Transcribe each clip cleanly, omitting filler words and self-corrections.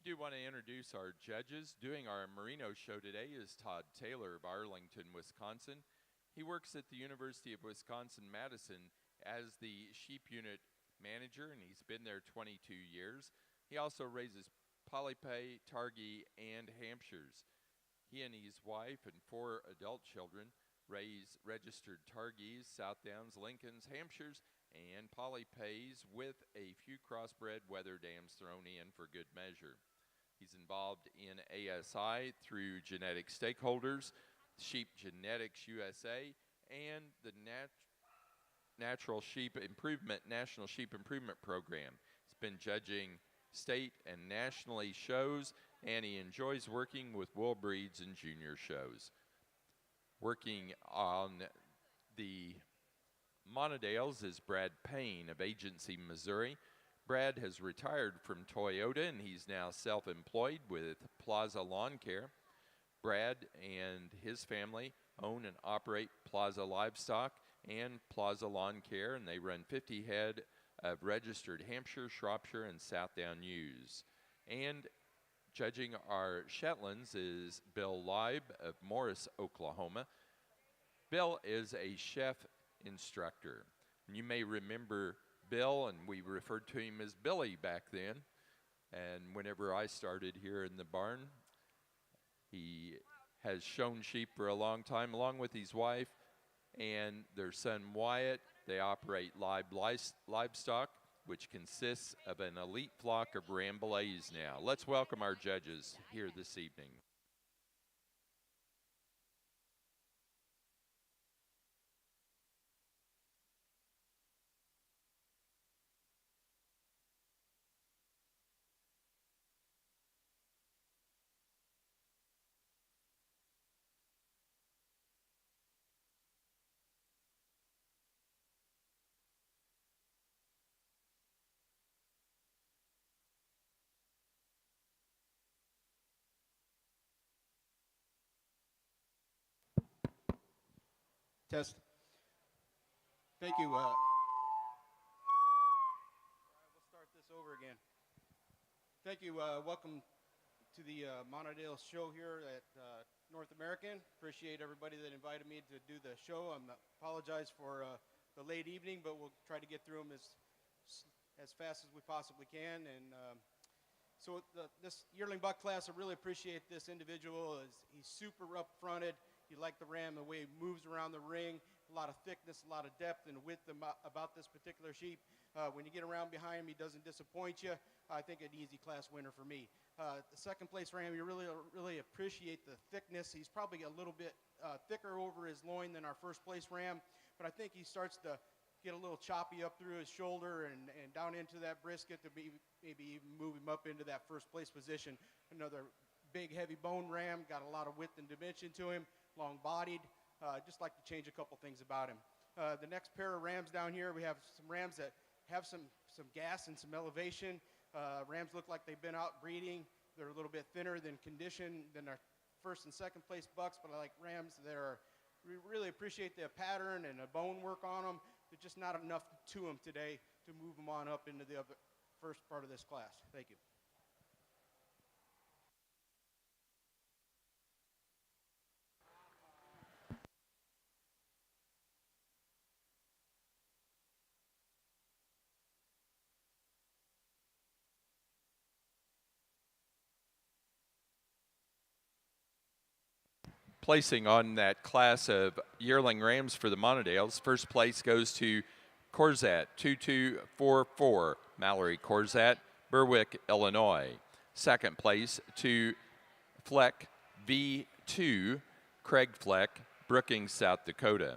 do want to introduce our judges. Doing our Merino show today is Todd Taylor of Arlington, Wisconsin. He works at the University of Wisconsin-Madison as the sheep unit manager, and he's been there 22 years. He also raises Polypay, Targhee, and Hampshires. He and his wife and 4 adult children raise registered Targhees, Southdowns, Lincolns, Hampshires, and Polypays with a few crossbred weather dams thrown in for good measure. He's involved in ASI through genetic stakeholders, Sheep Genetics USA, and the National Sheep Improvement Program. He's been judging state and nationally shows, and he enjoys working with wool breeds and junior shows. Working on the Montadales is Brad Payne of Agency, Missouri. Brad has retired from Toyota, and he's now self-employed with Plaza Lawn Care. Brad and his family own and operate Plaza Livestock and Plaza Lawn Care, and they run 50 head of registered Hampshire, Shropshire, and Southdown ewes. And judging our Shetlands is Bill Leib of Morris, Oklahoma. Bill is a chef instructor. And you may remember Bill, and we referred to him as Billy back then. And whenever I started here in the barn, he has shown sheep for a long time, along with his wife and their son Wyatt. They operate livestock, which consists of an elite flock of Rambouillets now. Let's welcome our judges here this evening. Test. Thank you. We'll start this over again. Thank you. Welcome to the Montadale show here at North American. Appreciate everybody that invited me to do the show. I apologize for the late evening, but we'll try to get through them as fast as we possibly can. And so this yearling buck class, I really appreciate this individual. He's super up-fronted. You like the ram, the way he moves around the ring, a lot of thickness, a lot of depth and width about this particular sheep. When you get around behind him, he doesn't disappoint you. I think an easy class winner for me. The second place ram, you really appreciate the thickness. He's probably a little bit thicker over his loin than our first place ram, but I think he starts to get a little choppy up through his shoulder and down into that brisket to maybe even move him up into that first place position. Another big, heavy bone ram, got a lot of width and dimension to him. Long-bodied. Just like to change a couple things about him. The next pair of rams down here, we have some rams that have some gas and some elevation. Rams look like they've been out breeding. They're a little bit thinner than condition than our first and second place bucks, but I like rams that we really appreciate the pattern and the bone work on them. There's just not enough to them today to move them on up into the first part of this class. Thank you. Placing on that class of yearling rams for the Montadales, first place goes to Corzat 2244, Mallory Corzat, Berwick, Illinois. Second place to Fleck V2, Craig Fleck, Brookings, South Dakota.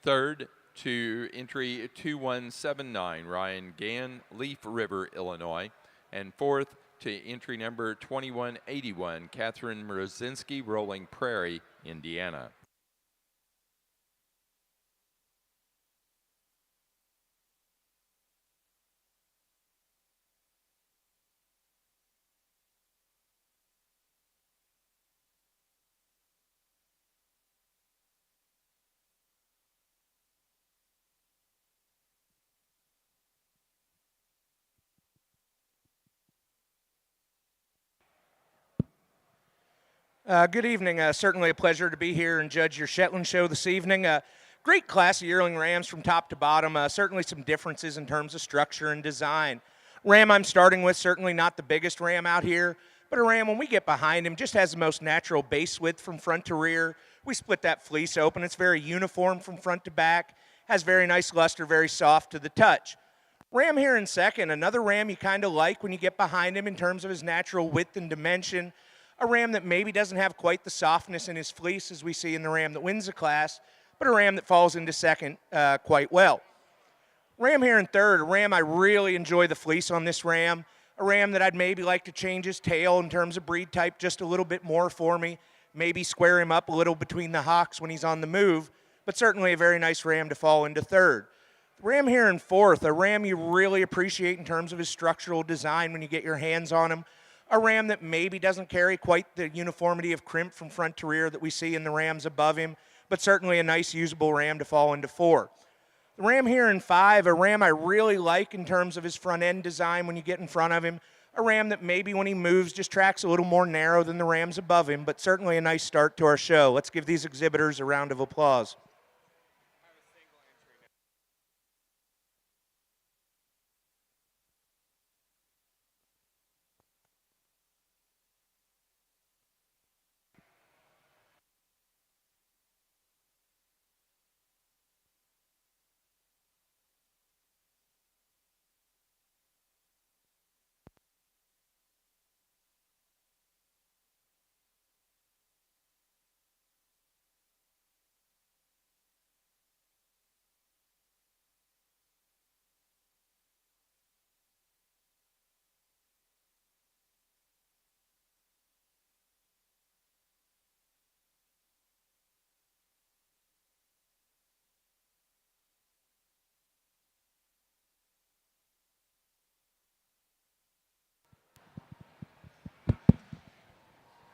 Third to entry 2179, Ryan Gann, Leaf River, Illinois. And fourth to entry number 2181, Catherine Mrozinski, Rolling Prairie, Indiana. Good evening. Certainly a pleasure to be here and judge your Shetland show this evening. Great class of yearling rams from top to bottom. Certainly some differences in terms of structure and design. Ram I'm starting with, certainly not the biggest ram out here, but a ram, when we get behind him, just has the most natural base width from front to rear. We split that fleece open. It's very uniform from front to back. Has very nice luster, very soft to the touch. Ram here in second, another ram you kind of like when you get behind him in terms of his natural width and dimension. A ram that maybe doesn't have quite the softness in his fleece as we see in the ram that wins the class, but a ram that falls into second quite well. Ram here in third, a ram I really enjoy the fleece on this ram. A ram that I'd maybe like to change his tail in terms of breed type just a little bit more for me. Maybe square him up a little between the hocks when he's on the move, but certainly a very nice ram to fall into third. Ram here in fourth, a ram you really appreciate in terms of his structural design when you get your hands on him. A ram that maybe doesn't carry quite the uniformity of crimp from front to rear that we see in the rams above him, but certainly a nice usable ram to fall into four. The ram here in five, a ram I really like in terms of his front end design when you get in front of him. A ram that maybe when he moves just tracks a little more narrow than the rams above him, but certainly a nice start to our show. Let's give these exhibitors a round of applause.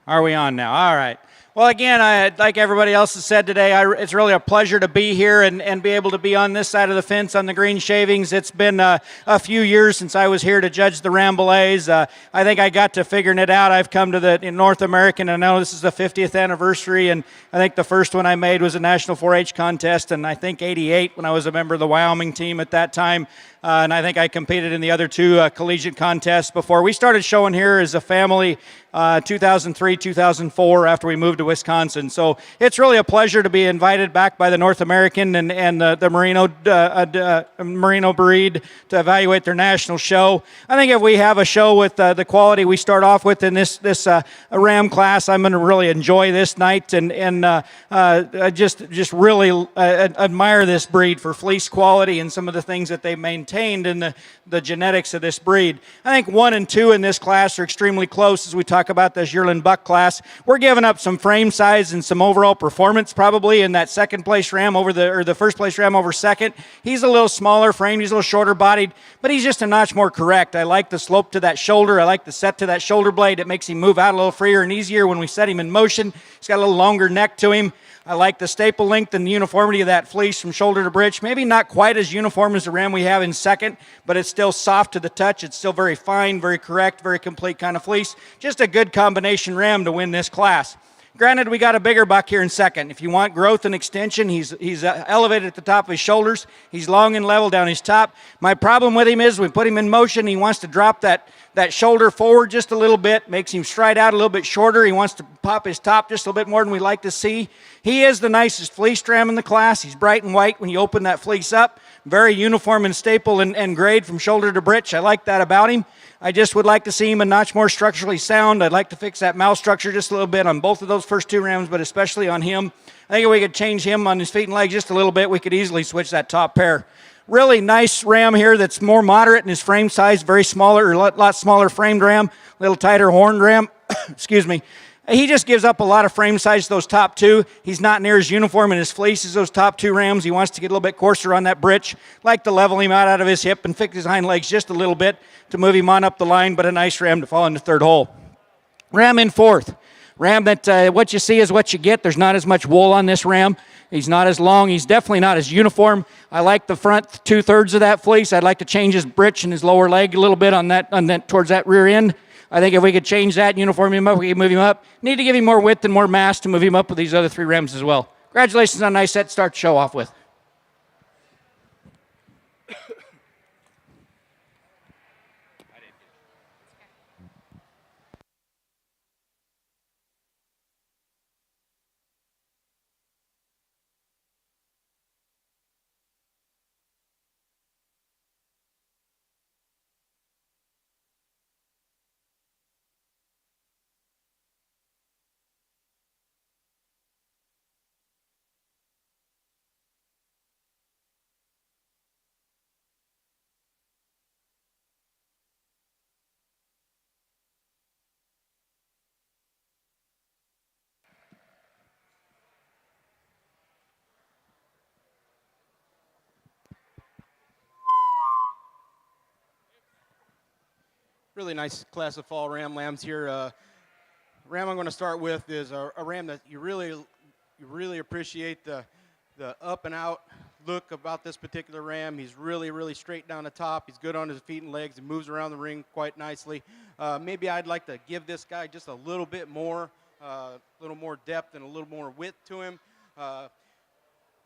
Are we on now? All right. Well, again, like everybody else has said today, it's really a pleasure to be here and be able to be on this side of the fence on the green shavings. It's been a few years since I was here to judge the Ramblets. I think I got to figuring it out. I've come to the North American, and I know this is the 50th anniversary, and I think the first one I made was a National 4-H contest, and I think 88 when I was a member of the Wyoming team at that time. And I think I competed in the other two collegiate contests before. We started showing here as a family 2003, 2004 after we moved to Wisconsin. So it's really a pleasure to be invited back by the North American and the Merino breed to evaluate their national show. I think if we have a show with the quality we start off with in this Ram class, I'm going to really enjoy this night and just really admire this breed for fleece quality and some of the things that they've maintained in the genetics of this breed. I think 1 and 2 in this class are extremely close as we talk about this yearling buck class. We're giving up some frame size and some overall performance probably in that second place ram over the first place ram over second. He's a little smaller framed, he's a little shorter bodied, but he's just a notch more correct. I like the slope to that shoulder. I like the set to that shoulder blade. It makes him move out a little freer and easier when we set him in motion. He's got a little longer neck to him. I like the staple length and the uniformity of that fleece from shoulder to britch. Maybe not quite as uniform as the ram we have in second, but it's still soft to the touch. It's still very fine, very correct, very complete kind of fleece. Just a good combination ram to win this class. Granted, we got a bigger buck here in second. If you want growth and extension, he's elevated at the top of his shoulders. He's long and level down his top. My problem with him is we put him in motion, he wants to drop that shoulder forward just a little bit, makes him stride out a little bit shorter. He wants to pop his top just a little bit more than we like to see. He is the nicest fleece ram in the class. He's bright and white when you open that fleece up. Very uniform and staple and grade from shoulder to britch. I like that about him. I just would like to see him a notch more structurally sound. I'd like to fix that mouth structure just a little bit on both of those first two rams, but especially on him. I think if we could change him on his feet and legs just a little bit, we could easily switch that top pair. Really nice ram here that's more moderate in his frame size, very smaller, or a lot smaller framed ram, a little tighter horned ram. Excuse me. He just gives up a lot of frame size to those top two. He's not near as uniform in his fleece as those top two rams. He wants to get a little bit coarser on that britch. Like to level him out of his hip and fix his hind legs just a little bit to move him on up the line, but a nice ram to fall in the third hole. Ram in fourth. Ram that what you see is what you get. There's not as much wool on this ram. He's not as long. He's definitely not as uniform. I like the front 2/3 of that fleece. I'd like to change his britch and his lower leg a little bit on that towards that rear end. I think if we could change that and uniform him up, we could move him up. Need to give him more width and more mass to move him up with these other 3 rams as well. Congratulations on a nice set to start the show off with. Really nice class of fall ram lambs here. Ram I'm going to start with is a ram that you really appreciate the up and out look about this particular ram. He's really straight down the top. He's good on his feet and legs. He moves around the ring quite nicely. Maybe I'd like to give this guy just a little bit more, depth and a little more width to him.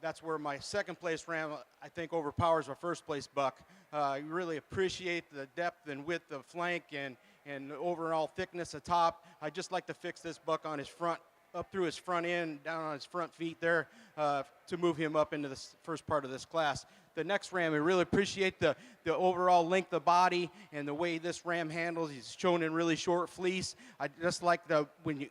That's where my second place ram, I think, overpowers our first place buck. You really appreciate the depth and width of flank and the overall thickness of top. I just like to fix this buck on his front, up through his front end, down on his front feet there, to move him up into the first part of this class. The next ram, I really appreciate the overall length of body and the way this ram handles. He's shown in really short fleece. I just like when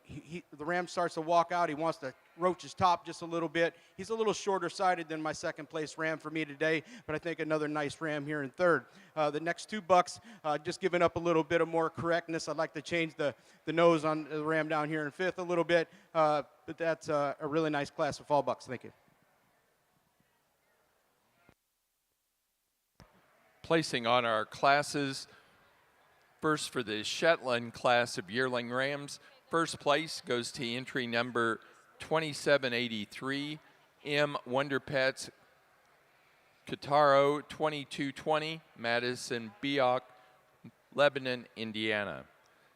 the ram starts to walk out, he wants to roach his top just a little bit. He's a little shorter sided than my second place ram for me today, but I think another nice ram here in third. The next 2 bucks, just giving up a little bit of more correctness. I'd like to change the nose on the ram down here in fifth a little bit, but that's a really nice class of fall bucks. Thank you. Placing on our classes, first for the Shetland class of yearling rams, first place goes to entry number 2783, M. Wonderpets Kataro 2220, Madison Biak, Lebanon, Indiana.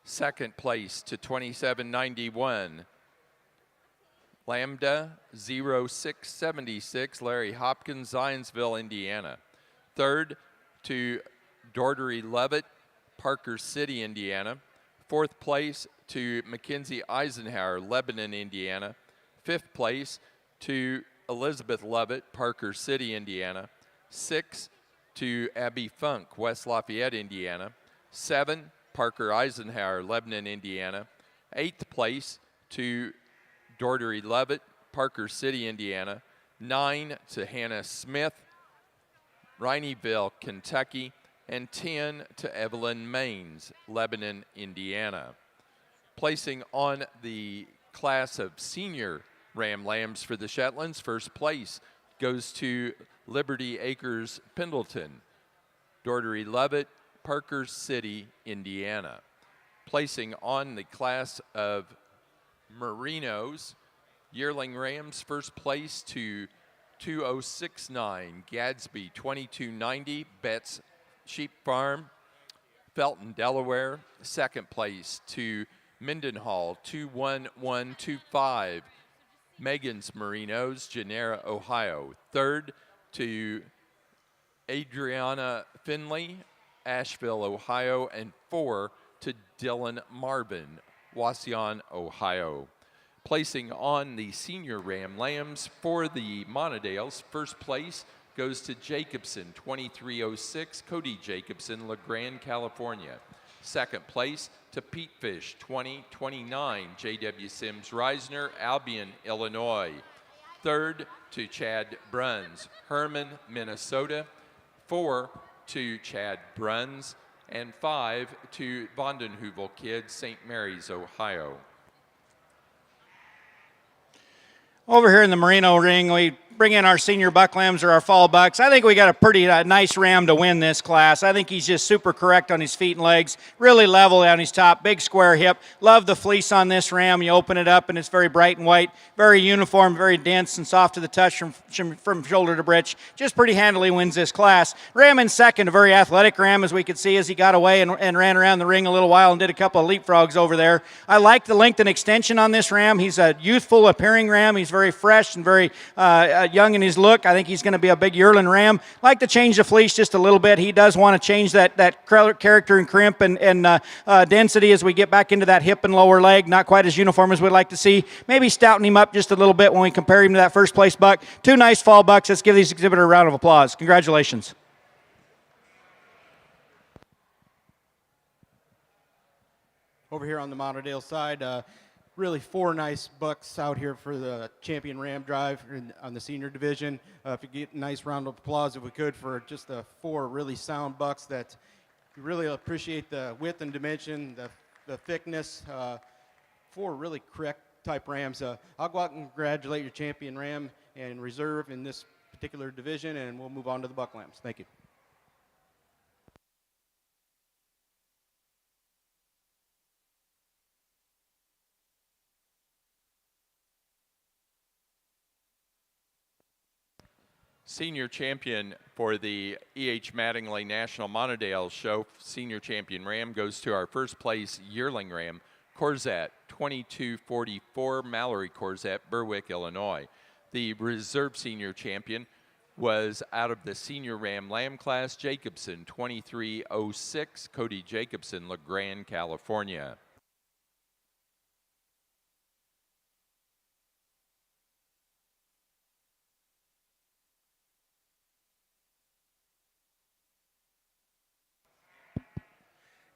Second place to 2791, Lambda 0676, Larry Hopkins, Zionsville, Indiana. Third to Dordery Levitt, Parker City, Indiana. Fourth place to Mackenzie Eisenhower, Lebanon, Indiana. Fifth place to Elizabeth Levitt, Parker City, Indiana. Sixth to Abby Funk, West Lafayette, Indiana. 7, Parker Eisenhower, Lebanon, Indiana. 8th place to Dordery Levitt, Parker City, Indiana. 9 to Hannah Smith, Rhineyville, Kentucky. And 10 to Evelyn Maines, Lebanon, Indiana. Placing on the class of senior ram lambs for the Shetlands, first place goes to Liberty Acres Pendleton, Dordery Levitt, Parker City, Indiana. Placing on the class of Merinos, yearling rams, first place to 2069, Gadsby 2290, Betts Sheep Farm, Felton, Delaware. Second place to Mendenhall 21125, Megan's Merinos, Genera, Ohio. Third to Adriana Finley, Asheville, Ohio. And 4 to Dylan Marvin, Wauseon, Ohio. Placing on the senior ram lambs for the Montadales, first place goes to Jacobson 2306, Cody Jacobson, La Grande, California. Second place to Pete Fish 2029, J.W. Sims Reisner, Albion, Illinois. Third to Chad Bruns, Herman, Minnesota. 4 to Chad Bruns. And 5 to Vondenheuvel Kid, St. Mary's, Ohio. Over here in the Merino ring, we bring in our senior buck lambs or our fall bucks, I think we got a pretty nice ram to win this class. I think he's just super correct on his feet and legs, really level on his top, big square hip. Love the fleece on this ram. You open it up and it's very bright and white, very uniform, very dense and soft to the touch from shoulder to britch. Just pretty handily wins this class. Ram in second, a very athletic ram, as we could see as he got away and ran around the ring a little while and did a couple of leapfrogs over there. I like the length and extension on this ram. He's a youthful appearing ram. He's very fresh and very young in his look. I think he's going to be a big yearling ram. Like to change the fleece just a little bit. He does want to change that character and crimp and density as we get back into that hip and lower leg. Not quite as uniform as we'd like to see. Maybe stouten him up just a little bit when we compare him to that first place buck. Two nice fall bucks. Let's give these exhibitors a round of applause. Congratulations. Over here on the Montadale side, really 4 nice bucks out here for the champion ram drive on the senior division. If you get a nice round of applause, if we could, for just the 4 really sound bucks that you really appreciate the width and dimension, the thickness. 4 really correct type rams. I'll go out and congratulate your champion ram and reserve in this particular division, and we'll move on to the buck lambs. Thank you. Senior champion for the E.H. Mattingly National Montadale Show, senior champion ram goes to our first place yearling ram, Corzat 2244, Mallory Corzat, Berwick, Illinois. The reserve senior champion was out of the senior ram lamb class, Jacobson 2306, Cody Jacobson, La Grande, California.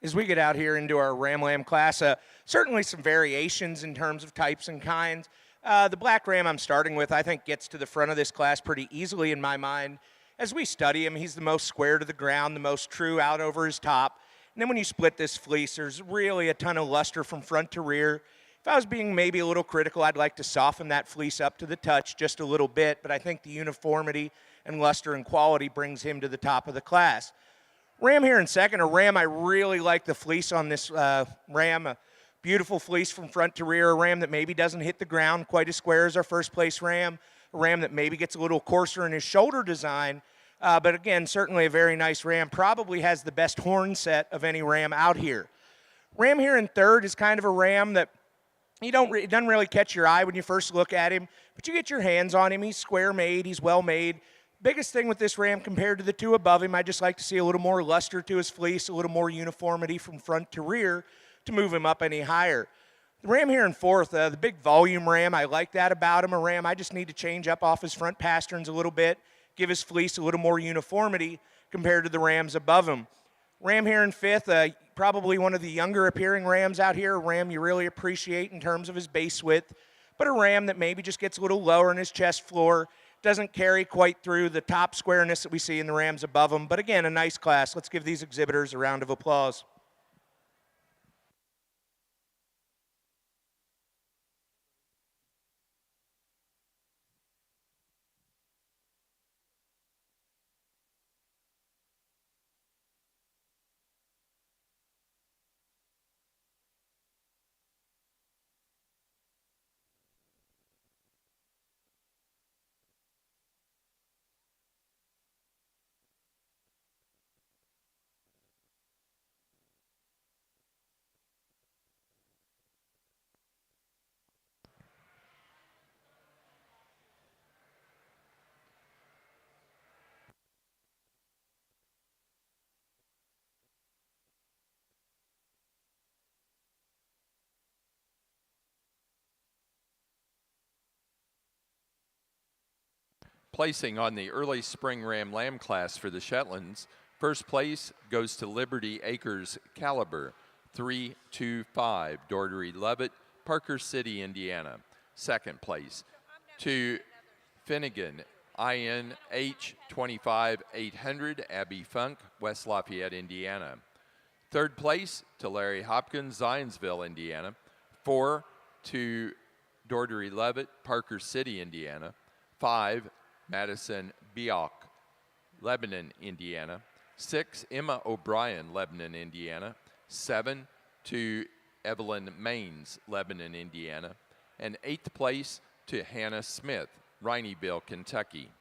As we get out here into our ram lamb class, certainly some variations in terms of types and kinds. The black ram I'm starting with, I think, gets to the front of this class pretty easily in my mind. As we study him, he's the most square to the ground, the most true out over his top. And then when you split this fleece, there's really a ton of luster from front to rear. If I was being maybe a little critical, I'd like to soften that fleece up to the touch just a little bit, but I think the uniformity and luster and quality brings him to the top of the class. Ram here in second, a ram I really like the fleece on this ram. A beautiful fleece from front to rear, a ram that maybe doesn't hit the ground quite as square as our first place ram, a ram that maybe gets a little coarser in his shoulder design, but again, certainly a very nice ram. Probably has the best horn set of any ram out here. Ram here in third is kind of a ram that it doesn't really catch your eye when you first look at him, but you get your hands on him. He's square made, he's well made. Biggest thing with this ram compared to the 2 above him, I just like to see a little more luster to his fleece, a little more uniformity from front to rear to move him up any higher. The ram here in fourth, the big volume ram, I like that about him. A ram I just need to change up off his front pasterns a little bit, give his fleece a little more uniformity compared to the rams above him. Ram here in fifth, probably one of the younger appearing rams out here, a ram you really appreciate in terms of his base width, but a ram that maybe just gets a little lower in his chest floor, doesn't carry quite through the top squareness that we see in the rams above them. But again, a nice class. Let's give these exhibitors a round of applause. Placing on the early spring ram lamb class for the Shetlands, first place goes to Liberty Acres Caliber 325, Doherty Levitt, Parker City, Indiana. Second place to Finnegan INH 25800, Abbey Funk, West Lafayette, Indiana. Third place to Larry Hopkins, Zionsville, Indiana. 4 to Doherty Levitt, Parker City, Indiana. 5 Madison Bioch, Lebanon, Indiana. 6, Emma O'Brien, Lebanon, Indiana. 7 to Evelyn Maines, Lebanon, Indiana. And 8th place to Hannah Smith, Rhineyville, Kentucky.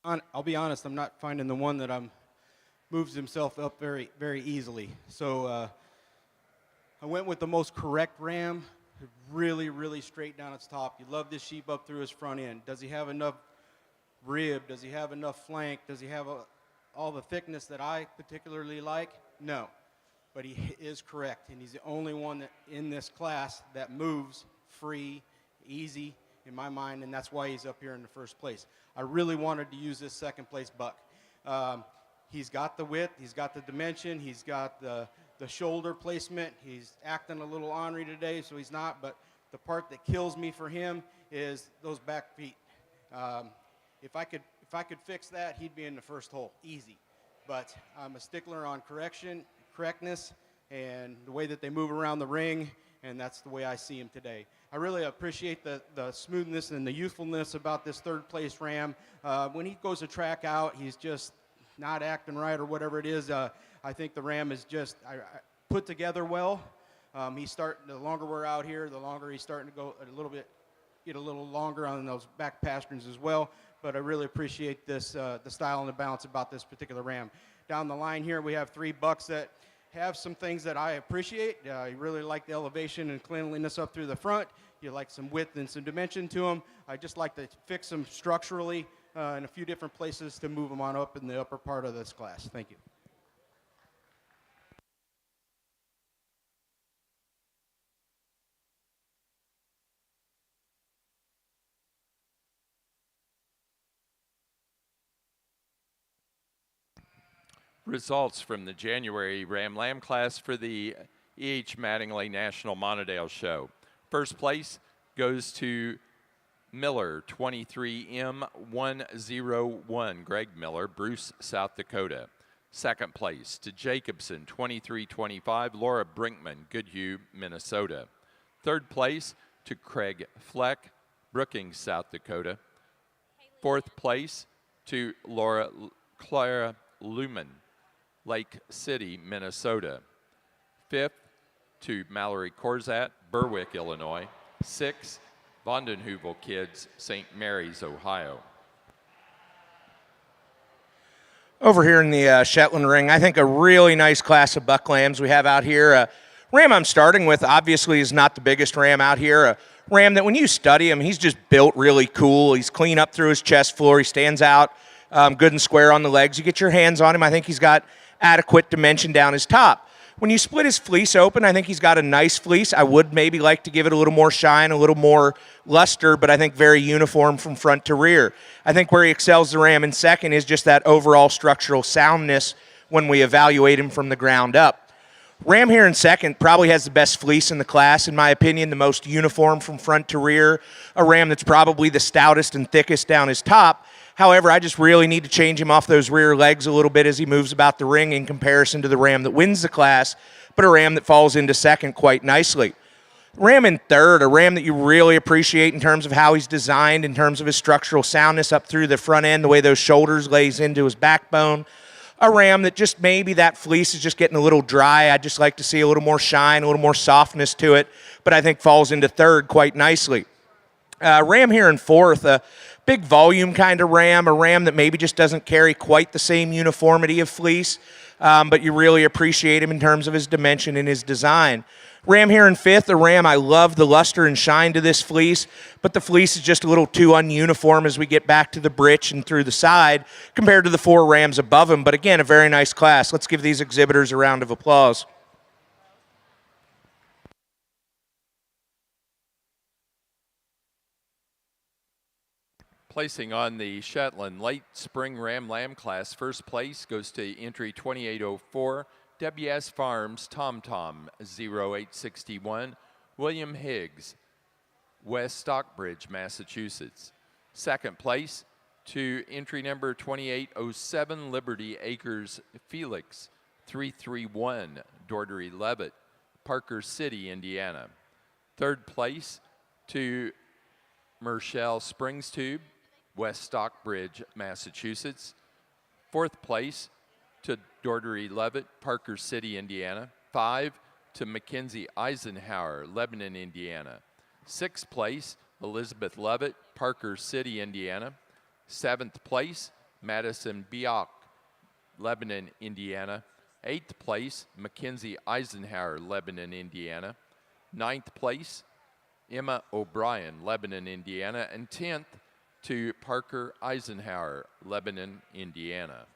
I'll be honest, I'm not finding the one that moves himself up very, very easily. So I went with the most correct ram, really, really straight down its top. You love this sheep up through his front end. Does he have enough rib? Does he have enough flank? Does he have all the thickness that I particularly like? No. But he is correct, and he's the only one in this class that moves free, easy, in my mind, and that's why he's up here in the first place. I really wanted to use this second place buck. He's got the width, he's got the dimension, he's got the shoulder placement. He's acting a little ornery today, so he's not, but the part that kills me for him is those back feet. If I could fix that, he'd be in the first hole, easy. But I'm a stickler on correctness, and the way that they move around the ring, and that's the way I see him today. I really appreciate the smoothness and the youthfulness about this third place ram. When he goes to track out, he's just not acting right or whatever it is. I think the ram is just put together well. The longer we're out here, the longer he's starting to go get a little longer on those back pasterns as well. But I really appreciate this, the style and the balance about this particular ram. Down the line here, we have 3 bucks that have some things that I appreciate. You really like the elevation and cleanliness up through the front. You like some width and some dimension to them. I just like to fix them structurally in a few different places to move them on up in the upper part of this class. Thank you. Results from the January Ram Lamb class for the E.H. Mattingly National Montadale Show. First place goes to Miller, 23M101, Greg Miller, Bruce, South Dakota. Second place to Jacobson, 2325, Laura Brinkman, Goodhue, Minnesota. Third place to Craig Fleck, Brookings, South Dakota. Fourth place to Clara Lumen, Lake City, Minnesota. Fifth to Mallory Corzat, Berwick, Illinois. Sixth, Vondenheuvel Kids, St. Mary's, Ohio. Over here in the Shetland ring, I think a really nice class of buck lambs we have out here. Ram I'm starting with obviously is not the biggest ram out here. A ram that when you study him, he's just built really cool. He's clean up through his chest floor. He stands out good and square on the legs. You get your hands on him, I think he's got adequate dimension down his top. When you split his fleece open, I think he's got a nice fleece. I would maybe like to give it a little more shine, a little more luster, but I think very uniform from front to rear. I think where he excels the ram in second is just that overall structural soundness when we evaluate him from the ground up. Ram here in second probably has the best fleece in the class, in my opinion, the most uniform from front to rear, a ram that's probably the stoutest and thickest down his top. However, I just really need to change him off those rear legs a little bit as he moves about the ring in comparison to the ram that wins the class, but a ram that falls into second quite nicely. Ram in third, a ram that you really appreciate in terms of how he's designed, in terms of his structural soundness up through the front end, the way those shoulders lays into his backbone. A ram that just maybe that fleece is just getting a little dry. I'd just like to see a little more shine, a little more softness to it, but I think falls into third quite nicely. Ram here in fourth, a big volume kind of ram, a ram that maybe just doesn't carry quite the same uniformity of fleece, but you really appreciate him in terms of his dimension and his design. Ram here in fifth, a ram I love the luster and shine to this fleece, but the fleece is just a little too ununiform as we get back to the britch and through the side compared to the 4 rams above him. But again, a very nice class. Let's give these exhibitors a round of applause. Placing on the Shetland Late Spring Ram Lamb class, first place goes to entry 2804, WS Farms Tom Tom 0861, William Higgs, West Stockbridge, Massachusetts. Second place to entry number 2807, Liberty Acres Felix 331, Dordery Levitt, Parker City, Indiana. Third place to Mershell Springs Tube, West Stockbridge, Massachusetts. Fourth place to Dordery Levitt, Parker City, Indiana. 5 to Mackenzie Eisenhower, Lebanon, Indiana. Sixth place, Elizabeth Levitt, Parker City, Indiana. Seventh place Madison Biak, Lebanon, Indiana. 8th place, Mackenzie Eisenhower, Lebanon, Indiana. 9th place, Emma O'Brien, Lebanon, Indiana. And 10th to Parker Eisenhower, Lebanon, Indiana.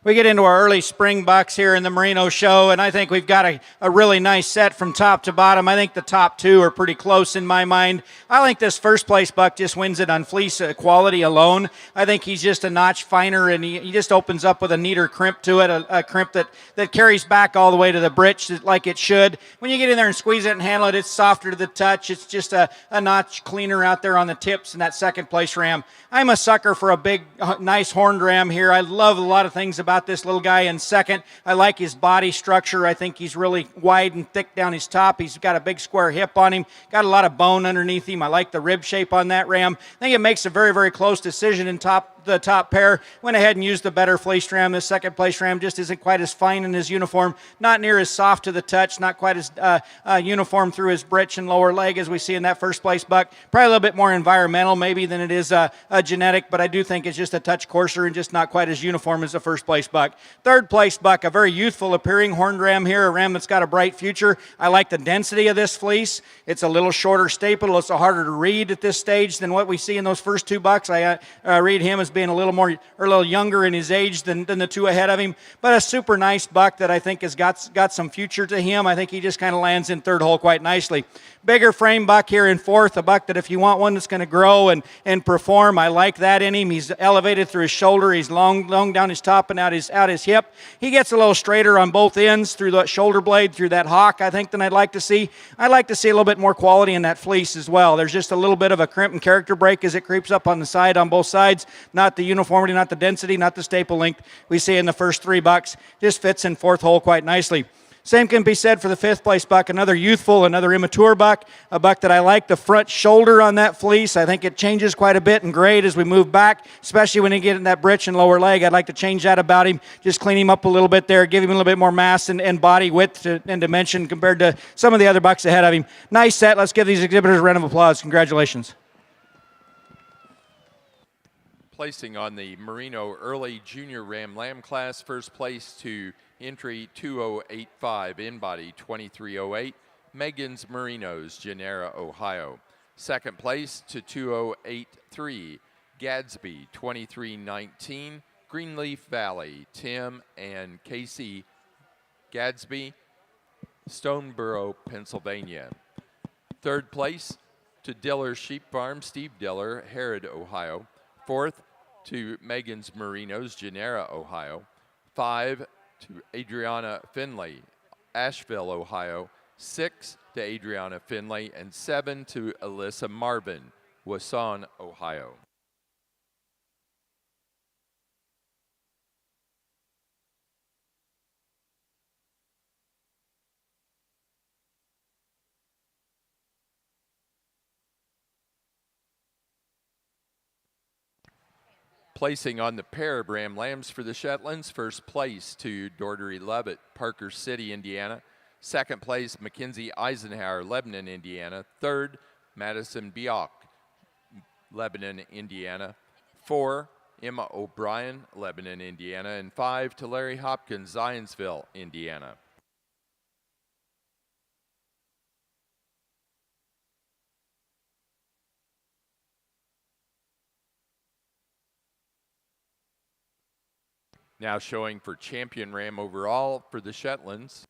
We get into our early spring bucks here in the Merino show, and I think we've got a really nice set from top to bottom. I think the top two are pretty close in my mind. I think this first place buck just wins it on fleece quality alone. I think he's just a notch finer, and he just opens up with a neater crimp to it, a crimp that carries back all the way to the britch like it should. When you get in there and squeeze it and handle it, it's softer to the touch. It's just a notch cleaner out there on the tips in that second place ram. I'm a sucker for a big, nice horned ram here. I love a lot of things about this little guy in second. I like his body structure. I think he's really wide and thick down his top. He's got a big square hip on him, got a lot of bone underneath him. I like the rib shape on that ram. I think it makes a very, very close decision in the top pair. Went ahead and used the better fleece ram. This second place ram just isn't quite as fine in his uniform, not near as soft to the touch, not quite as uniform through his britch and lower leg as we see in that first place buck. Probably a little bit more environmental maybe than it is genetic, but I do think it's just a touch coarser and just not quite as uniform as the first place buck. Third place buck, a very youthful appearing horned ram here, a ram that's got a bright future. I like the density of this fleece. It's a little shorter staple. It's harder to read at this stage than what we see in those first two bucks. I read him as being a little younger in his age than the two ahead of him, but a super nice buck that I think has got some future to him. I think he just kind of lands in third hole quite nicely. Bigger frame buck here in fourth, a buck that if you want one that's going to grow and perform, I like that in him. He's elevated through his shoulder. He's long down his top and out his hip. He gets a little straighter on both ends through the shoulder blade, through that hock, I think, than I'd like to see. I'd like to see a little bit more quality in that fleece as well. There's just a little bit of a crimp and character break as it creeps up on the side on both sides. Not the uniformity, not the density, not the staple length we see in the first three bucks. Just fits in fourth hole quite nicely. Same can be said for the fifth place buck, another youthful, another immature buck, a buck that I like the front shoulder on that fleece. I think it changes quite a bit in grade as we move back, especially when you get in that britch and lower leg. I'd like to change that about him, just clean him up a little bit there, give him a little bit more mass and body width and dimension compared to some of the other bucks ahead of him. Nice set. Let's give these exhibitors a round of applause. Congratulations. Placing on the Merino Early Junior Ram Lamb class, first place to entry 2085, in body 2308, Megan's Merinos, Genera, Ohio. Second place to 2083, Gadsby 2319, Greenleaf Valley, Tim and Casey Gadsby, Stoneboro, Pennsylvania. Third place to Diller Sheep Farm, Steve Diller, Herod, Ohio. Fourth to Megan's Merinos, Genera, Ohio. 5 to Adriana Finley, Asheville, Ohio. 6 to Adriana Finley, and 7 to Alyssa Marvin, Wason, Ohio. Placing on the pair of Ram Lambs for the Shetlands, first place to Dordery Levitt, Parker City, Indiana. Second place, Mackenzie Eisenhower, Lebanon, Indiana. Third, Madison Biak, Lebanon, Indiana. 4, Emma O'Brien, Lebanon, Indiana. And 5 to Larry Hopkins, Zionsville, Indiana. Now showing for champion ram overall for the Shetlands.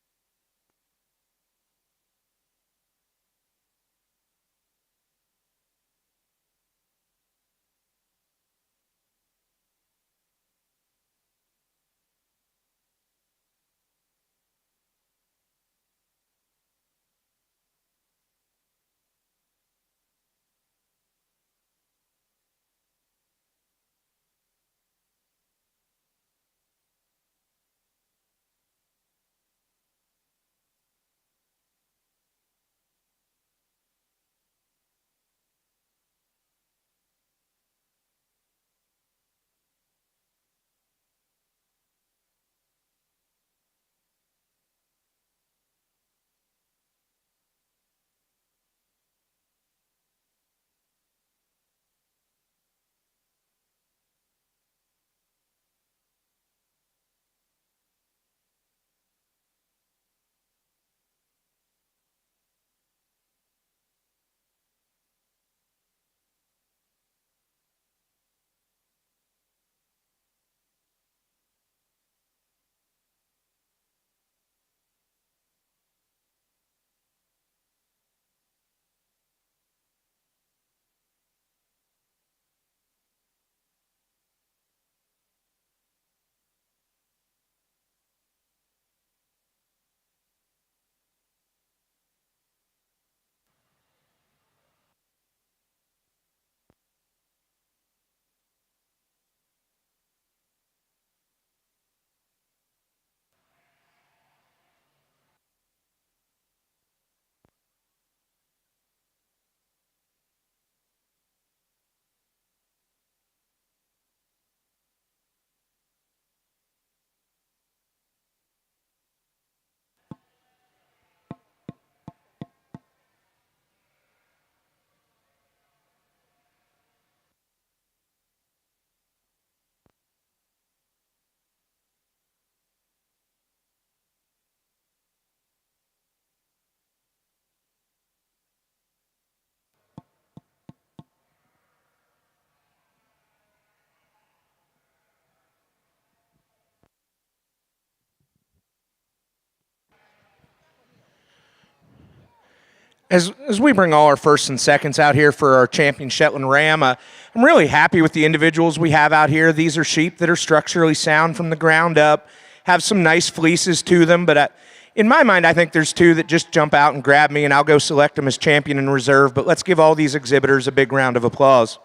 As we bring all our firsts and seconds out here for our champion Shetland Ram, I'm really happy with the individuals we have out here. These are sheep that are structurally sound from the ground up, have some nice fleeces to them, but in my mind, I think there's two that just jump out and grab me, and I'll go select them as champion and reserve. But let's give all these exhibitors a big round of applause.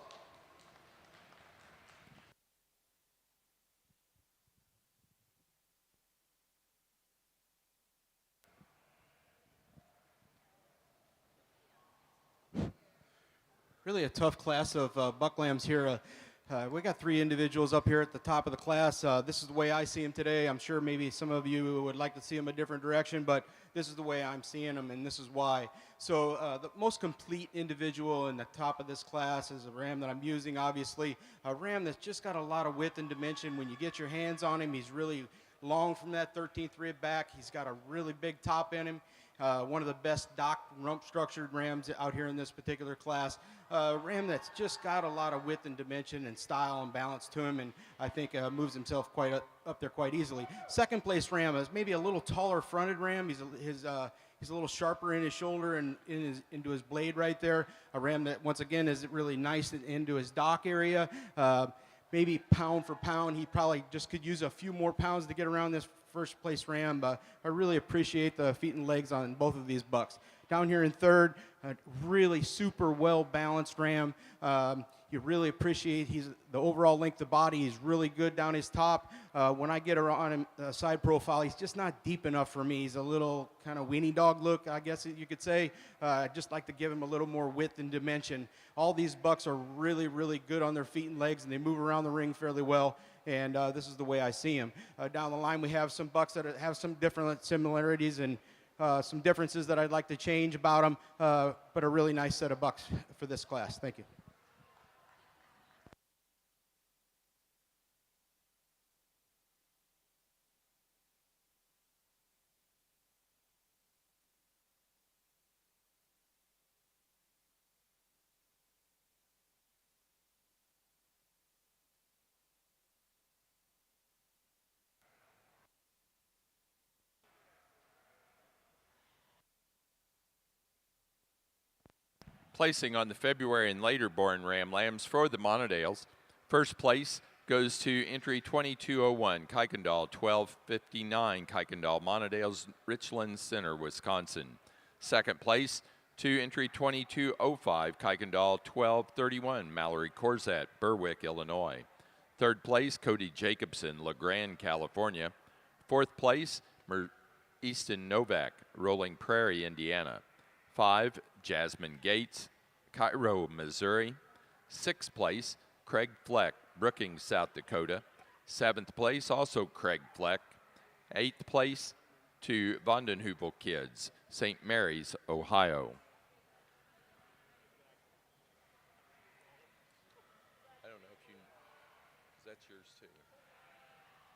Really a tough class of buck lambs here. We got three individuals up here at the top of the class. This is the way I see them today. I'm sure maybe some of you would like to see them a different direction, but this is the way I'm seeing them, and this is why. So the most complete individual in the top of this class is a ram that I'm using, obviously. A ram that's just got a lot of width and dimension. When you get your hands on him, he's really long from that 13th rib back. He's got a really big top in him. One of the best docked rump structured rams out here in this particular class. Ram that's just got a lot of width and dimension and style and balance to him, and I think moves himself quite up there quite easily. Second place ram is maybe a little taller fronted ram. He's a little sharper in his shoulder and into his blade right there. A ram that once again is really nice into his dock area. Maybe pound for pound, he probably just could use a few more pounds to get around this first place ram, but I really appreciate the feet and legs on both of these bucks. Down here in third, a really super well balanced ram. You really appreciate the overall length of body. He's really good down his top. When I get around him side profile, he's just not deep enough for me. He's a little kind of weenie dog look, I guess you could say. I'd just like to give him a little more width and dimension. All these bucks are really, really good on their feet and legs, and they move around the ring fairly well. And this is the way I see him. Down the line, we have some bucks that have some different similarities and some differences that I'd like to change about them, but a really nice set of bucks for this class. Thank you. Placing on the February and later born ram lambs for the Montadales. First place goes to entry 2201, Kuykendall, 1259, Kuykendall, Montadales, Richland Center, Wisconsin. Second place to entry 2205, Kuykendall, 1231, Mallory Corzat, Berwick, Illinois. Third place, Cody Jacobson, LeGrand, California. Fourth place, Easton Novak, Rolling Prairie, Indiana. 5, Jasmine Gates, Cairo, Missouri. Sixth place, Craig Fleck, Brookings, South Dakota. Seventh place, also Craig Fleck. Eighth place to Vondenheuvel Kids, St. Mary's, Ohio. I don't know if you, that's yours too.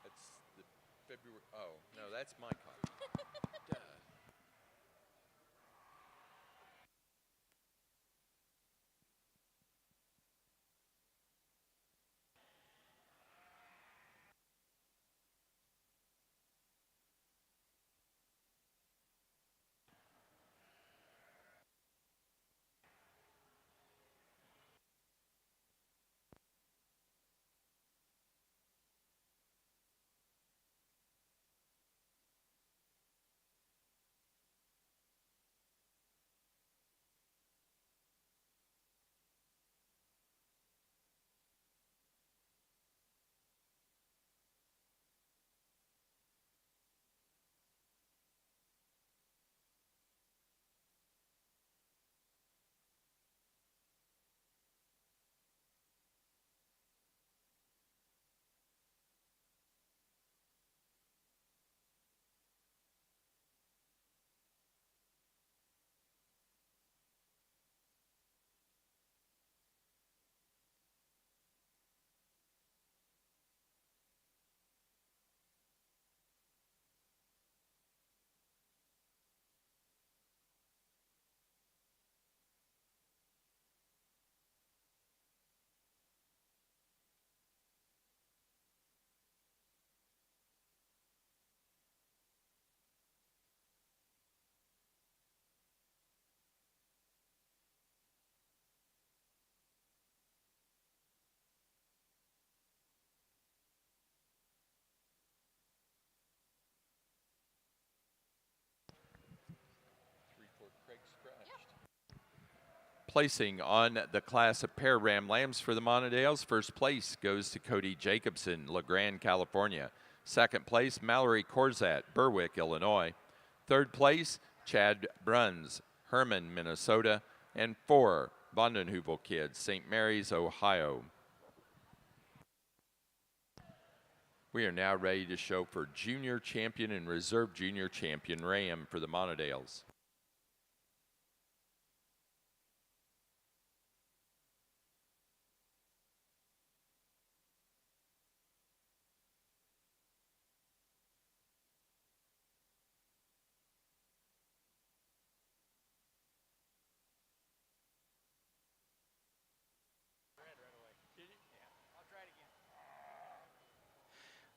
That's the February, oh, no, that's my copy. Placing on the class of pair ram lambs for the Montadales, first place goes to Cody Jacobson, LeGrand, California. Second place, Mallory Corzat, Berwick, Illinois. Third place, Chad Bruns, Herman, Minnesota. And 4, Vondenheuvel Kids, St. Mary's, Ohio. We are now ready to show for Junior Champion and Reserve Junior Champion Ram for the Montadales.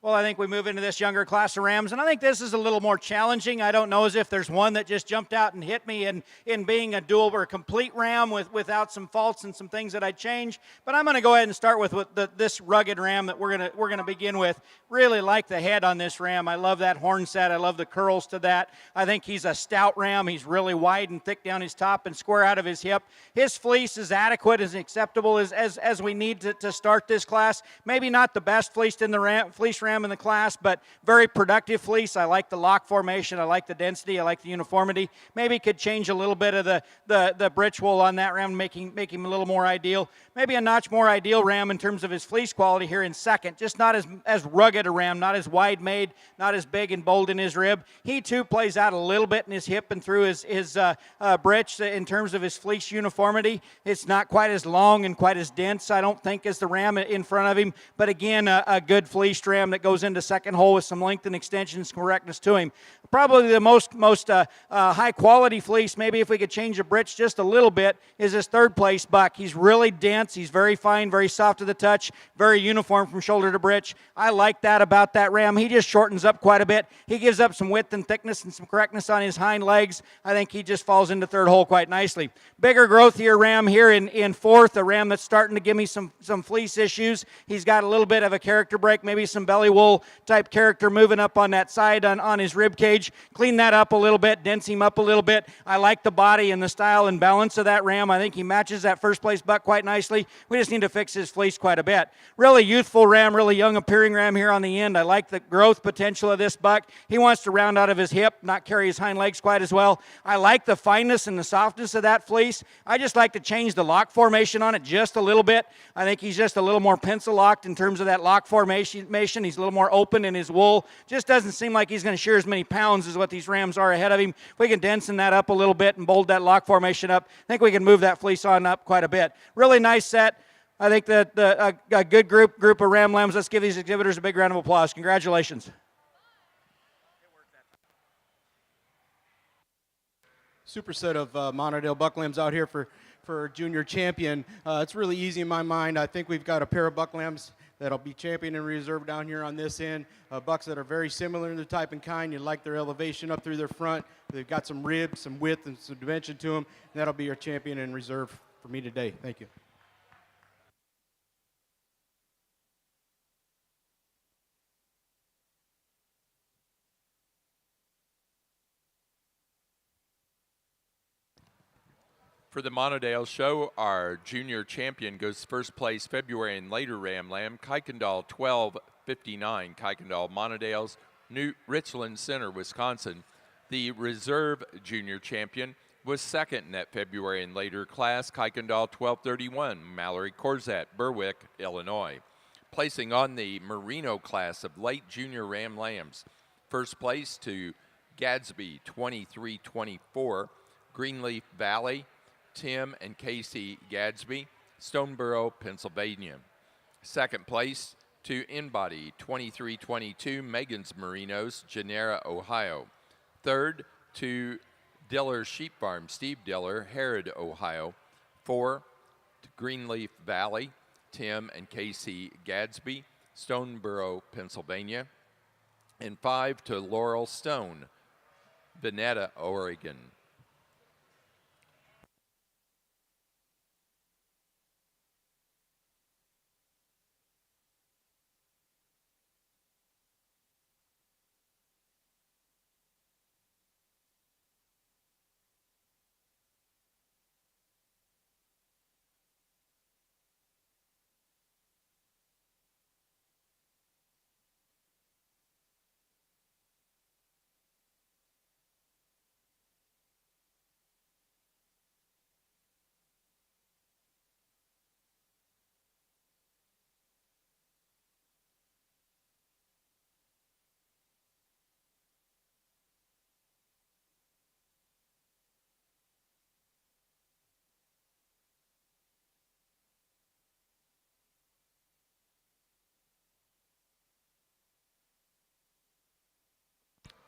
Well, I think we move into this younger class of rams, and I think this is a little more challenging. I don't know as if there's one that just jumped out and hit me in being a dual or a complete ram without some faults and some things that I'd change. But I'm going to go ahead and start with this rugged ram that we're going to begin with. Really like the head on this ram. I love that horn set. I love the curls to that. I think he's a stout ram. He's really wide and thick down his top and square out of his hip. His fleece is adequate, as acceptable as we need to start this class. Maybe not the best fleece in the fleece ram in the class, but very productive fleece. I like the lock formation. I like the density. I like the uniformity. Maybe could change a little bit of the britch wool on that ram, make him a little more ideal. Maybe a notch more ideal ram in terms of his fleece quality here in second. Just not as rugged a ram, not as wide made, not as big and bold in his rib. He too plays out a little bit in his hip and through his britch in terms of his fleece uniformity. It's not quite as long and quite as dense, I don't think, as the ram in front of him. But again, a good fleeced ram that goes into second hole with some length and extension correctness to him. Probably the most high quality fleece, maybe if we could change the britch just a little bit, is this third place buck. He's really dense. He's very fine, very soft to the touch, very uniform from shoulder to britch. I like that about that ram. He just shortens up quite a bit. He gives up some width and thickness and some correctness on his hind legs. I think he just falls into third hole quite nicely. Bigger growthier ram here in fourth, a ram that's starting to give me some fleece issues. He's got a little bit of a character break, maybe some belly wool type character moving up on that side on his rib cage. Clean that up a little bit, dense him up a little bit. I like the body and the style and balance of that ram. I think he matches that first place buck quite nicely. We just need to fix his fleece quite a bit. Really youthful ram, really young appearing ram here on the end. I like the growth potential of this buck. He wants to round out of his hip, not carry his hind legs quite as well. I like the fineness and the softness of that fleece. I just like to change the lock formation on it just a little bit. I think he's just a little more pencil locked in terms of that lock formation. He's a little more open in his wool. Just doesn't seem like he's going to shear as many pounds as what these rams are ahead of him. If we can densen that up a little bit and bold that lock formation up, I think we can move that fleece on up quite a bit. Really nice set. I think that a good group of ram lambs. Let's give these exhibitors a big round of applause. Congratulations. Super set of Montadale buck lambs out here for junior champion. It's really easy in my mind. I think we've got a pair of buck lambs that'll be champion and reserve down here on this end. Bucks that are very similar in their type and kind. You like their elevation up through their front. They've got some ribs, some width, and some dimension to them. And that'll be your champion and reserve for me today. Thank you. For the Montadale show, our junior champion goes first place February and later ram lamb, Kuykendall 1259, Kuykendall Montadales, New Richland Center, Wisconsin. The reserve junior champion was second in that February and later class, Kuykendall 1231, Mallory Corzat, Berwick, Illinois. Placing on the Merino class of late junior ram lambs, first place to Gadsby 2324, Greenleaf Valley, Tim and Casey Gadsby, Stoneboro, Pennsylvania. Second place to Inbody 2322, Megan's Merinos, Genera, Ohio. Third to Diller Sheep Farm, Steve Diller, Herod, Ohio. 4 to Greenleaf Valley, Tim and Casey Gadsby, Stoneboro, Pennsylvania. And 5 to Laurel Stone, Veneta, Oregon.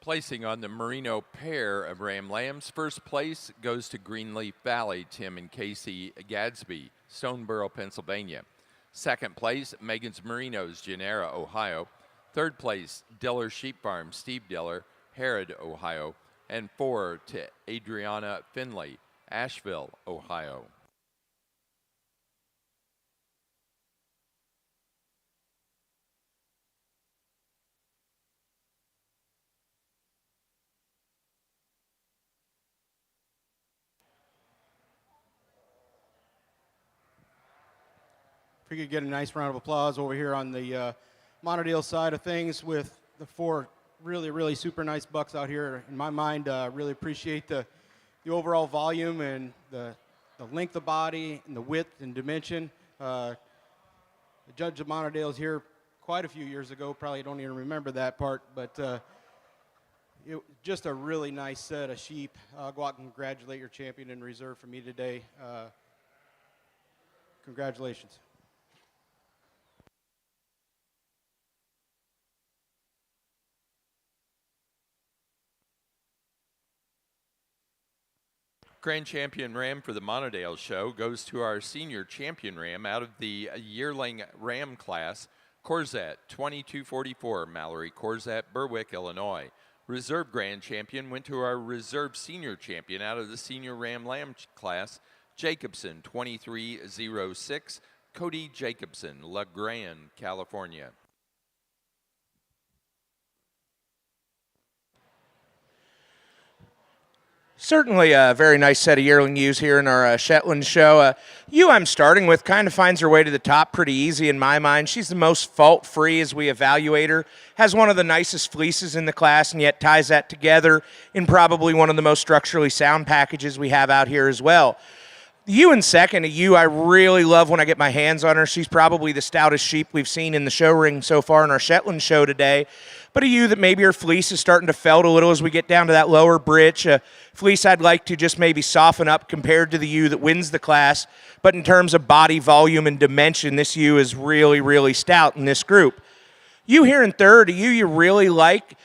Placing on the Merino pair of Ram Lambs, first place goes to Greenleaf Valley, Tim and Casey Gadsby, Stoneboro, Pennsylvania. Second place, Megan's Merinos, Genera, Ohio. Third place, Diller Sheep Farm, Steve Diller, Herod, Ohio. And 4 to Adriana Finley, Asheville, Ohio. If we could get a nice round of applause over here on the Montadale side of things with the 4 really super nice bucks out here. In my mind, really appreciate the overall volume and the length of body and the width and dimension. The judge of Montadale is here quite a few years ago. Probably don't even remember that part, but just a really nice set of sheep. Go out and congratulate your champion in reserve for me today. Congratulations. Grand Champion Ram for the Montadale show goes to our senior champion ram out of the yearling ram class, Corzette, 2244, Mallory Corzette, Berwick, Illinois. Reserve Grand Champion went to our reserve senior champion out of the senior ram lamb class, Jacobson, 2306, Cody Jacobson, La Grande, California. Certainly a very nice set of yearling ewes here in our Shetland show. Ewe I'm starting with kind of finds her way to the top pretty easy in my mind. She's the most fault-free as we evaluate her, has one of the nicest fleeces in the class, and yet ties that together in probably one of the most structurally sound packages we have out here as well. The ewe in second, a ewe I really love when I get my hands on her. She's probably the stoutest sheep we've seen in the show ring so far in our Shetland show today. But a ewe that maybe her fleece is starting to felt a little as we get down to that lower britch. A fleece I'd like to just maybe soften up compared to the ewe that wins the class. But in terms of body volume and dimension, this ewe is really stout in this group. Ewe here in third, a ewe you really like.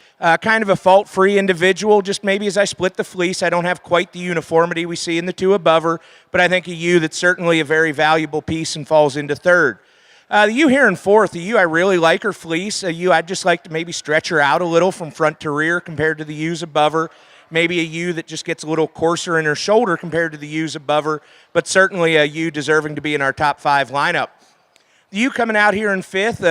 Kind of a fault-free individual, just maybe as I split the fleece, I don't have quite the uniformity we see in the 2 above her, but I think a ewe that's certainly a very valuable piece and falls into third. The ewe here in fourth, a ewe I really like her fleece, a ewe I'd just like to maybe stretch her out a little from front to rear compared to the ewes above her. Maybe a ewe that just gets a little coarser in her shoulder compared to the ewes above her, but certainly a ewe deserving to be in our top 5 lineup. The ewe coming out here in fifth,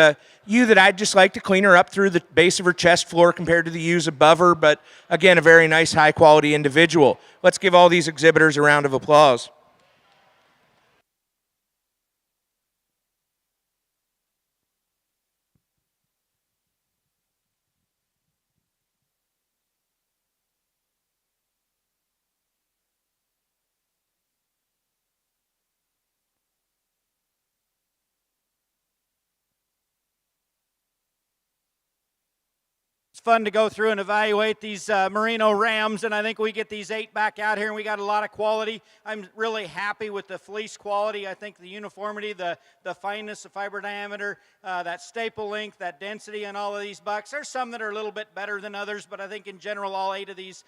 ewe that I'd just like to clean her up through the base of her chest floor compared to the ewes above her, but again, a very nice, high-quality individual. Let's give all these exhibitors a round of applause. It's fun to go through and evaluate these Merino Rams, and I think we get these 8 back out here, and we got a lot of quality. I'm really happy with the fleece quality. I think the uniformity, the fineness, the fiber diameter, that staple length, that density on all of these bucks. There's some that are a little bit better than others, but I think in general all 8 of these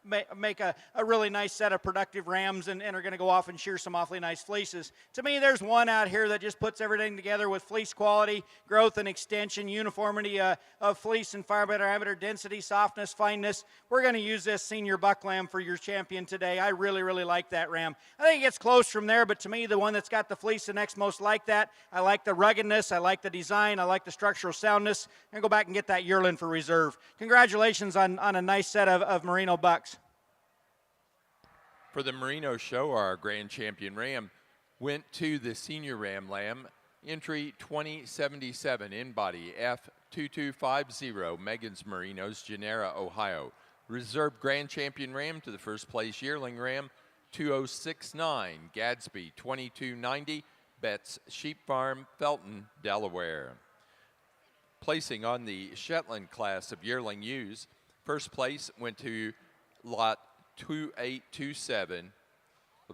make a really nice set of productive rams and are going to go off and shear some awfully nice fleeces. To me, there's one out here that just puts everything together with fleece quality, growth and extension, uniformity of fleece and fiber diameter, density, softness, fineness. We're going to use this senior buck lamb for your champion today. I really like that ram. I think it gets close from there, but to me, the one that's got the fleece the next most like that. I like the ruggedness. I like the design. I like the structural soundness. I'm going to go back and get that yearling for reserve. Congratulations on a nice set of Merino bucks. For the Merino show, our grand champion ram went to the senior ram lamb, entry 2077, in body F2250, Megan's Merinos, Genera, Ohio. Reserve grand champion ram to the first place yearling ram, 2069, Gadsby, 2290, Betts Sheep Farm, Felton, Delaware. Placing on the Shetland class of yearling ewes, first place went to lot 2827,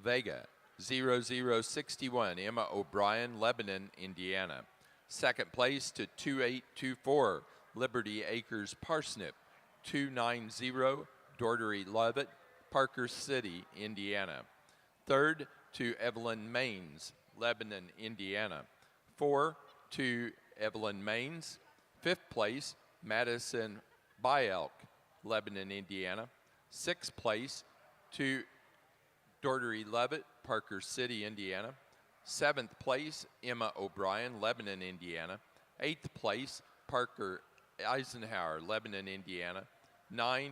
Vega, 0061, Emma O'Brien, Lebanon, Indiana. Second place to 2824, Liberty Acres Parsnip, 290, Dordery Lovett, Parker City, Indiana. Third, to Evelyn Maines, Lebanon, Indiana. 4, to Evelyn Maines. Fifth place, Madison Byelk, Lebanon, Indiana. Sixth place, to Dordery Lovett, Parker City, Indiana. Seventh place, Emma O'Brien, Lebanon, Indiana. Eighth place, Parker Eisenhower, Lebanon, Indiana. 9,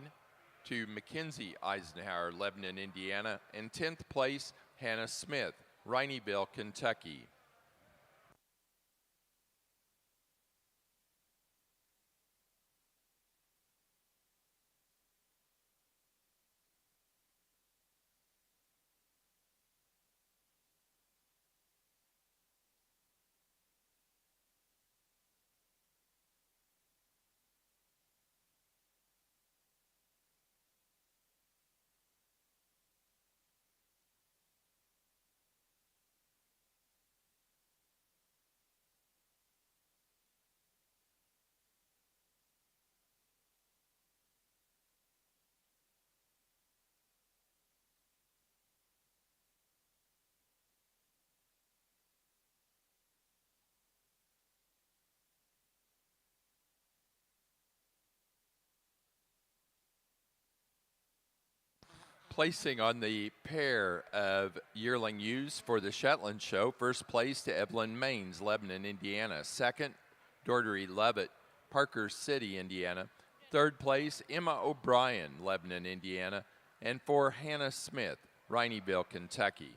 to Mackenzie Eisenhower, Lebanon, Indiana. And 10th place, Hannah Smith, Rhineyville, Kentucky. Placing on the pair of yearling ewes for the Shetland show, first place to Evelyn Maines, Lebanon, Indiana. Second, Dordery Lovett, Parker City, Indiana. Third place, Emma O'Brien, Lebanon, Indiana. And for Hannah Smith, Rhineyville, Kentucky.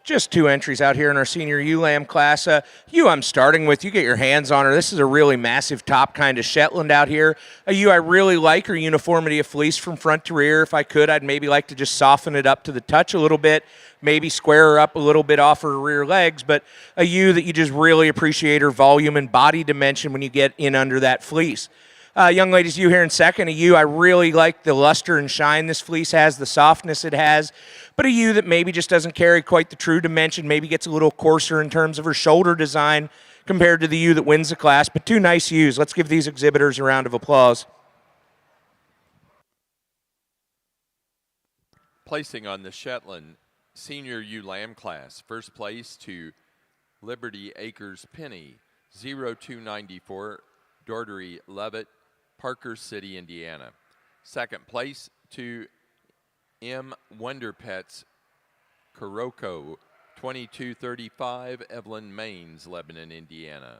Just 2 entries out here in our senior ewe lamb class. Ewe I'm starting with, you get your hands on her. This is a really massive top kind of Shetland out here. A ewe I really like her uniformity of fleece from front to rear. If I could, I'd maybe like to just soften it up to the touch a little bit, maybe square her up a little bit off her rear legs, but a ewe that you just really appreciate her volume and body dimension when you get in under that fleece. Young ladies, ewe here in second. A ewe I really like the luster and shine this fleece has, the softness it has, but a ewe that maybe just doesn't carry quite the true dimension, maybe gets a little coarser in terms of her shoulder design compared to the ewe that wins the class, but 2 nice ewes. Let's give these exhibitors a round of applause. Placing on the Shetland senior ewe lamb class, first place to Liberty Acres Penny, 0294, Dordery Lovett, Parker City, Indiana. Second place to M. Wonderpets Kuroko, 2235, Evelyn Maines, Lebanon, Indiana.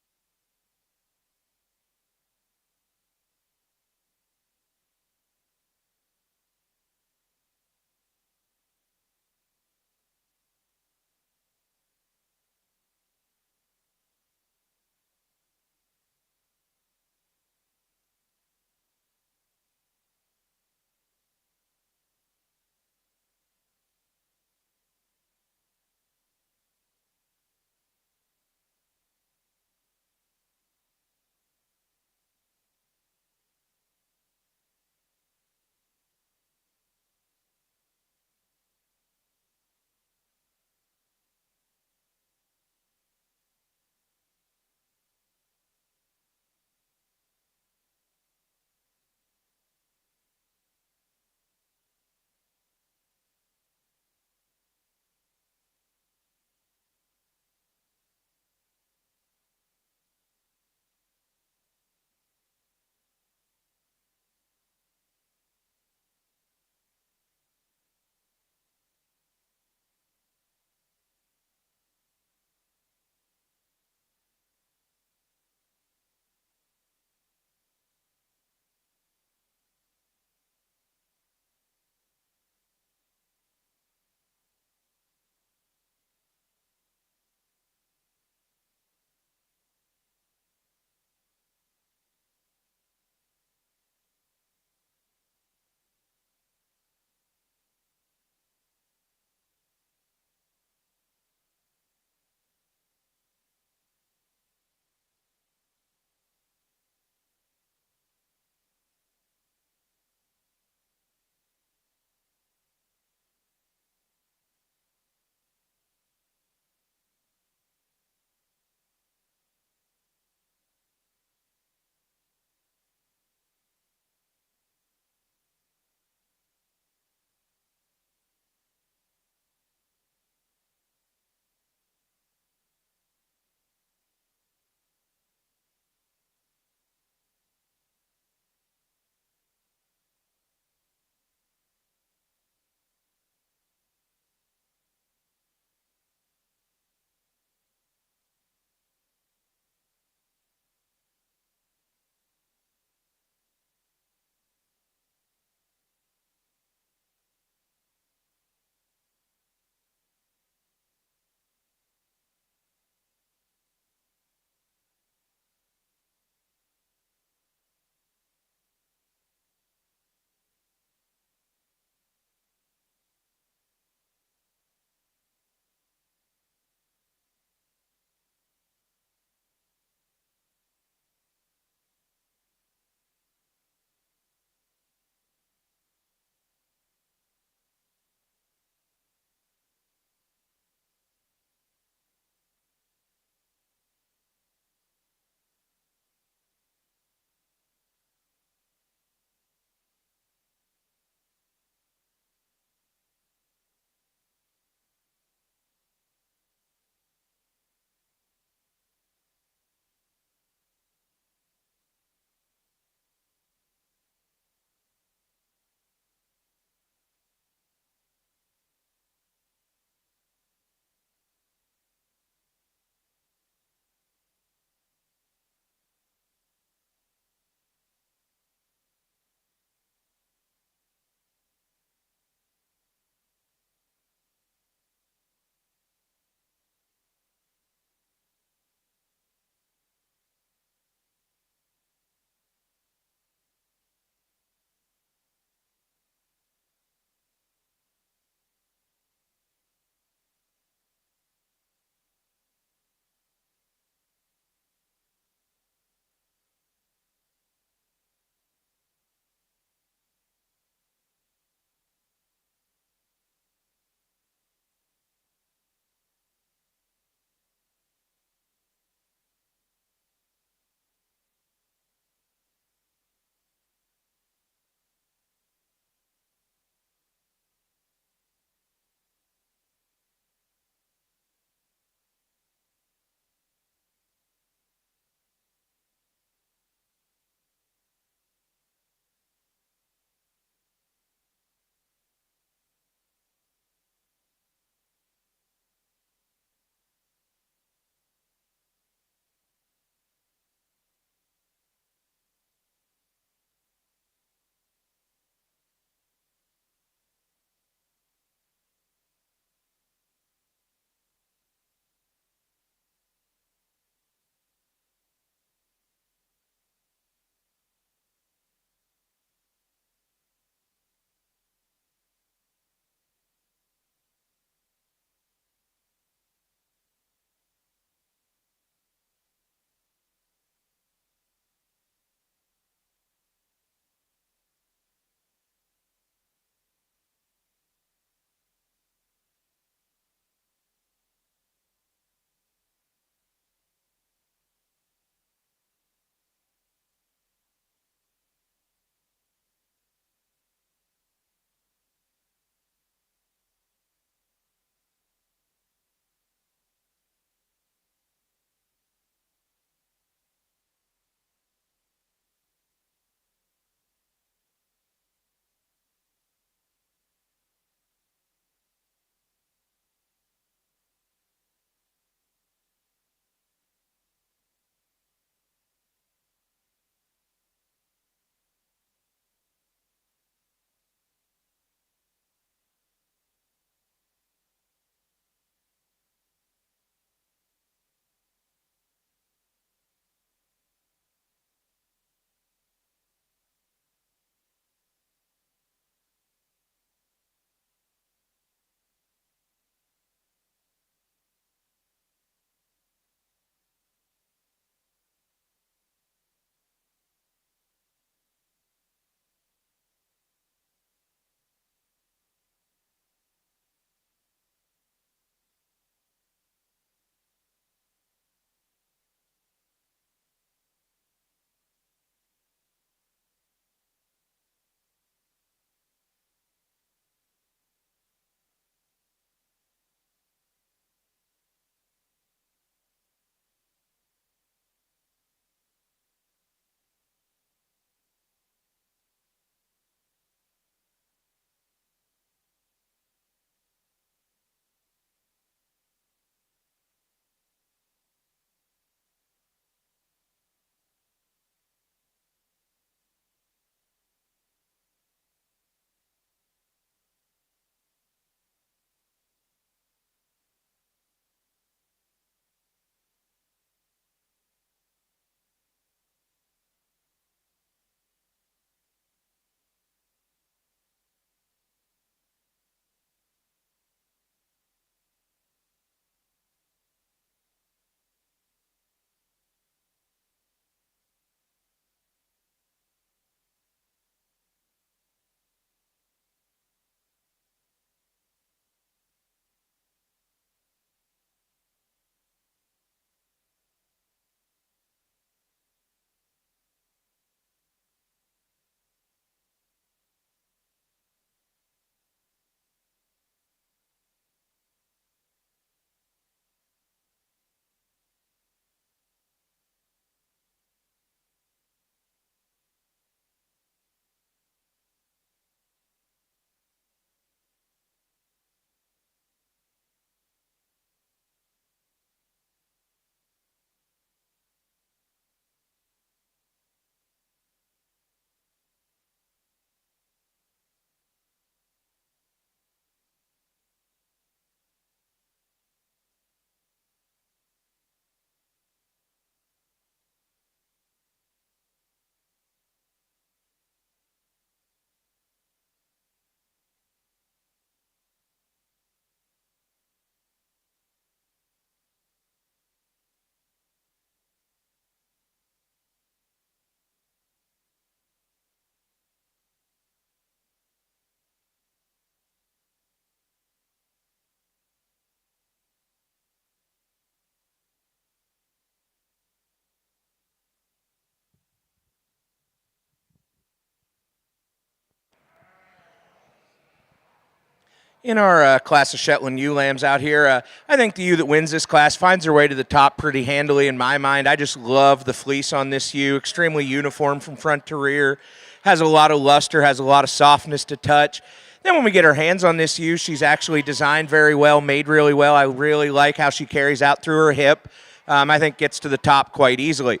In our class of Shetland ewe lambs out here, I think the ewe that wins this class finds her way to the top pretty handily in my mind. I just love the fleece on this ewe, extremely uniform from front to rear, has a lot of luster, has a lot of softness to touch. Then when we get our hands on this ewe, she's actually designed very well, made really well. I really like how she carries out through her hip. I think gets to the top quite easily.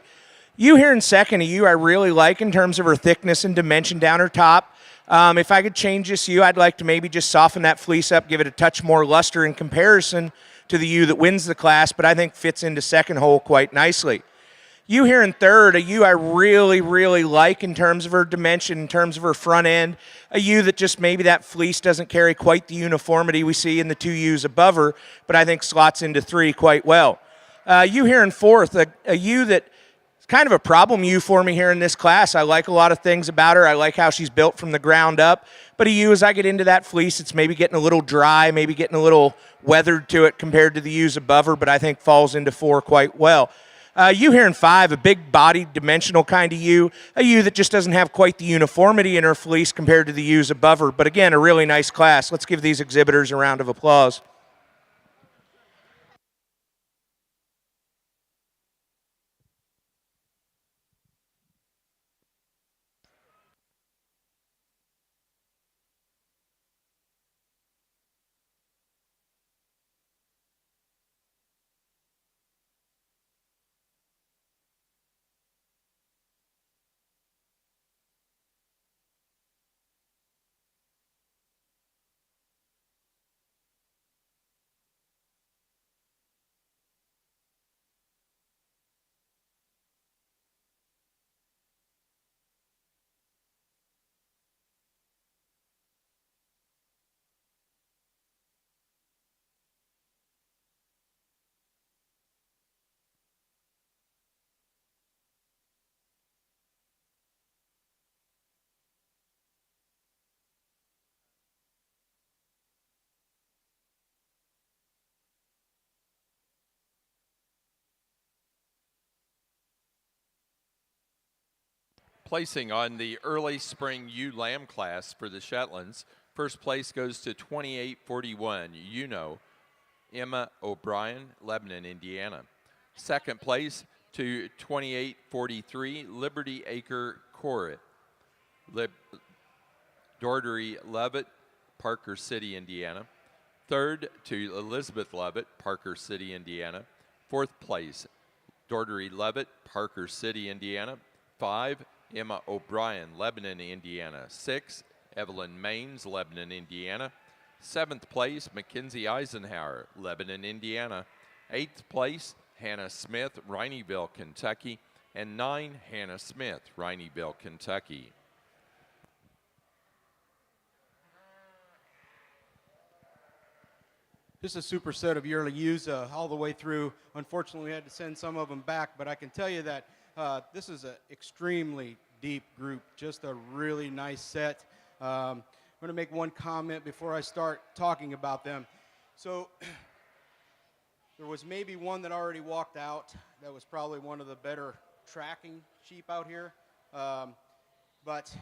Ewe here in second, a ewe I really like in terms of her thickness and dimension down her top. If I could change this ewe, I'd like to maybe just soften that fleece up, give it a touch more luster in comparison to the ewe that wins the class, but I think fits into second hole quite nicely. Ewe here in third, a ewe I really, really like in terms of her dimension, in terms of her front end. A ewe that just maybe that fleece doesn't carry quite the uniformity we see in the two ewes above her, but I think slots into three quite well. Ewe here in fourth, a ewe that kind of a problem ewe for me here in this class. I like a lot of things about her. I like how she's built from the ground up. But a ewe, as I get into that fleece, it's maybe getting a little dry, maybe getting a little weathered to it compared to the ewes above her, but I think falls into four quite well. Ewe here in five, a big-bodied, dimensional kind of ewe. A ewe that just doesn't have quite the uniformity in her fleece compared to the ewes above her. But again, a really nice class. Let's give these exhibitors a round of applause. Placing on the early spring ewe lamb class for the Shetlands, first place goes to 2841, Emma O'Brien, Lebanon, Indiana. Second place to 2843, Liberty Acre Corrit, Dordery Levitt, Parker City, Indiana. Third to Elizabeth Levitt, Parker City, Indiana. Fourth place, Dordery Levitt, Parker City, Indiana. 5, Emma O'Brien, Lebanon, Indiana. 6, Evelyn Maines, Lebanon, Indiana. 7th place, Mackenzie Eisenhower, Lebanon, Indiana. 8th place, Hannah Smith, Rhineyville, Kentucky. And 9, Hannah Smith, Rhineyville, Kentucky. Just a super set of yearling ewes all the way through. Unfortunately, we had to send some of them back, but I can tell you that this is an extremely deep group, just a really nice set. I'm going to make one comment before I start talking about them. So there was maybe one that already walked out. That was probably one of the better tracking sheep out here. But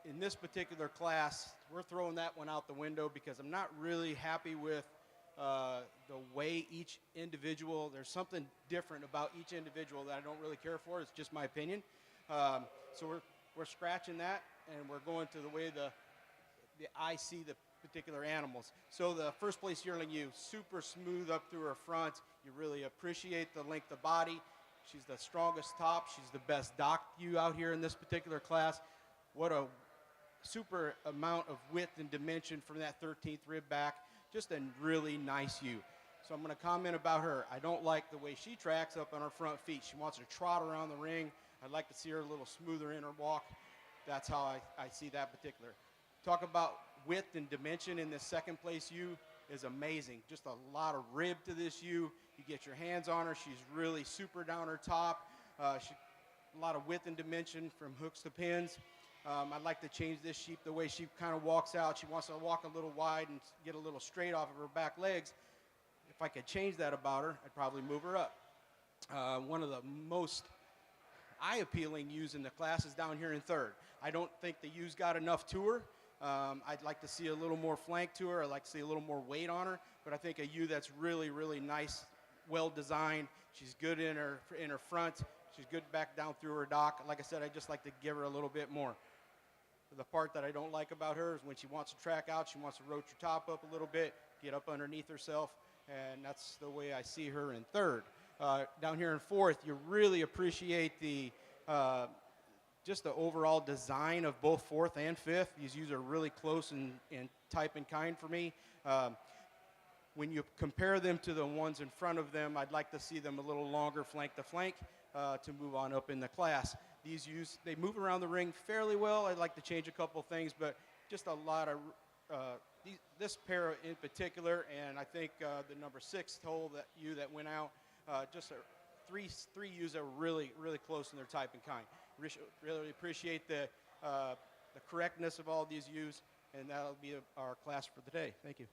in this particular class, we're throwing that one out the window because I'm not really happy with the way each individual, there's something different about each individual that I don't really care for. It's just my opinion. So we're scratching that, and we're going to the way the I see the particular animals. So the first place yearling ewe, super smooth up through her front. You really appreciate the length of body. She's the strongest top. She's the best docked ewe out here in this particular class. What a super amount of width and dimension from that 13th rib back. Just a really nice ewe. So I'm going to comment about her. I don't like the way she tracks up on her front feet. She wants to trot around the ring. I'd like to see her a little smoother in her walk. That's how I see that particular. Talk about width and dimension in this second place ewe is amazing. Just a lot of rib to this ewe. You get your hands on her. She's really super down her top. A lot of width and dimension from hooks to pins. I'd like to change this sheep the way she kind of walks out. She wants to walk a little wide and get a little straight off of her back legs. If I could change that about her, I'd probably move her up. One of the most eye-appealing ewes in the class is down here in third. I don't think the ewe's got enough to her. I'd like to see a little more flank to her. I'd like to see a little more weight on her. But I think a ewe that's really, really nice, well designed. She's good in her front. She's good back down through her dock. Like I said, I just like to give her a little bit more. The part that I don't like about her is when she wants to track out, she wants to roach her top up a little bit, get up underneath herself, and that's the way I see her in third. Down here in fourth, you really appreciate the just the overall design of both fourth and fifth. These ewes are really close in type and kind for me. When you compare them to the ones in front of them, I'd like to see them a little longer flank to flank to move on up in the class. These ewes, they move around the ring fairly well. I'd like to change a couple things, but just a lot of this pair in particular, and I think the number 6 ewe that went out, just three ewes that were really, really close in their type and kind. Really appreciate the correctness of all these ewes, and that'll be our class for the day. Thank you.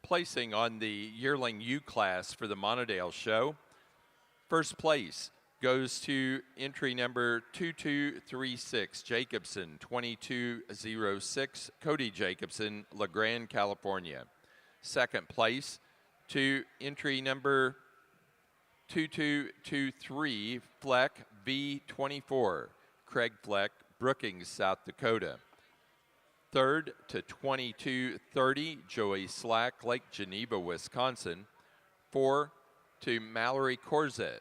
Placing on the yearling ewe class for the Montadale show. First place goes to entry number 2236, Jacobson, 2206, Cody Jacobson, La Grande, California. Second place to entry number 2223, Fleck, V24, Craig Fleck, Brookings, South Dakota. Third to 2230, Joey Slack, Lake Geneva, Wisconsin. 4 to Mallory Corzet,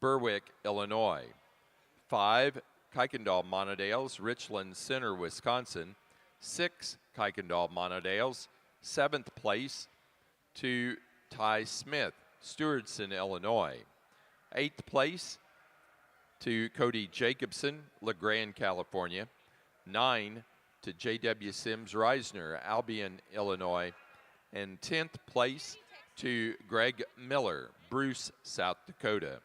Berwick, Illinois. 5, Kuykendall Montadales, Richland Center, Wisconsin. 6, Kuykendall Montadales. 7th place to Ty Smith, Stewardson, Illinois. 8th place to Cody Jacobson, La Grande, California. 9 to J.W. Sims Reisner, Albion, Illinois. And 10th place to Greg Miller, Bruce, South Dakota.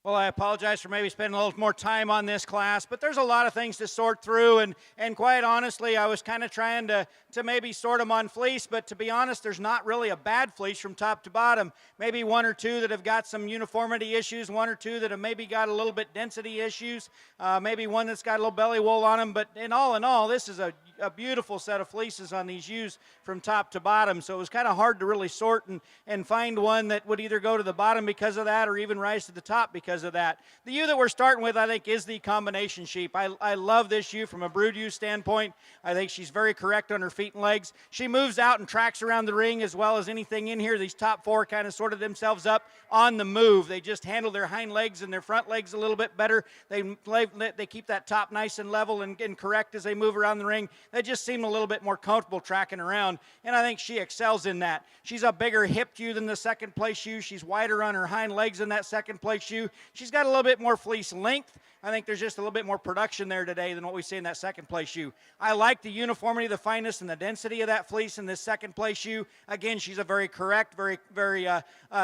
Well, I apologize for maybe spending a little more time on this class, but there's a lot of things to sort through, and quite honestly, I was kind of trying to maybe sort them on fleece, but to be honest, there's not really a bad fleece from top to bottom. Maybe 1 or 2 that have got some uniformity issues, 1 or 2 that have maybe got a little bit density issues, maybe one that's got a little belly wool on them, but in all, this is a beautiful set of fleeces on these ewes from top to bottom, so it was kind of hard to really sort and find one that would either go to the bottom because of that or even rise to the top because because of that. The ewe that we're starting with, I think, is the combination sheep. I love this ewe from a brood ewe standpoint. I think she's very correct on her feet and legs. She moves out and tracks around the ring as well as anything in here. These top four kind of sorted themselves up on the move. They just handle their hind legs and their front legs a little bit better. They keep that top nice and level and correct as they move around the ring. They just seem a little bit more comfortable tracking around, and I think she excels in that. She's a bigger hipped ewe than the second place ewe. She's wider on her hind legs than that second place ewe. She's got a little bit more fleece length. I think there's just a little bit more production there today than what we see in that second place ewe. I like the uniformity, the fineness, and the density of that fleece in this second place ewe. Again, she's a very correct, very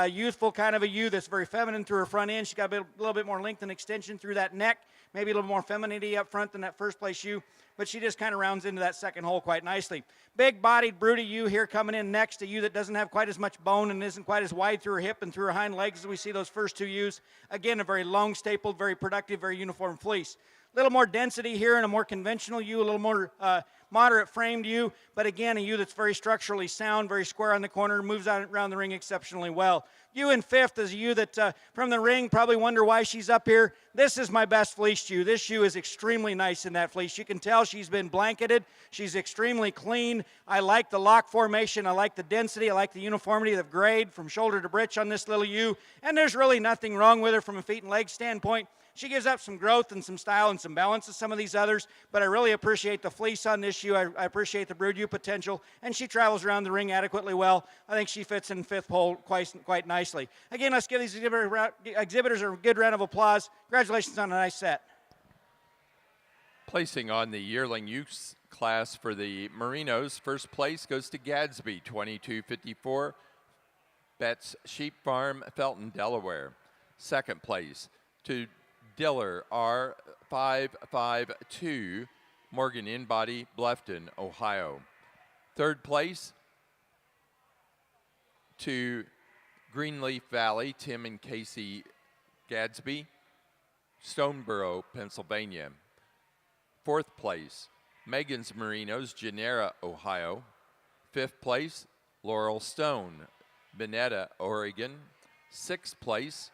youthful kind of a ewe that's very feminine through her front end. She's got a little bit more length and extension through that neck, maybe a little more femininity up front than that first place ewe, but she just kind of rounds into that second hole quite nicely. Big-bodied, broody ewe here coming in next, a ewe that doesn't have quite as much bone and isn't quite as wide through her hip and through her hind legs as we see those first two ewes. Again, a very long stapled, very productive, very uniform fleece. A little more density here in a more conventional ewe, a little more moderate framed ewe, but again, a ewe that's very structurally sound, very square on the corner, moves out around the ring exceptionally well. Ewe in fifth is a ewe that from the ring probably wonder why she's up here. This is my best fleeced ewe. This ewe is extremely nice in that fleece. You can tell she's been blanketed. She's extremely clean. I like the lock formation. I like the density. I like the uniformity of grade from shoulder to britch on this little ewe, and there's really nothing wrong with her from a feet and leg standpoint. She gives up some growth and some style and some balance to some of these others, but I really appreciate the fleece on this ewe. I appreciate the brood ewe potential, and she travels around the ring adequately well. I think she fits in fifth hole quite nicely. Again, let's give these exhibitors a good round of applause. Congratulations on a nice set. Placing on the yearling youth class for the Merinos, first place goes to Gadsby, 2254, Betts Sheep Farm, Felton, Delaware. Second place to Diller R552, Morgan Inbody, Bluffton, Ohio. Third place to Greenleaf Valley, Tim and Casey Gadsby, Stoneboro, Pennsylvania. Fourth place, Megan's Merinos, Genera, Ohio. Fifth place, Laurel Stone, Benetta, Oregon. Sixth place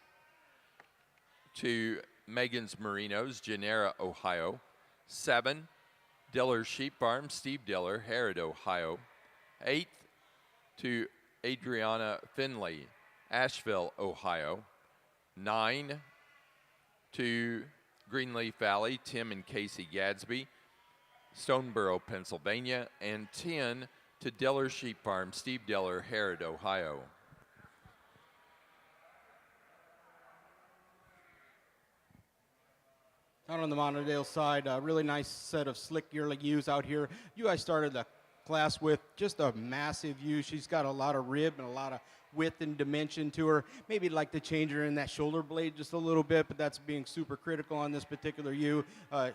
to Megan's Merinos, Genera, Ohio. 7, Diller Sheep Farm, Steve Diller, Harrod, Ohio. 8th to Adriana Finley, Asheville, Ohio. 9 to Greenleaf Valley, Tim and Casey Gadsby, Stoneboro, Pennsylvania. And 10 to Diller Sheep Farm, Steve Diller, Harrod, Ohio. Out on the Montadale side, a really nice set of slick yearling ewes out here. You guys started the class with just a massive ewe. She's got a lot of rib and a lot of width and dimension to her. Maybe like to change her in that shoulder blade just a little bit, but that's being super critical on this particular ewe.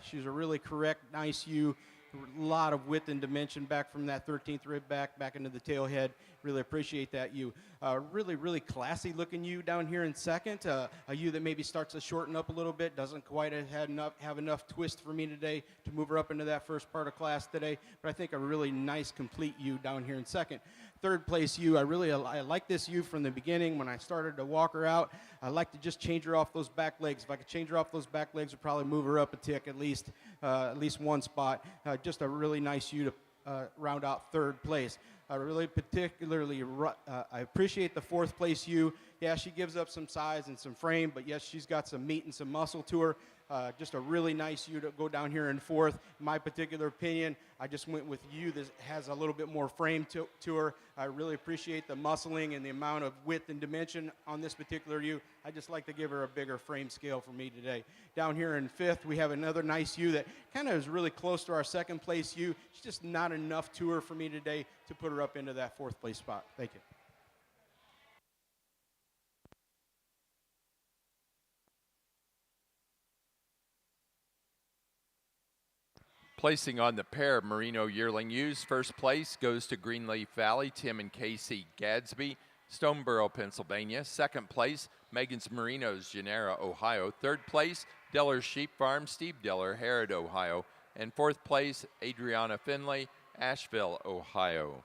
She's a really correct, nice ewe. A lot of width and dimension back from that 13th rib back into the tail head. Really appreciate that ewe. Really classy looking ewe down here in second. A ewe that maybe starts to shorten up a little bit, doesn't quite have enough twist for me today to move her up into that first part of class today, but I think a really nice complete ewe down here in second. Third place ewe, I like this ewe from the beginning. When I started to walk her out, I like to just change her off those back legs. If I could change her off those back legs, I'd probably move her up a tick at least one spot. Just a really nice ewe to round out third place. I really particularly, I appreciate the fourth place ewe. Yeah, she gives up some size and some frame, but yes, she's got some meat and some muscle to her. Just a really nice ewe to go down here in fourth. In my particular opinion, I just went with ewe that has a little bit more frame to her. I really appreciate the muscling and the amount of width and dimension on this particular ewe. I just like to give her a bigger frame scale for me today. Down here in fifth, we have another nice ewe that kind of is really close to our second place ewe. It's just not enough to her for me today to put her up into that fourth place spot. Thank you. Placing on the pair of Merino yearling ewes, first place goes to Greenleaf Valley, Tim and Casey Gadsby, Stoneboro, Pennsylvania. Second place, Megan's Merinos, Genera, Ohio. Third place, Diller Sheep Farm, Steve Diller, Harrod, Ohio. And fourth place, Adriana Finley, Asheville, Ohio.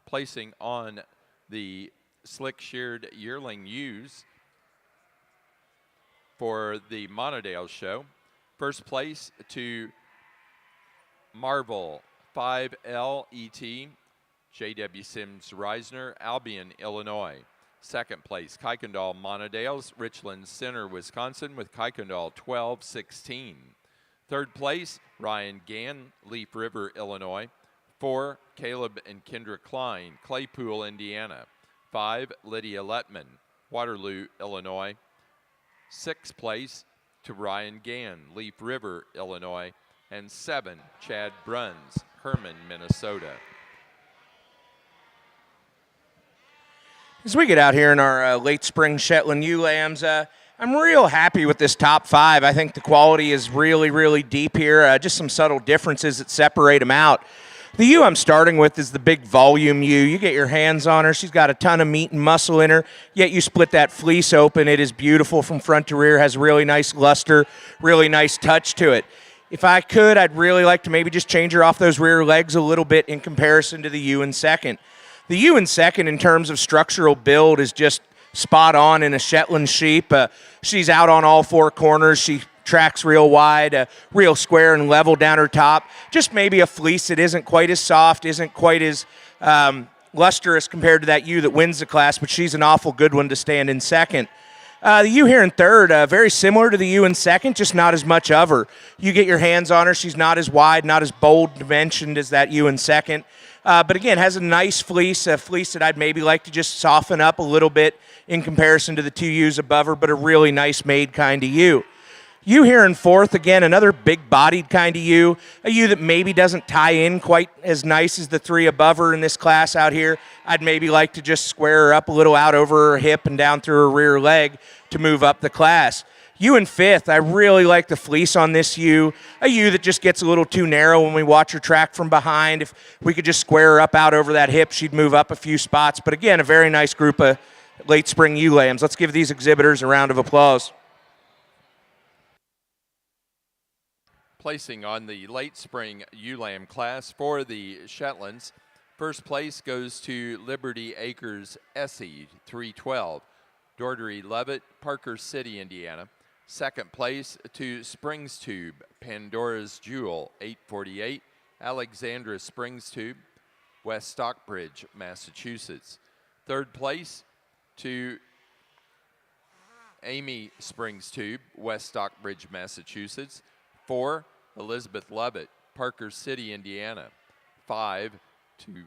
Placing on the slick sheared yearling ewes, for the Montadale show. First place to Marvel 5LET, J.W. Sims Reisner, Albion, Illinois. Second place, Kuykendall Montadales, Richland Center, Wisconsin, with Kuykendall 12-16. Third place, Ryan Gann, Leaf River, Illinois. 4, Caleb and Kendra Klein, Claypool, Indiana. 5, Lydia Letman, Waterloo, Illinois. Sixth place to Ryan Gann, Leaf River, Illinois. And 7, Chad Bruns, Herman, Minnesota. As we get out here in our late spring Shetland ewe lambs, I'm real happy with this top 5. I think the quality is really, really deep here. Just some subtle differences that separate them out. The ewe I'm starting with is the big volume ewe. You get your hands on her. She's got a ton of meat and muscle in her, yet you split that fleece open. It is beautiful from front to rear, has really nice luster, really nice touch to it. If I could, I'd really like to maybe just change her off those rear legs a little bit in comparison to the ewe in second. The ewe in second, in terms of structural build, is just spot on in a Shetland sheep. She's out on all 4 corners. She tracks real wide, real square and level down her top. Just maybe a fleece that isn't quite as soft, isn't quite as lustrous compared to that ewe that wins the class, but she's an awful good one to stand in second. The ewe here in third, very similar to the ewe in second, just not as much of her. You get your hands on her. She's not as wide, not as bold dimensioned as that ewe in second. But again, has a nice fleece, a fleece that I'd maybe like to just soften up a little bit in comparison to the 2 ewes above her, but a really nice made kind of ewe. Ewe here in fourth, again, another big-bodied kind of ewe, a ewe that maybe doesn't tie in quite as nice as the 3 above her in this class out here. I'd maybe like to just square her up a little out over her hip and down through her rear leg to move up the class. Ewe in fifth, I really like the fleece on this ewe, a ewe that just gets a little too narrow when we watch her track from behind. If we could just square her up out over that hip, she'd move up a few spots. But again, a very nice group of late spring ewe lambs. Let's give these exhibitors a round of applause. Placing on the late spring ewe lamb class for the Shetlands, first place goes to Liberty Acres Essie, 312. Dordery Levitt, Parker City, Indiana. Second place to Springs Tube, Pandora's Jewel, 848. Alexandra Springs Tube, West Stockbridge, Massachusetts. Third place to Amy Springs Tube, West Stockbridge, Massachusetts. 4, Elizabeth Levitt, Parker City, Indiana. 5, to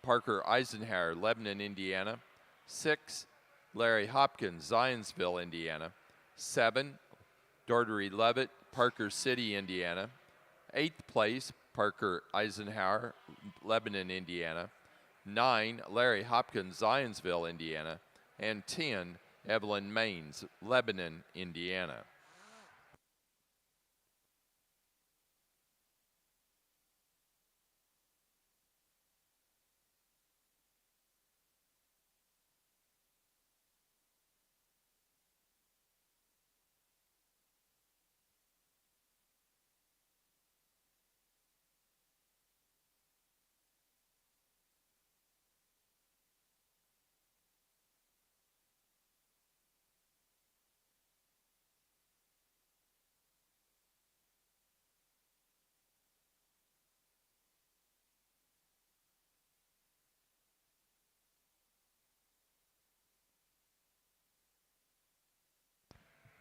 Parker Eisenhower, Lebanon, Indiana. 6, Larry Hopkins, Zionsville, Indiana. 7, Dordery Levitt, Parker City, Indiana. 8th place, Parker Eisenhower, Lebanon, Indiana. 9, Larry Hopkins, Zionsville, Indiana. And 10, Evelyn Maines, Lebanon, Indiana.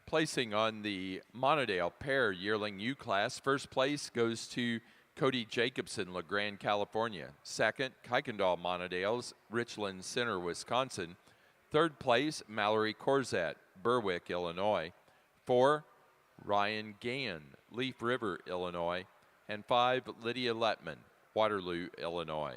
Placing on the Montadale pair yearling ewe class, first place goes to Cody Jacobson, LeGrand, California. Second, Kuykendall Montadales, Richland Center, Wisconsin. Third place, Mallory Corzat, Berwick, Illinois. 4, Ryan Gann, Leaf River, Illinois. And 5, Lydia Letman, Waterloo, Illinois.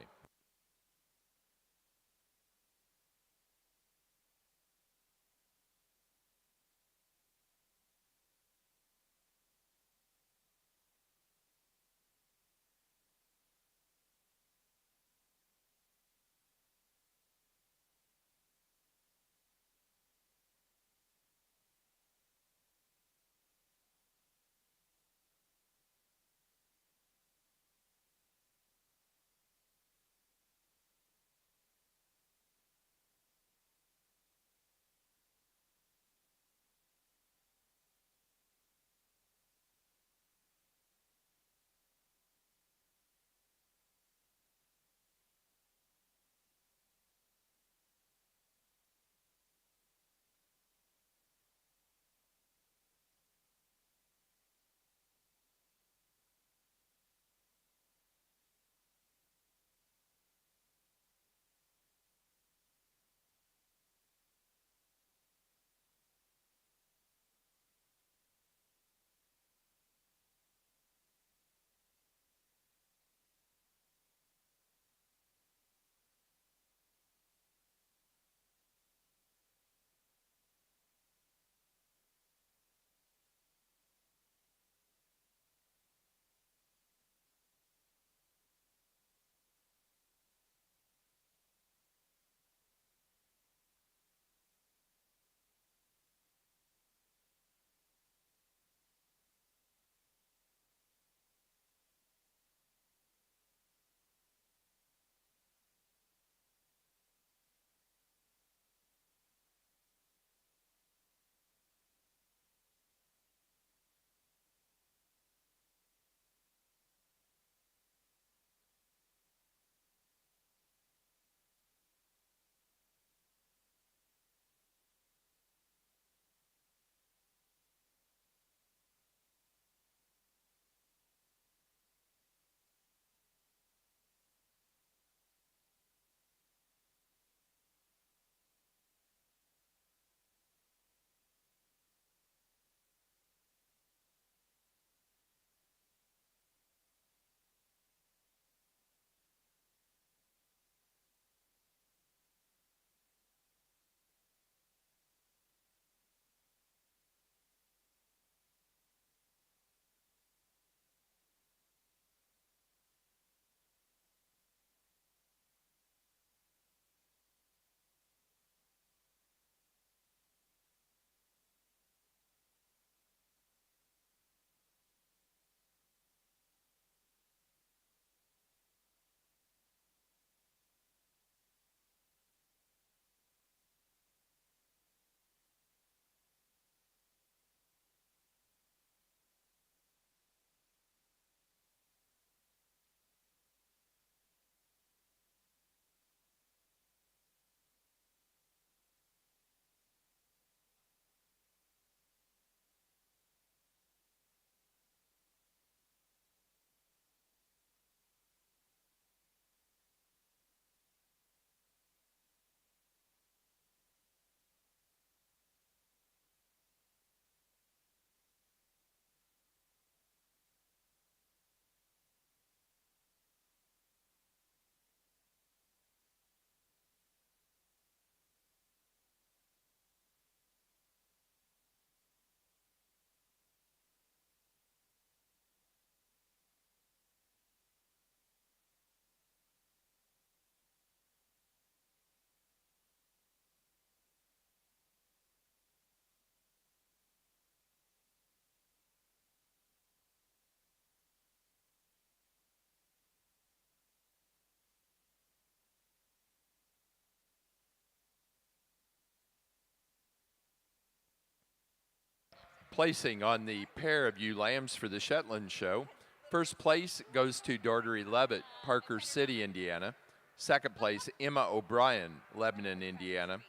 Placing on the pair of ewe lambs for the Shetland show, first place goes to Doherty Levitt, Parker City, Indiana. Second place, Emma O'Brien, Lebanon, Indiana.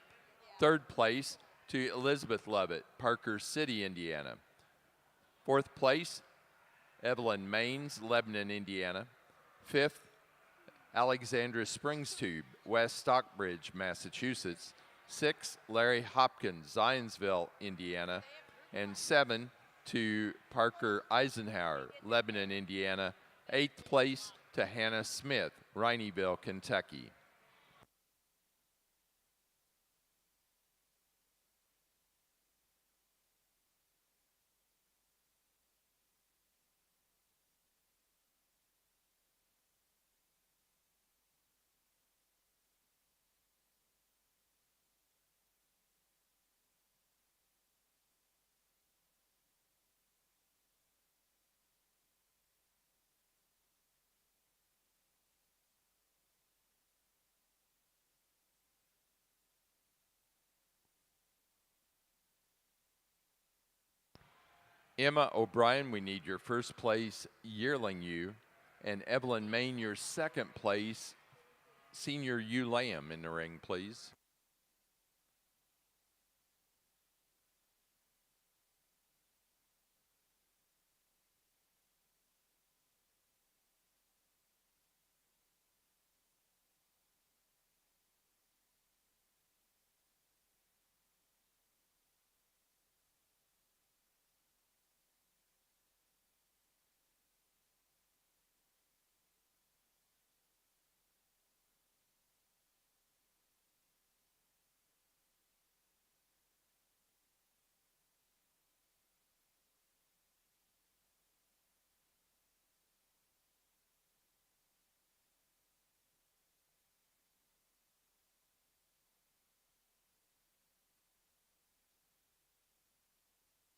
Third place to Elizabeth Levitt, Parker City, Indiana. Fourth place, Evelyn Maines, Lebanon, Indiana. Fifth, Alexandra Springstube, West Stockbridge, Massachusetts. Sixth, Larry Hopkins, Zionsville, Indiana. And 7 to Parker Eisenhower, Lebanon, Indiana. 8th place to Hannah Smith, Rhineyville, Kentucky. Emma O'Brien, we need your first place yearling ewe, and Evelyn Main, your second place senior ewe lamb in the ring, please.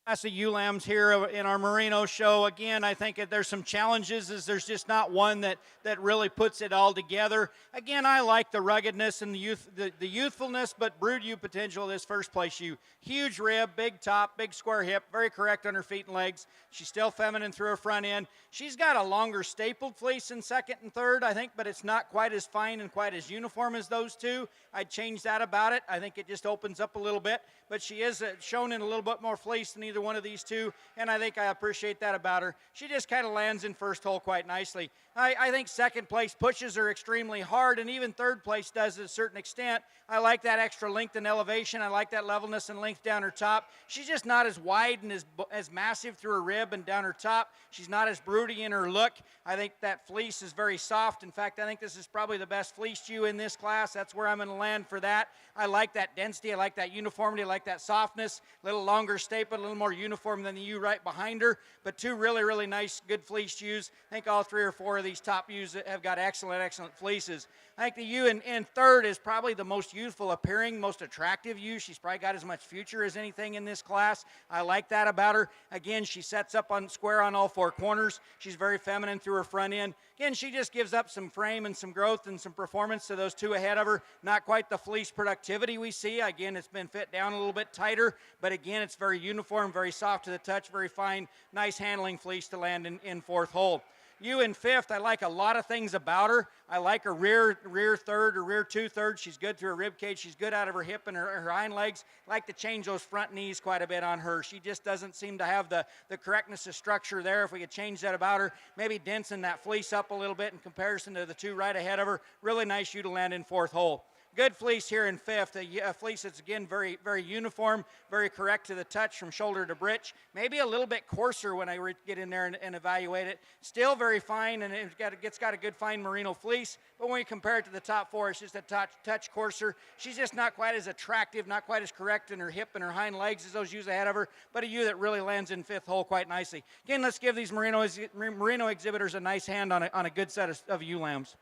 Class of ewe lambs here in our Merino show. Again, I think that there's some challenges as there's just not one that really puts it all together. Again, I like the ruggedness and the youthfulness, but brood ewe potential of this first place ewe. Huge rib, big top, big square hip, very correct on her feet and legs. She's still feminine through her front end. She's got a longer stapled fleece in second and third, I think, but it's not quite as fine and quite as uniform as those two. I'd change that about it. I think it just opens up a little bit, but she is shown in a little bit more fleece than either one of these two, and I think I appreciate that about her. She just kind of lands in first hole quite nicely. I think second place pushes her extremely hard, and even third place does to a certain extent. I like that extra length and elevation. I like that levelness and length down her top. She's just not as wide and as massive through her rib and down her top. She's not as broody in her look. I think that fleece is very soft. In fact, I think this is probably the best fleeced ewe in this class. That's where I'm going to land for that. I like that density. I like that uniformity. I like that softness. A little longer staple, a little more uniform than the ewe right behind her. But two really, really nice, good fleeced ewes. I think all 3 or 4 of these top ewes have got excellent fleeces. I think the ewe in third is probably the most youthful appearing, most attractive ewe. She's probably got as much future as anything in this class. I like that about her. Again, she sets up on square on all 4 corners. She's very feminine through her front end. Again, she just gives up some frame and some growth and some performance to those 2 ahead of her. Not quite the fleece productivity we see. Again, it's been fit down a little bit tighter, but again, it's very uniform, very soft to the touch, very fine, nice handling fleece to land in fourth hole. Ewe in fifth, I like a lot of things about her. I like her rear third or rear 2/3. She's good through her rib cage. She's good out of her hip and her hind legs. I like to change those front knees quite a bit on her. She just doesn't seem to have the correctness of structure there. If we could change that about her, maybe densing that fleece up a little bit in comparison to the 2 right ahead of her. Really nice ewe to land in fourth hole. Good fleece here in fifth, a fleece that's, again, very, very uniform, very correct to the touch from shoulder to breech. Maybe a little bit coarser when I get in there and evaluate it. Still very fine, and it's got a good fine merino fleece, but when you compare it to the top 4, it's just a touch coarser. She's just not quite as attractive, not quite as correct in her hip and her hind legs as those ewes ahead of her, but a ewe that really lands in fifth hole quite nicely. Again, let's give these merino exhibitors a nice hand on a good set of ewe lambs.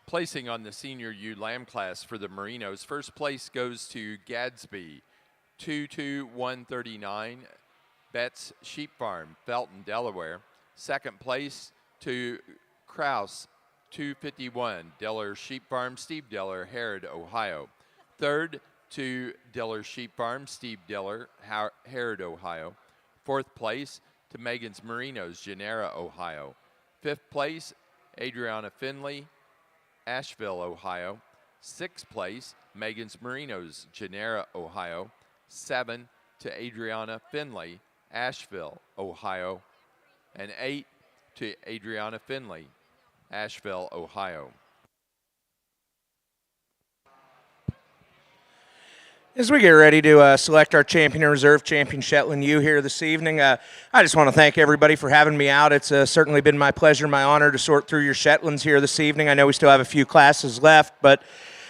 Placing on the senior ewe lamb class for the Merinos, first place goes to Gadsby, 22139, Betts Sheep Farm, Felton, Delaware. Second place to Kraus, 251, Deller Sheep Farm, Steve Deller, Harrod, Ohio. Third to Diller Sheep Farm, Steve Diller, Harrod, Ohio. 4th place to Megan's Merinos, Genera, Ohio. 5th place, Adriana Finley, Asheville, Ohio. 6th place, Megan's Merinos, Genera, Ohio. 7 to Adriana Finley, Asheville, Ohio. And 8 to Adriana Finley, Asheville, Ohio. As we get ready to select our champion and reserve champion Shetland ewe here this evening, I just want to thank everybody for having me out. It's certainly been my pleasure, my honor to sort through your Shetlands here this evening. I know we still have a few classes left, but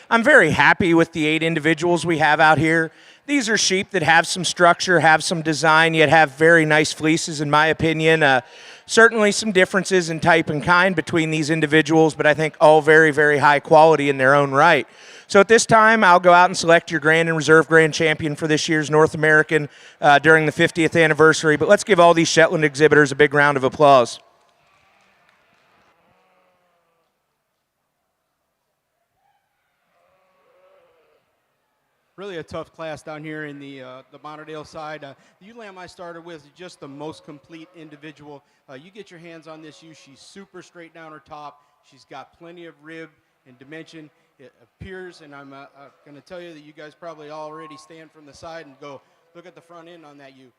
I'm very happy with the 8 individuals we have out here. These are sheep that have some structure, have some design, yet have very nice fleeces, in my opinion. Certainly some differences in type and kind between these individuals, but I think all very, very high quality in their own right. So at this time, I'll go out and select your grand and reserve grand champion for this year's North American during the 50th anniversary. But let's give all these Shetland exhibitors a big round of applause. Really a tough class down here in the Montadale side. The ewe lamb I started with is just the most complete individual. You get your hands on this ewe, she's super straight down her top. She's got plenty of rib and dimension. It appears, and I'm going to tell you that you guys probably already stand from the side and go, look at the front end on that ewe.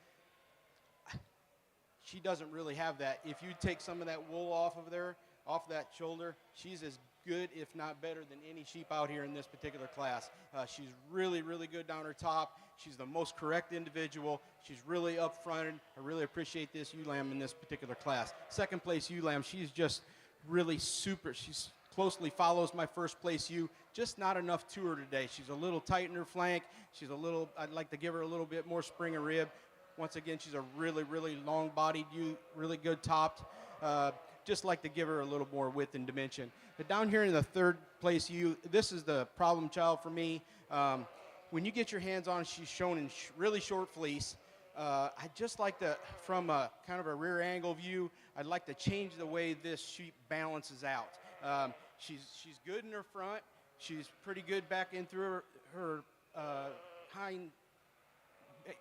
She doesn't really have that. If you take some of that wool off of there, off that shoulder, she's as good, if not better, than any sheep out here in this particular class. She's really, really good down her top. She's the most correct individual. She's really up front. I really appreciate this ewe lamb in this particular class. 2nd place ewe lamb, she's just really super. She's closely follows my 1st place ewe. Just not enough to her today. She's a little tight in her flank. She's a little, I'd like to give her a little bit more spring and rib. Once again, she's a really, really long-bodied ewe, really good topped. Just like to give her a little more width and dimension. But down here in the 3rd place ewe, this is the problem child for me. When you get your hands on, she's shown in really short fleece. I'd just like to, from a kind of a rear angle view, I'd like to change the way this sheep balances out. She's good in her front. She's pretty good back in through her hind,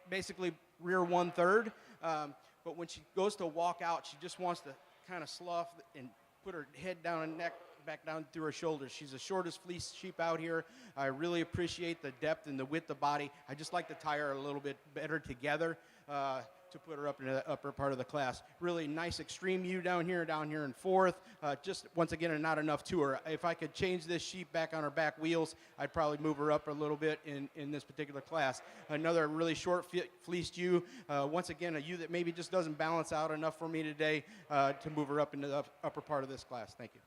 basically rear 1/3. But when she goes to walk out, she just wants to kind of slough and put her head down and neck back down through her shoulders. She's the shortest fleece sheep out here. I really appreciate the depth and the width of body. I just like to tie her a little bit better together to put her up into the upper part of the class. Really nice extreme ewe down here in 4th. Just once again, not enough to her. If I could change this sheep back on her back wheels, I'd probably move her up a little bit in this particular class. Another really short fleeced ewe. Once again, a ewe that maybe just doesn't balance out enough for me today to move her up into the upper part of this class. Thank you.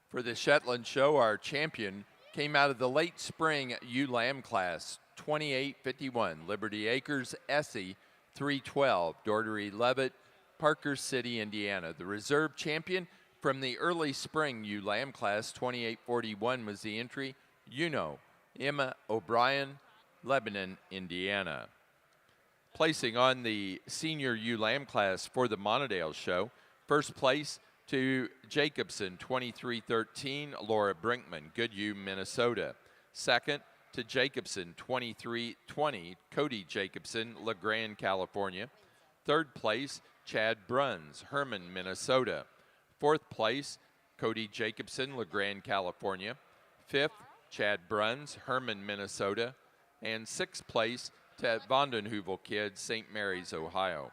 For the Shetland show, our champion came out of the late spring ewe lamb class, 2851, Liberty Acres, Essie, 312, Doherty Levitt, Parker City, Indiana. The reserve champion from the early spring ewe lamb class, 2841, was the entry, Emma O'Brien, Lebanon, Indiana. Placing on the senior ewe lamb class for the Montadale show, 1st place to Jacobson, 2313, Laura Brinkman, Goodhue, Minnesota. 2nd to Jacobson, 2320, Cody Jacobson, LeGrand, California. 3rd place, Chad Bruns, Herman, Minnesota. 4th place, Cody Jacobson, LeGrand, California. 5th, Chad Bruns, Herman, Minnesota. And 6th place to Vondenheuvel Kid, St. Mary's, Ohio.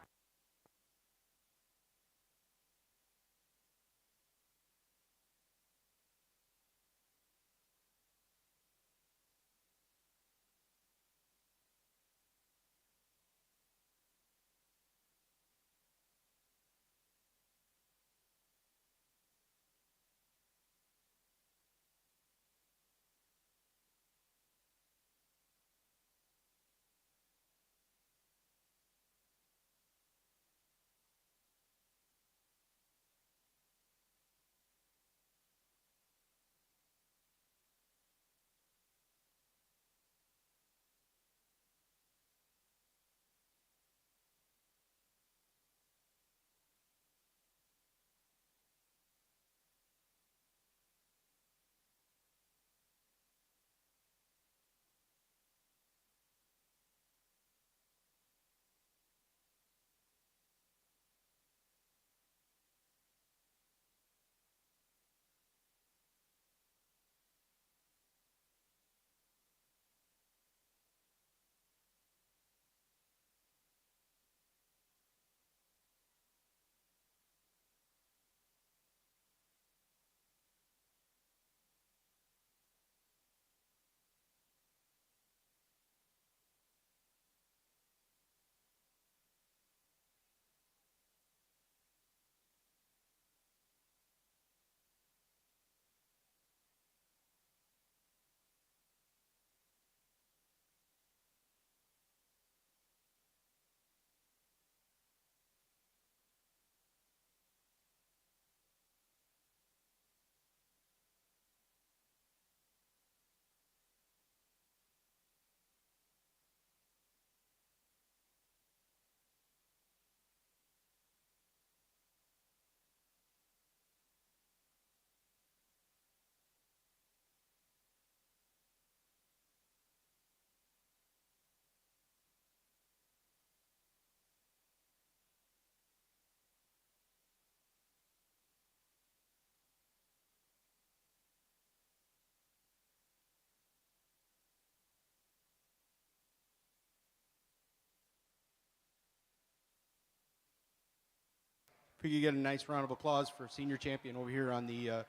If we could get a nice round of applause for senior champion over here on the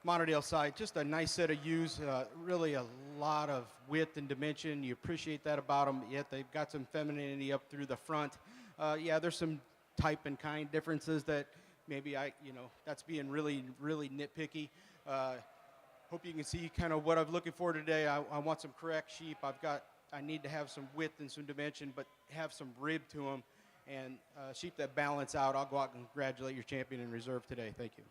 Montadale side. Just a nice set of ewes, really a lot of width and dimension. You appreciate that about them, yet they've got some femininity up through the front. Yeah, there's some type and kind differences that maybe that's being really, really nitpicky. Hope you can see kind of what I'm looking for today. I want some correct sheep. I need to have some width and some dimension, but have some rib to them, and sheep that balance out. I'll go out and congratulate your champion in reserve today. Thank you.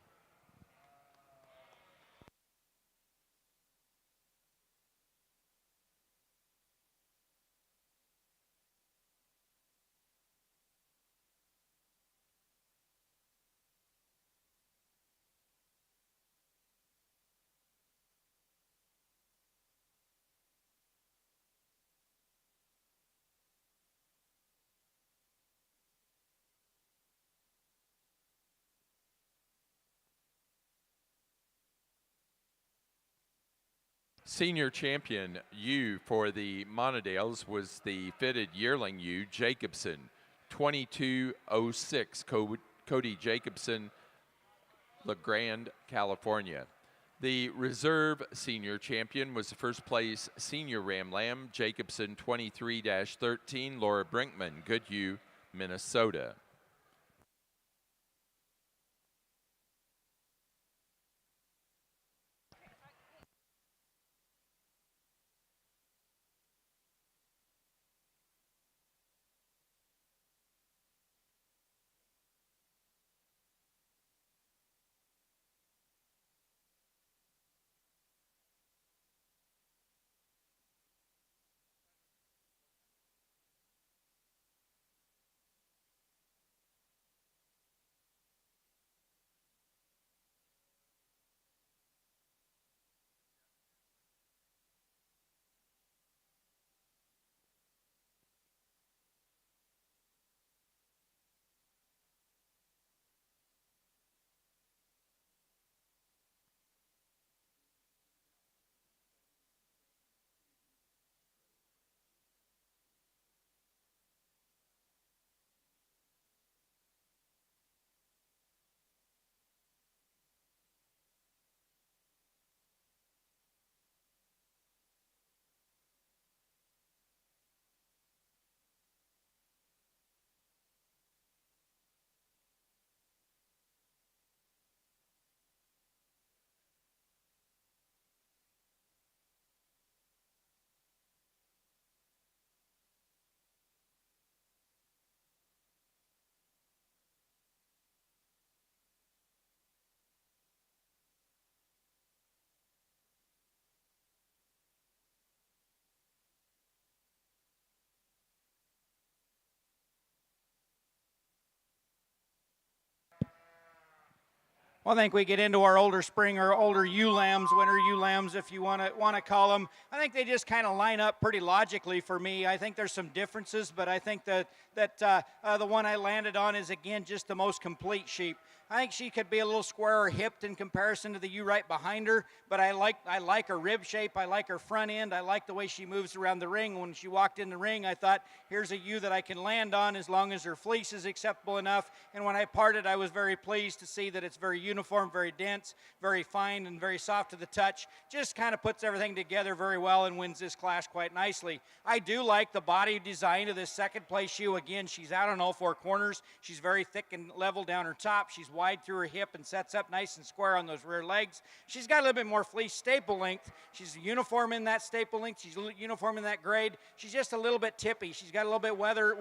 Senior champion ewe for the Montadales was the fitted yearling ewe Jacobson, 2206, Cody Jacobson, La Grande, California. The reserve senior champion was the first place senior ram lamb Jacobson 23-13, Laura Brinkman, Goodhue, Minnesota. Well, I think we get into our older spring or older ewe lambs, winter ewe lambs, if you want to call them. I think they just kind of line up pretty logically for me. I think there's some differences, but I think that the one I landed on is, again, just the most complete sheep. I think she could be a little squarer hipped in comparison to the ewe right behind her, but I like her rib shape. I like her front end. I like the way she moves around the ring. When she walked in the ring, I thought, here's a ewe that I can land on as long as her fleece is acceptable enough. And when I parted, I was very pleased to see that it's very uniform, very dense, very fine, and very soft to the touch. Just kind of puts everything together very well and wins this class quite nicely. I do like the body design of this second place ewe. Again, she's out on all four corners. She's very thick and level down her top. She's wide through her hip and sets up nice and square on those rear legs. She's got a little bit more fleece staple length. She's uniform in that staple length. She's uniform in that grade. She's just a little bit tippy. She's got a little bit weather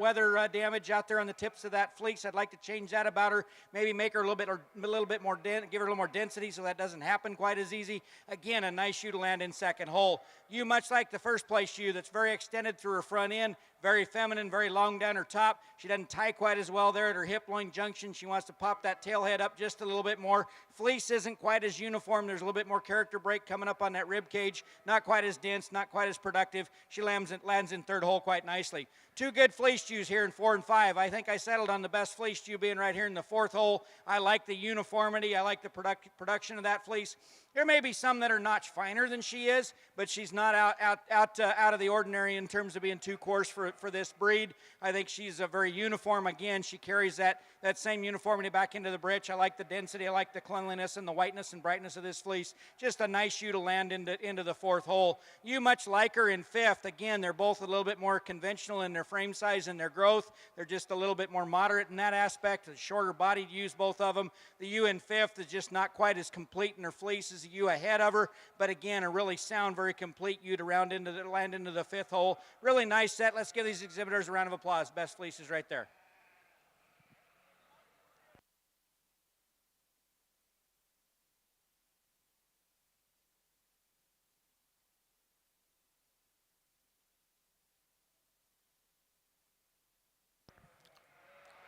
damage out there on the tips of that fleece. I'd like to change that about her. Maybe make her a little bit more dense, give her a little more density so that doesn't happen quite as easy. Again, a nice ewe to land in second hole. Ewe, much like the first place ewe, that's very extended through her front end, very feminine, very long down her top. She doesn't tie quite as well there at her hip-loin junction. She wants to pop that tail head up just a little bit more. Fleece isn't quite as uniform. There's a little bit more character break coming up on that rib cage. Not quite as dense, not quite as productive. She lands in third hole quite nicely. Two good fleece ewes here in 4 and 5. I think I settled on the best fleece ewe being right here in the fourth hole. I like the uniformity. I like the production of that fleece. There may be some that are notch finer than she is, but she's not out of the ordinary in terms of being too coarse for this breed. I think she's a very uniform. Again, she carries that same uniformity back into the breech. I like the density. I like the cleanliness and the whiteness and brightness of this fleece. Just a nice ewe to land into the fourth hole. You much like her in fifth. Again, they're both a little bit more conventional in their frame size and their growth. They're just a little bit more moderate in that aspect. The shorter bodied ewes, both of them. The ewe in fifth is just not quite as complete in her fleece as the ewe ahead of her, but again, a really sound, very complete ewe to land into the fifth hole. Really nice set. Let's give these exhibitors a round of applause. Best fleeces right there.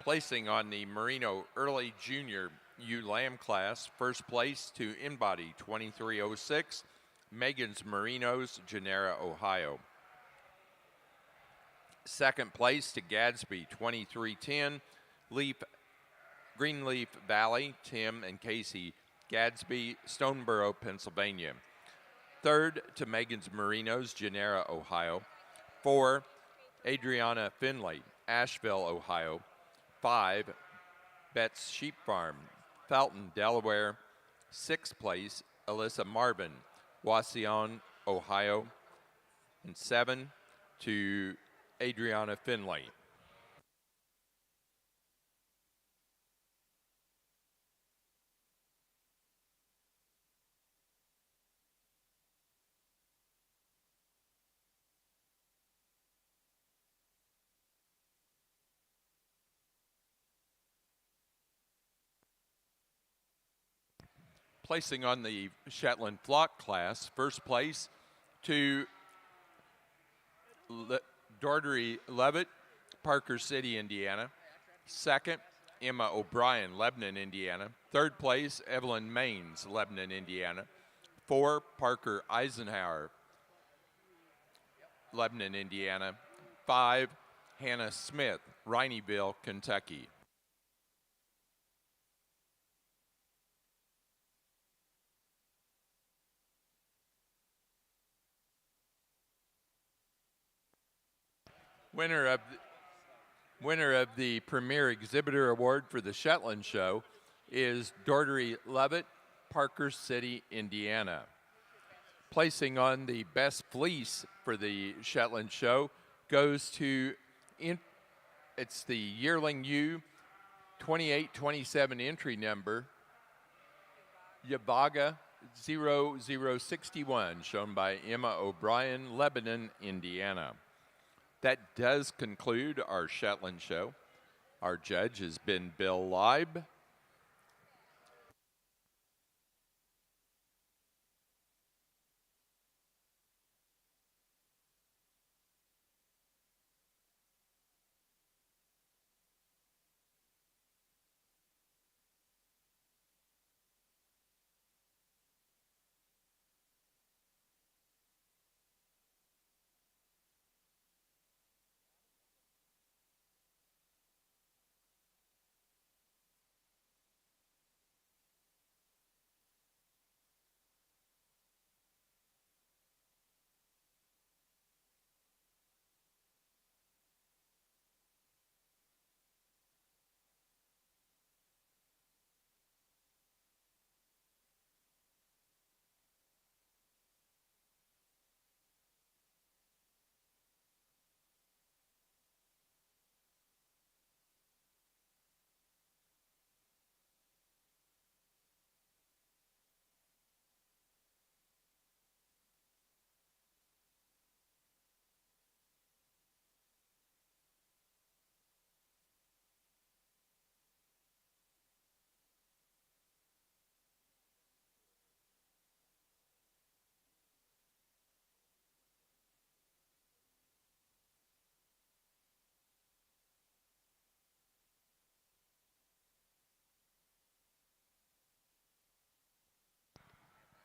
Placing on the Merino Early Junior ewe lamb class, first place to InBody 2306, Megan's Merinos, Genera, Ohio. Second place to Gadsby 2310, Greenleaf Valley, Tim and Casey Gadsby, Stoneboro, Pennsylvania. Third to Megan's Merinos, Genera, Ohio. 4, Adriana Finley, Asheville, Ohio. 5, Betts Sheep Farm, Felton, Delaware. 6th place, Alyssa Marvin, Wauseon, Ohio. And 7 to Adriana Finley. Placing on the Shetland flock class, first place to Dordery Levitt, Parker City, Indiana. Second, Emma O'Brien, Lebanon, Indiana. Third place, Evelyn Maines, Lebanon, Indiana. 4, Parker Eisenhower, Lebanon, Indiana. 5, Hannah Smith, Rhineyville, Kentucky. Winner of the Premier Exhibitor Award for the Shetland Show is Dordery Levitt, Parker City, Indiana. Placing on the best fleece for the Shetland Show goes to, it's the yearling ewe, 2827 entry number, Yavaga 0061, shown by Emma O'Brien, Lebanon, Indiana. That does conclude our Shetland Show. Our judge has been Bill Leib.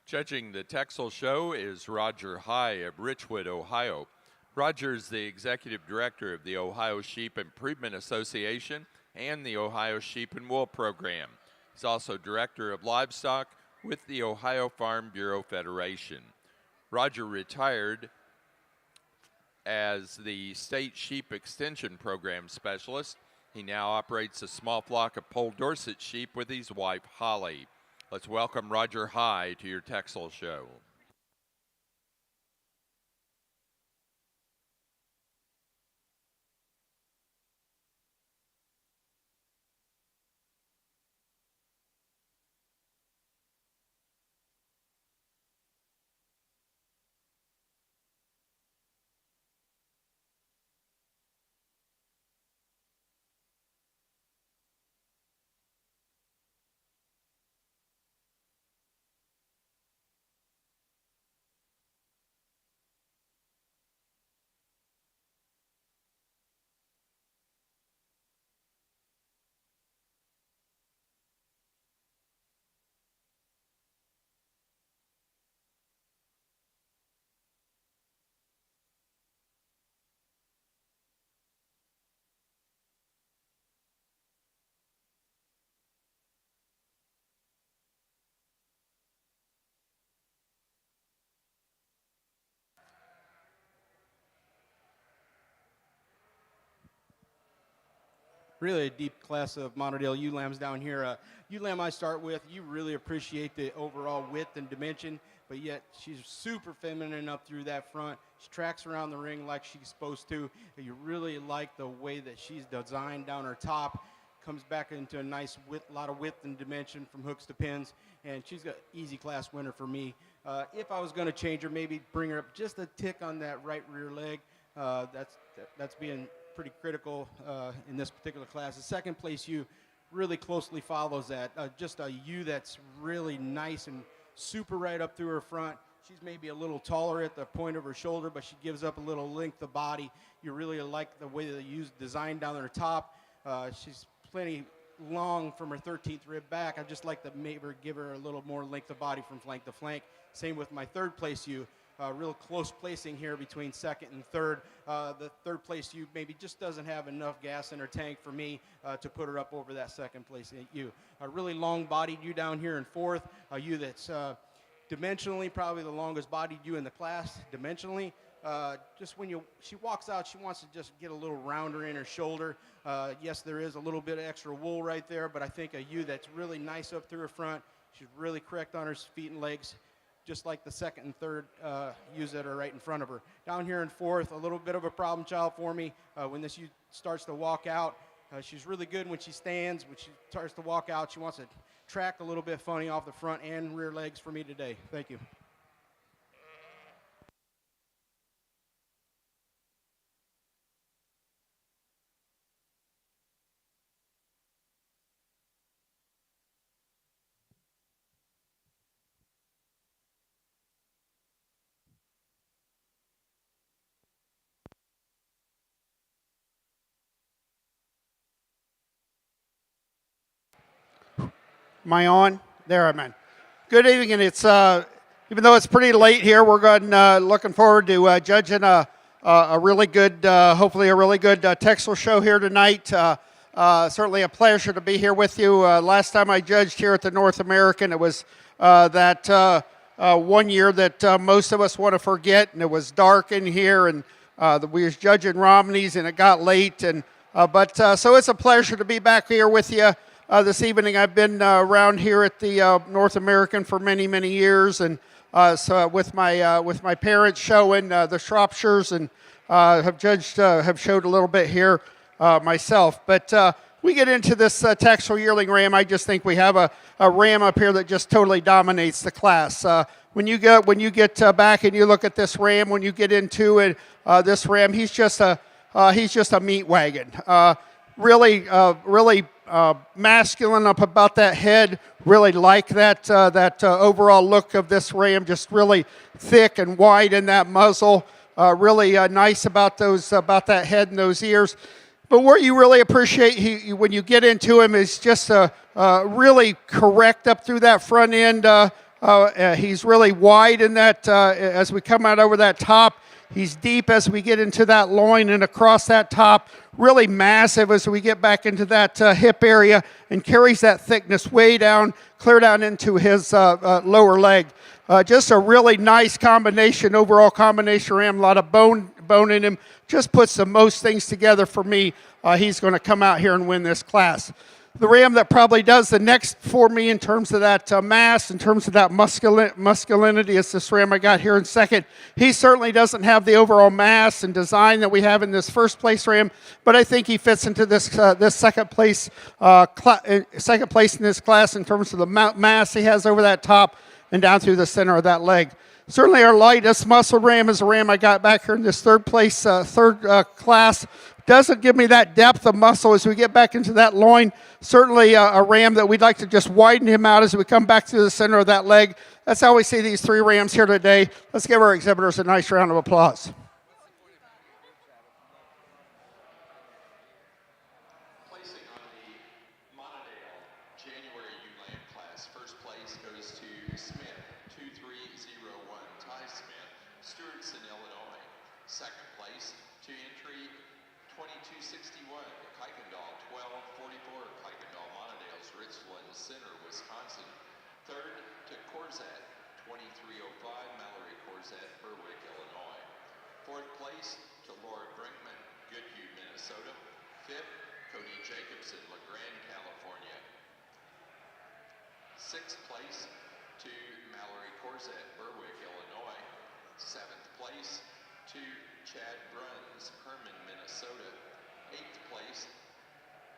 Judging the Texel show is Roger High of Richwood, Ohio. Roger is the executive director of the Ohio Sheep Improvement Association and the Ohio Sheep and Wool Program. He's also director of livestock, with the Ohio Farm Bureau Federation. Roger retired as the State Sheep Extension Program Specialist. He now operates a small flock of Poll Dorset sheep with his wife, Holly. Let's welcome Roger High to your Texel show. Really a deep class of Montadale ewe lambs down here. Ewe lamb I start with, you really appreciate the overall width and dimension, but yet she's super feminine up through that front. She tracks around the ring like she's supposed to. You really like the way that she's designed down her top. Comes back into a nice lot of width and dimension from hooks to pins, and she's got easy class winner for me. If I was going to change her, maybe bring her up just a tick on that right rear leg. That's being pretty critical in this particular class. The second place ewe really closely follows that. Just a ewe that's really nice and super right up through her front. She's maybe a little taller at the point of her shoulder, but she gives up a little length of body. You really like the way the ewe's designed down her top. She's plenty long from her 13th rib back. I just like to maybe give her a little more length of body from flank to flank. Same with my third place ewe. Real close placing here between second and third. The third place ewe maybe just doesn't have enough gas in her tank for me to put her up over that second place ewe. A really long bodied ewe down here in fourth. A ewe that's dimensionally probably the longest bodied ewe in the class. Dimensionally, just when she walks out, she wants to just get a little rounder in her shoulder. Yes, there is a little bit of extra wool right there, but I think a ewe that's really nice up through her front. She's really correct on her feet and legs, just like the second and third ewes that are right in front of her. Down here in fourth, a little bit of a problem child for me. When this ewe starts to walk out, she's really good when she stands. When she starts to walk out, she wants to track a little bit funny off the front and rear legs for me today. Thank you. Am I on? There I'm in. Good evening, and it's even though it's pretty late here, we're looking forward to judging a really good, hopefully a really good Texel show here tonight. Certainly a pleasure to be here with you. Last time I judged here at the North American, it was that 1 year that most of us want to forget, and it was dark in here, and we was judging Romneys, and it got late, and so it's a pleasure to be back here with you. This evening, I've been around here at the North American for many, many years, and so with my parents showing the Shropshires, and have showed a little bit here myself. But we get into this Texel yearling ram. I just think we have a ram up here that just totally dominates the class. When you get back and you look at this ram, when you get into it, this ram, he's just a meat wagon. Really masculine up about that head. Really like that overall look of this ram. Just really thick and wide in that muzzle. Really nice about that head and those ears. But what you really appreciate when you get into him is just really correct up through that front end. He's really wide in that as we come out over that top. He's deep as we get into that loin and across that top, really massive as we get back into that hip area, and carries that thickness way down, clear down into his lower leg. Just a really nice combination, overall combination ram, a lot of bone in him. Just puts the most things together for me. He's going to come out here and win this class. The ram that probably does the next for me in terms of that mass, in terms of that masculinity, is this ram I got here in second. He certainly doesn't have the overall mass and design that we have in this first place ram, but I think he fits into this second place in this class in terms of the mass he has over that top and down through the center of that leg. Certainly our lightest muscle ram is a ram I got back here in this third class. Doesn't give me that depth of muscle as we get back into that loin. Certainly a ram that we'd like to just widen him out as we come back to the center of that leg. That's how we see these three rams here today. Let's give our exhibitors a nice round of applause. Placing on the Montadale January Ewe class, first place goes to Smith, 2301, Ty Smith, Stewartson, Illinois. Second place to entry 2261, Kuykendall, 1244, Kuykendall, Montadale's Richland Center, Wisconsin. Third to Corzat, 2305, Mallory Corzat, Berwick, Illinois. Fourth place to Laura Brinkman, Goodhue, Minnesota. Fifth, Cody Jacobson, LaGrande, California. Sixth place to Mallory Corzat, Berwick, Illinois. Seventh place to Chad Bruns, Herman, Minnesota. Eighth place,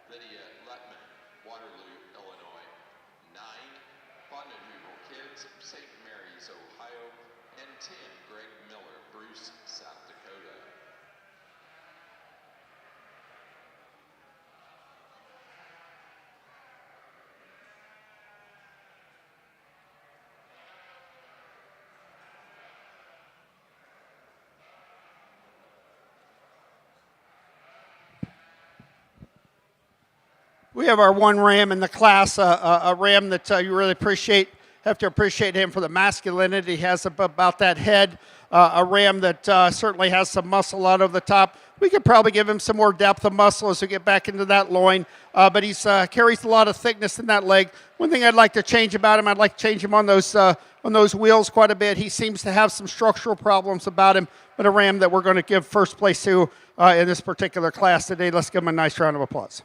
Lydia Lutman, Waterloo, Illinois. 9, Bondenheuvel Kids, St. Mary's, Ohio. And 10, Greg Miller, Bruce, South Dakota. We have our one ram in the class, a ram that you really have to appreciate him for the masculinity he has about that head. A ram that certainly has some muscle out of the top. We could probably give him some more depth of muscle as we get back into that loin, but he carries a lot of thickness in that leg. One thing I'd like to change about him, I'd like to change him on those wheels quite a bit. He seems to have some structural problems about him, but a ram that we're going to give first place to in this particular class today. Let's give him a nice round of applause.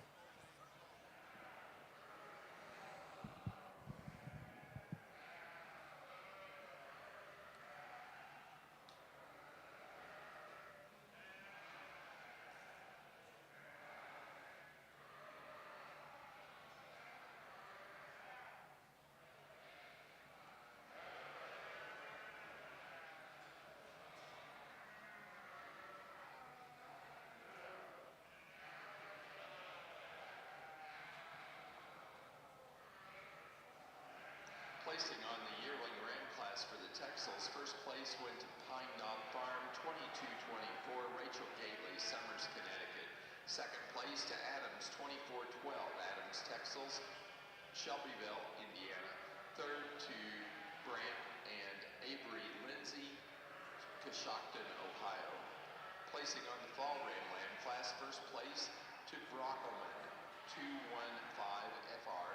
Placing on the yearling ram class for the Texels, first place went to Pine Knob Farm, 2224, Rachel Gately, Summers, Connecticut. Second place to Adams, 2412, Adams, Texels, Shelbyville, Indiana. Third to Brant and Avery Lindsay, Coshocton, Ohio. Placing on the fall ram class, first place to Brockelman, 215 FR,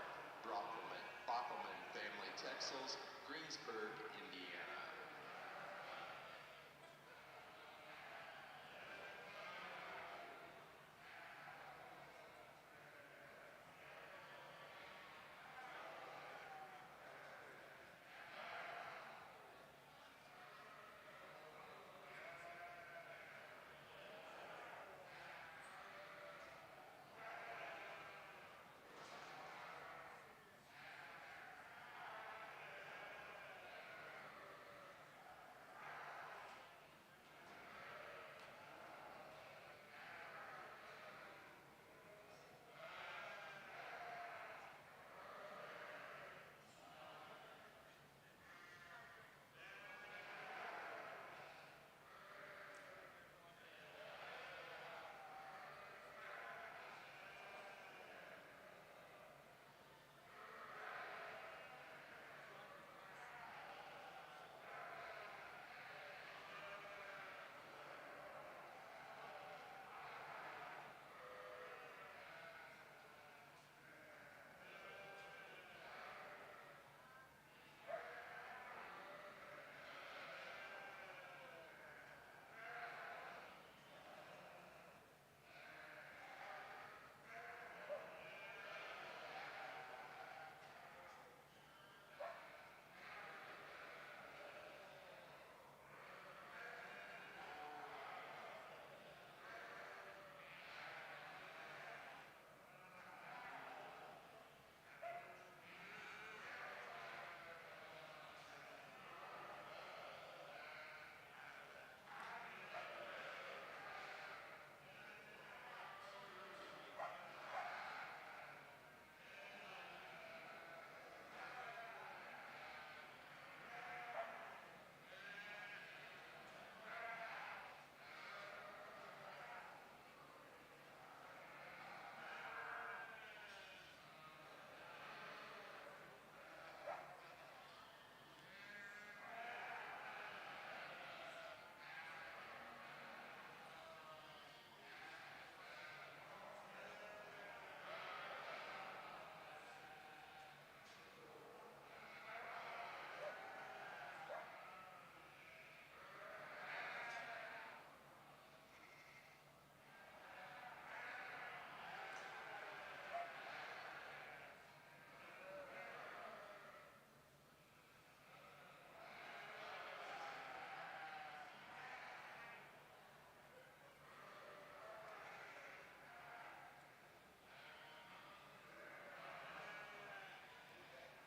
Bockelman Family, Texels, Greensburg, Indiana.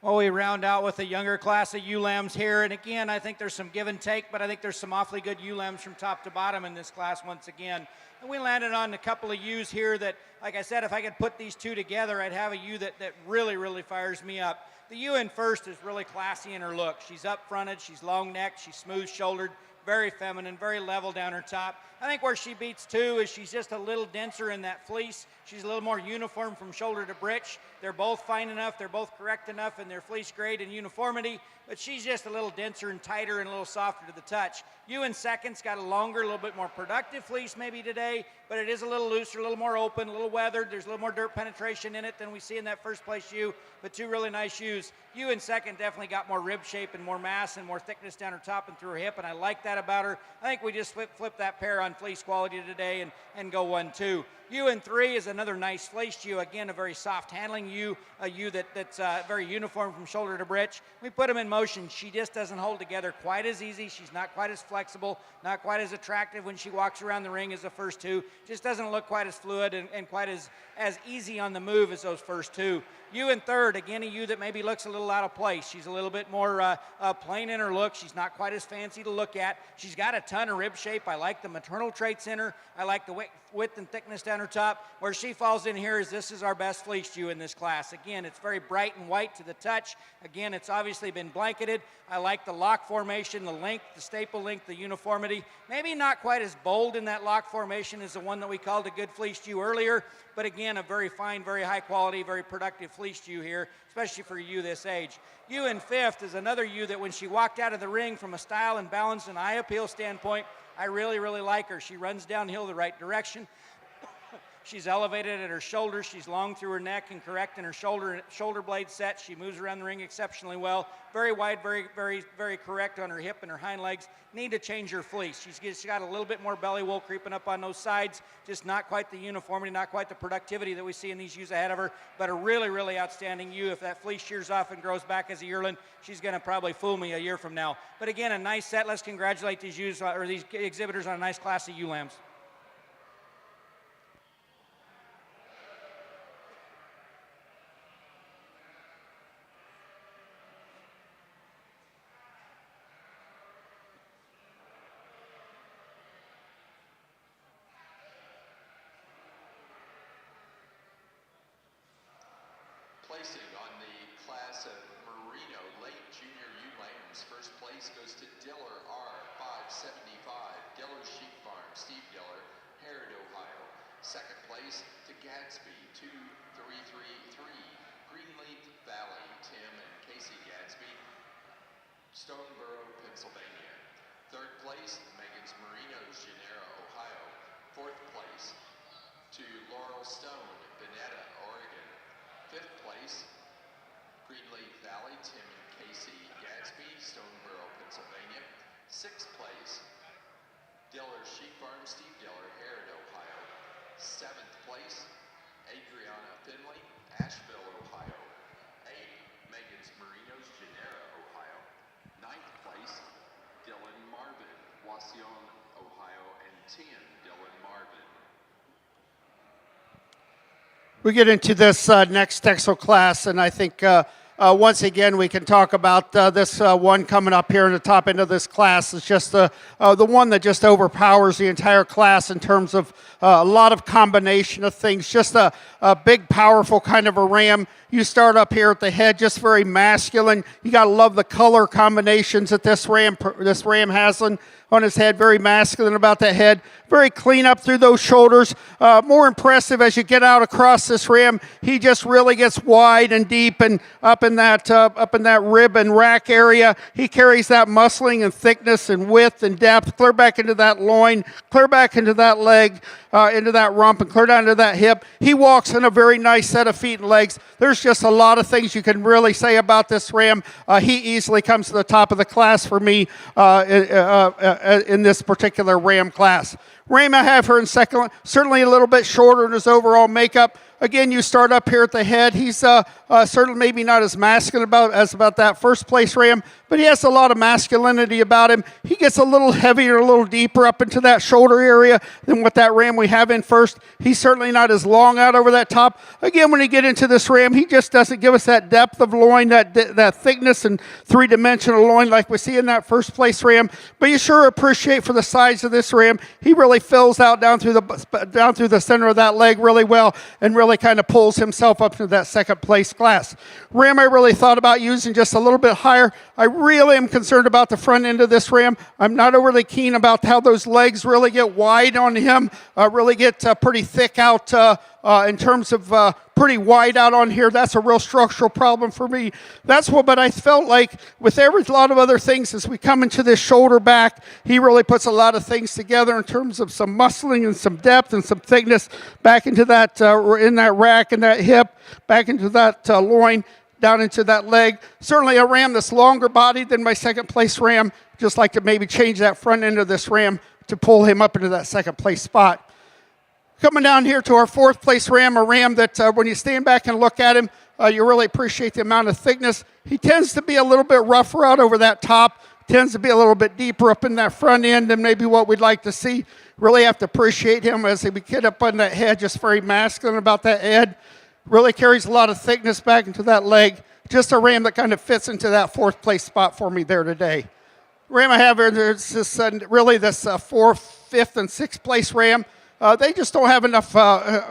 Well, we round out with a younger class of ewe lambs here, and again, I think there's some give and take, but I think there's some awfully good ewe lambs from top to bottom in this class once again. And we landed on a couple of ewes here that, like I said, if I could put these two together, I'd have a ewe that really, really fires me up. The ewe in first is really classy in her look. She's up-fronted, she's long-necked, she's smooth-shouldered, very feminine, very level down her top. I think where she beats two is she's just a little denser in that fleece. She's a little more uniform from shoulder to breech. They're both fine enough, they're both correct enough in their fleece grade and uniformity, but she's just a little denser and tighter and a little softer to the touch. Ewe in second's got a longer, a little bit more productive fleece maybe today, but it is a little looser, a little more open, a little weathered. There's a little more dirt penetration in it than we see in that first place ewe, but two really nice ewes. Ewe in second definitely got more rib shape and more mass and more thickness down her top and through her hip, and I like that about her. I think we just flip that pair on fleece quality today and go 1-2. Ewe in three is another nice flaced ewe. Again, a very soft handling ewe, a ewe that's very uniform from shoulder to breech. We put them in motion. She just doesn't hold together quite as easy. She's not quite as flexible, not quite as attractive when she walks around the ring as the first two. Just doesn't look quite as fluid and quite as easy on the move as those first two. Ewe in third, again, a ewe that maybe looks a little out of place. She's a little bit more plain in her look. She's not quite as fancy to look at. She's got a ton of rib shape. I like the maternal traits in her. I like the width and thickness down her top. Where she falls in here is this is our best fleeced ewe in this class. Again, it's very bright and white to the touch. Again, it's obviously been blanketed. I like the lock formation, the length, the staple length, the uniformity. Maybe not quite as bold in that lock formation as the one that we called a good fleeced ewe earlier, but again, a very fine, very high quality, very productive fleeced ewe here, especially for a ewe this age. Ewe in fifth is another ewe that when she walked out of the ring from a style and balance and eye appeal standpoint, I really, really like her. She runs downhill the right direction. She's elevated at her shoulders. She's long through her neck and correct in her shoulder blade set. She moves around the ring exceptionally well. Very wide, very, very, very correct on her hip and her hind legs. Need to change her fleece. She's got a little bit more belly wool creeping up on those sides. Just not quite the uniformity, not quite the productivity that we see in these ewes ahead of her, but a really, really outstanding ewe. If that fleece shears off and grows back as a yearling, she's going to probably fool me a year from now. But again, a nice set. Let's congratulate these ewes, or these exhibitors on a nice class of ewe lambs. Placing on the class of Merino late junior ewe lambs. First place goes to Diller R. 575, Diller Sheep Farm, Steve Diller, Harrod, Ohio. Second place to Gadsby 2333, Greenleaf Valley, Tim and Casey Gadsby, Stoneboro, Pennsylvania. Third place, Megan's Merinos, Gennaro, Ohio. Fourth place to Laurel Stone, Bonetta, Oregon. Fifth place, Greenleaf Valley, Tim and Casey Gadsby, Stoneboro, Pennsylvania. Sixth place, Diller Sheep Farm, Steve Diller, Harrod, Ohio. Seventh place, Adriana Finley, Asheville, Ohio. 8, Megan's Merinos, Gennaro, Ohio. Ninth place, Dylan Marvin, Wauseon, Ohio. And 10, Dylan Marvin. We get into this next Texel class, and I think once again we can talk about this one coming up here in the top end of this class. It's just the one that just overpowers the entire class in terms of a lot of combination of things. Just a big, powerful kind of a ram. You start up here at the head, just very masculine. You got to love the color combinations that this ram has on his head. Very masculine about that head. Very clean up through those shoulders. More impressive as you get out across this ram. He just really gets wide and deep and up in that rib and rack area. He carries that muscling and thickness and width and depth clear back into that loin, clear back into that leg, into that rump, and clear down to that hip. He walks in a very nice set of feet and legs. There's just a lot of things you can really say about this ram. He easily comes to the top of the class for me in this particular ram class. Ram I have her in second, certainly a little bit shorter in his overall makeup. Again, you start up here at the head. He's certainly maybe not as masculine as about that first place ram, but he has a lot of masculinity about him. He gets a little heavier, a little deeper up into that shoulder area than what that ram we have in first. He's certainly not as long out over that top. Again, when you get into this ram, he just doesn't give us that depth of loin, that thickness and three-dimensional loin like we see in that first place ram. But you sure appreciate for the size of this ram, he really fills out down through the center of that leg really well and really kind of pulls himself up to that second place class. Ram I really thought about using just a little bit higher. I really am concerned about the front end of this ram. I'm not overly keen about how those legs really get wide on him, really get pretty thick out in terms of pretty wide out on here. That's a real structural problem for me. But I felt like with a lot of other things, as we come into this shoulder back, he really puts a lot of things together in terms of some muscling and some depth and some thickness back into that, in that rack and that hip, back into that loin, down into that leg. Certainly a ram that's longer bodied than my second place ram. Just like to maybe change that front end of this ram to pull him up into that second place spot. Coming down here to our fourth place ram, a ram that when you stand back and look at him, you really appreciate the amount of thickness. He tends to be a little bit rougher out over that top, tends to be a little bit deeper up in that front end than maybe what we'd like to see. Really have to appreciate him as he get up on that head, just very masculine about that head. Really carries a lot of thickness back into that leg. Just a ram that kind of fits into that fourth place spot for me there today. Ram I have here, there's this, really this fourth, fifth, and sixth place ram. They just don't have enough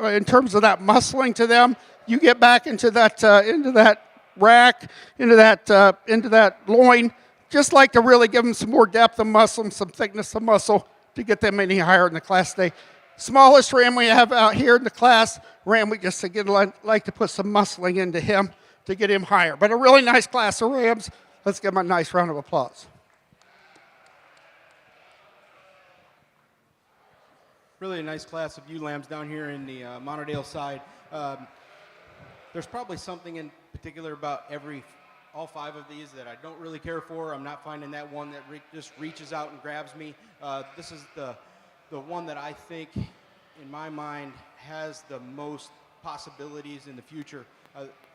in terms of that muscling to them. You get back into that rack, into that loin. Just like to really give them some more depth of muscle, some thickness of muscle to get them any higher in the class today. Smallest ram we have out here in the class, ram we just again like to put some muscling into him to get him higher. But a really nice class of rams. Let's give them a nice round of applause. Really a nice class of ewe lambs down here in the Montadale side. There's probably something in particular about all five of these that I don't really care for. I'm not finding that one that just reaches out and grabs me. This is the one that I think, in my mind, has the most possibilities in the future.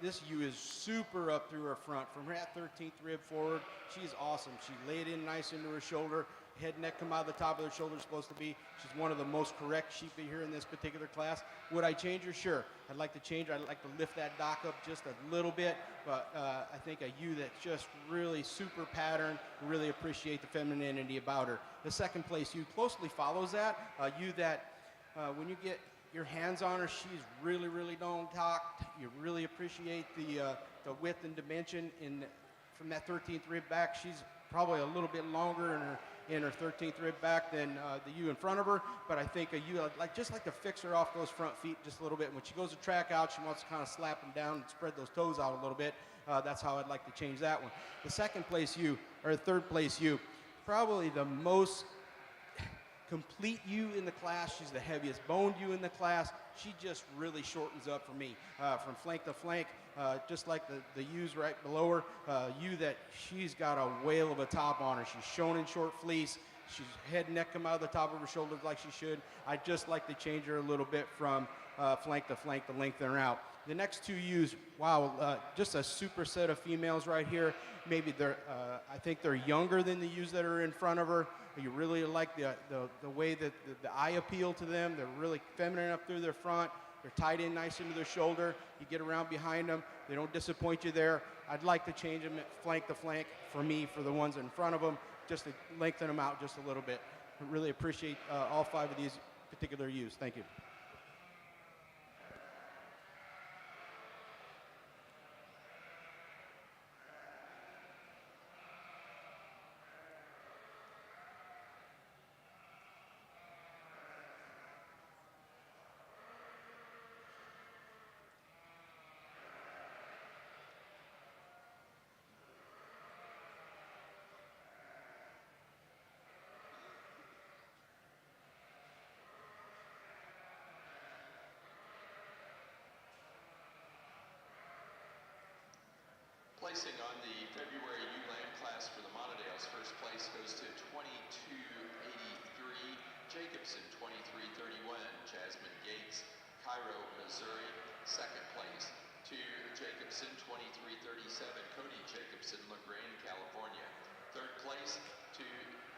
This ewe is super up through her front. From her 13th rib forward, she's awesome. She laid in nice into her shoulder. Head and neck come out of the top of their shoulder supposed to be. She's one of the most correct sheep here in this particular class. Would I change her? Sure. I'd like to change her. I'd like to lift that dock up just a little bit. But I think a ewe that's just really super patterned. Really appreciate the femininity about her. The second place ewe closely follows that. A ewe that when you get your hands on her, she's really, really long cocked. You really appreciate the width and dimension from that 13th rib back. She's probably a little bit longer in her 13th rib back than the ewe in front of her, but I think a ewe, I'd just like to fix her off those front feet just a little bit. When she goes to track out, she wants to kind of slap them down and spread those toes out a little bit. That's how I'd like to change that one. The second place ewe, or third place ewe, probably the most complete ewe in the class. She's the heaviest boned ewe in the class. She just really shortens up for me from flank to flank, just like the ewes right below her. Ewe that she's got a whale of a top on her. She's shown in short fleece. She's head and neck come out of the top of her shoulders like she should. I'd just like to change her a little bit from flank to lengthen her out. The next two ewes, wow, just a super set of females right here. Maybe I think they're younger than the ewes that are in front of her. You really like the way that the eye appeal to them. They're really feminine up through their front. They're tied in nice into their shoulder. You get around behind them. They don't disappoint you there. I'd like to change them flank to flank for me, for the ones in front of them, just to lengthen them out just a little bit. I really appreciate all five of these particular ewes. Thank you. Placing on the February ewe lamb class for the Montadales, first place goes to 2283, Jacobson 2283. Cairo, Missouri. Second place to Jacobson, 2337, Cody Jacobson, LaGrange, California. Third place to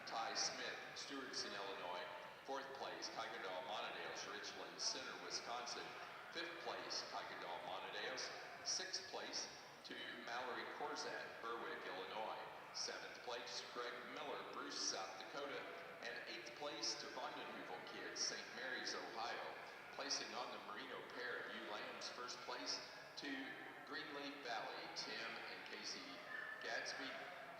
Ty Smith, Stewartson, Illinois. Fourth place, Kuykendall Montadale, Richland Center, Wisconsin. Fifth place, Kuykendall Montadale. Sixth place to Mallory Corzat, Berwick, Illinois. Seventh place, Greg Miller, Bruce, South Dakota. And eighth place to Vondenheuvel Kids, St. Mary's, Ohio. Placing on the Merino pair of ewe lambs, first place to Greenleaf Valley, Tim and Casey Gadsby,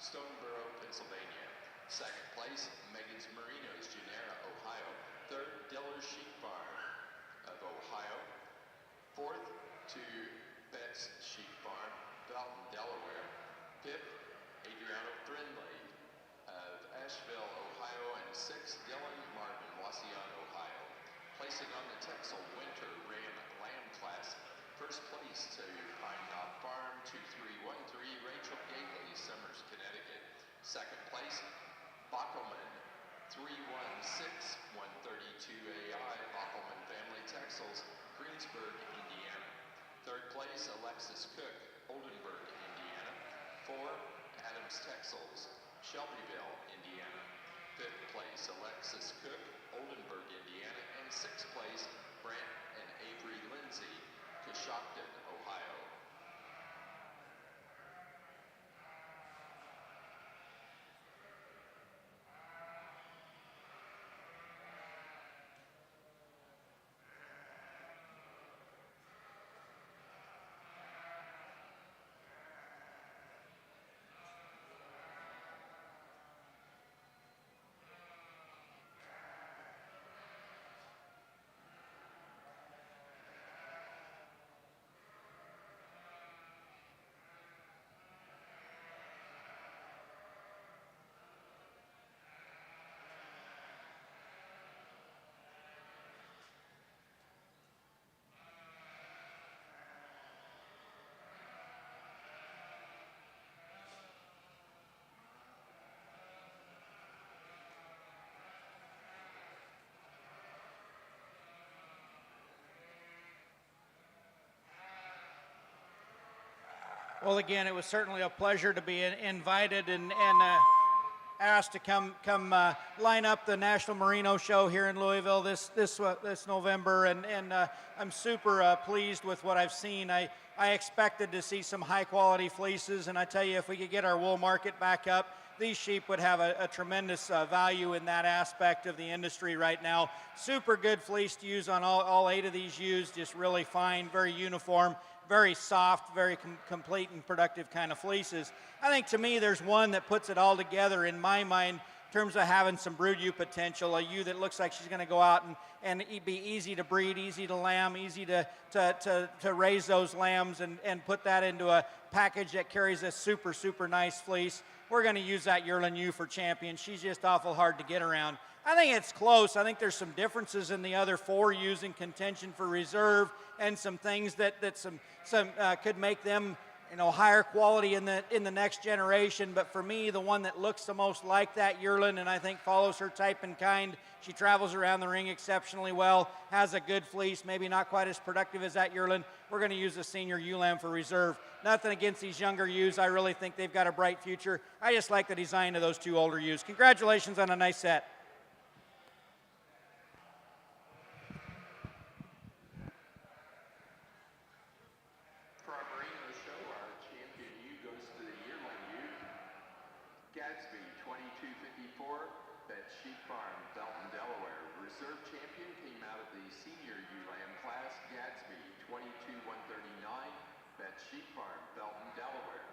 Stoneboro, Pennsylvania. Second place, Megan's Merinos, Genera, Ohio. Third, Diller Sheep Farm of Ohio. Fourth to Betts Sheep Farm, Belton, Delaware. Fifth, Adriano Brindley of Asheville, Ohio. And sixth, Dylan Martin, Wauseon, Ohio. Placing on the Texel Winter Ram Lamb class, first place to Pine Knob Farm, 2313, Rachel Gately, Summers, Connecticut. Second place, Bockelman, 316, 132 AI, Bockelman Family Texels, Greensburg, Indiana. Third place, Alexis Cook, Oldenburg, Indiana. Four, Adams Texels, Shelbyville, Indiana. Fifth place, Alexis Cook, Oldenburg, Indiana. And sixth place, Brant and Avery Lindsay, Coshocton, Ohio. Well, again, it was certainly a pleasure to be invited and asked to come line up the National Merino Show here in Louisville this November, and I'm super pleased with what I've seen. I expected to see some high quality fleeces, and I tell you, if we could get our wool market back up, these sheep would have a tremendous value in that aspect of the industry right now. Super good fleece to use on all 8 of these ewes, just really fine, very uniform, very soft, very complete and productive kind of fleeces. I think to me there's one that puts it all together in my mind in terms of having some brood ewe potential, a ewe that looks like she's going to go out and be easy to breed, easy to lamb, easy to raise those lambs and put that into a package that carries a super, super nice fleece. We're going to use that yearling ewe for champion. She's just awful hard to get around. I think it's close. I think there's some differences in the other 4 ewes in contention for reserve, and some things that could make them, higher quality in the next generation. But for me, the one that looks the most like that yearling, and I think follows her type and kind, she travels around the ring exceptionally well, has a good fleece, maybe not quite as productive as that yearling. We're going to use the senior ewe lamb for reserve. Nothing against these younger ewes. I really think they've got a bright future. I just like the design of those 2 older ewes. Congratulations on a nice set. Gadsby, 2254, Betts Sheep Farm, Belton, Delaware. Reserve champion came out of the senior ewe lamb class. Gadsby, 22139, Betts Sheep Farm, Belton, Delaware.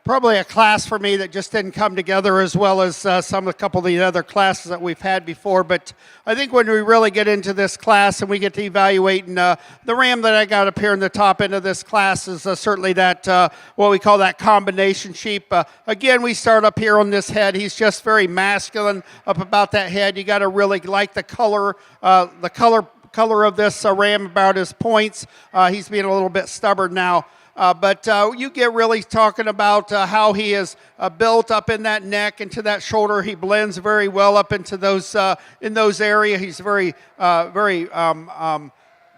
Probably a class for me that just didn't come together as well as a couple of the other classes that we've had before. But I think when we really get into this class and we get to evaluate, and the ram that I got up here in the top end of this class is certainly that, what we call that combination sheep. Again, we start up here on this head. He's just very masculine up about that head. You got to really like the color of this ram about his points. He's being a little bit stubborn now. But you get really talking about how he is built up in that neck into that shoulder. He blends very well up into those in those areas. He's very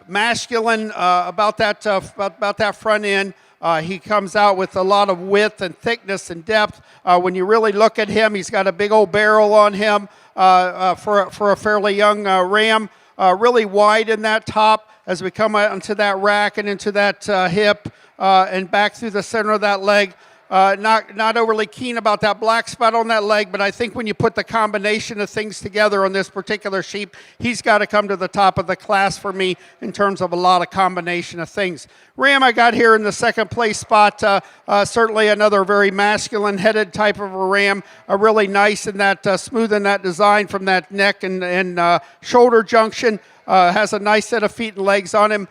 masculine about that front end. He comes out with a lot of width and thickness and depth. When you really look at him, he's got a big old barrel on him for a fairly young ram. Really wide in that top as we come out into that rack and into that hip and back through the center of that leg. Not overly keen about that black spot on that leg, but I think when you put the combination of things together on this particular sheep, he's got to come to the top of the class for me in terms of a lot of combination of things. Ram I got here in the second place spot, certainly another very masculine headed type of a ram, really nice in that smooth in that design from that neck and shoulder junction. Has a nice set of feet and legs on him.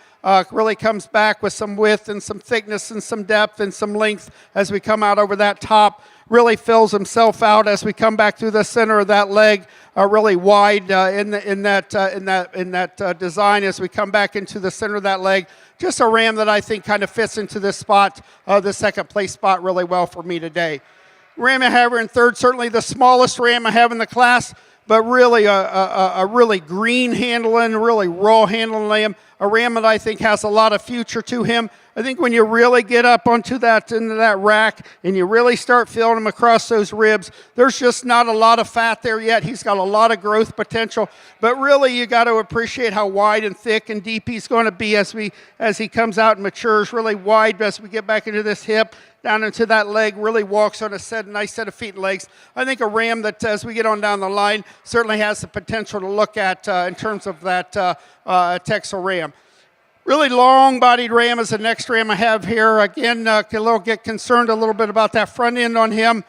Really comes back with some width and some thickness and some depth and some length as we come out over that top. Really fills himself out as we come back through the center of that leg. Really wide in that design as we come back into the center of that leg. Just a ram that I think kind of fits into this spot, the second place spot, really well for me today. Ram I have here in third, certainly the smallest ram I have in the class, but really a really green handling, really raw handling lamb. A ram that I think has a lot of future to him. I think when you really get up into that rack and you really start feeling him across those ribs, there's just not a lot of fat there yet. He's got a lot of growth potential, but really you got to appreciate how wide and thick and deep he's going to be as he comes out and matures. Really wide as we get back into this hip, down into that leg, really walks on a nice set of feet and legs. I think a ram that, as we get on down the line, certainly has the potential to look at in terms of that Texel ram. Really long-bodied ram is the next ram I have here. Again, get concerned a little bit about that front end on him.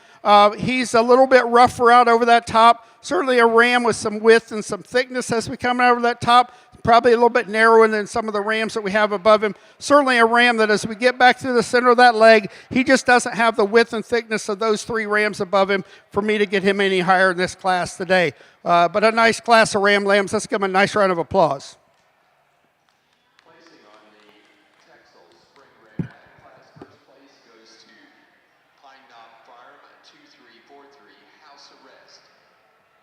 He's a little bit rougher out over that top. Certainly a ram with some width and some thickness as we come out over that top. Probably a little bit narrower than some of the rams that we have above him. Certainly a ram that as we get back through the center of that leg, he just doesn't have the width and thickness of those three rams above him for me to get him any higher in this class today. But a nice class of ram lambs. Let's give him a nice round of applause. Placing on the Texel Spring Ram class, first place goes to Pine Knob Farm 2343 House Arrest.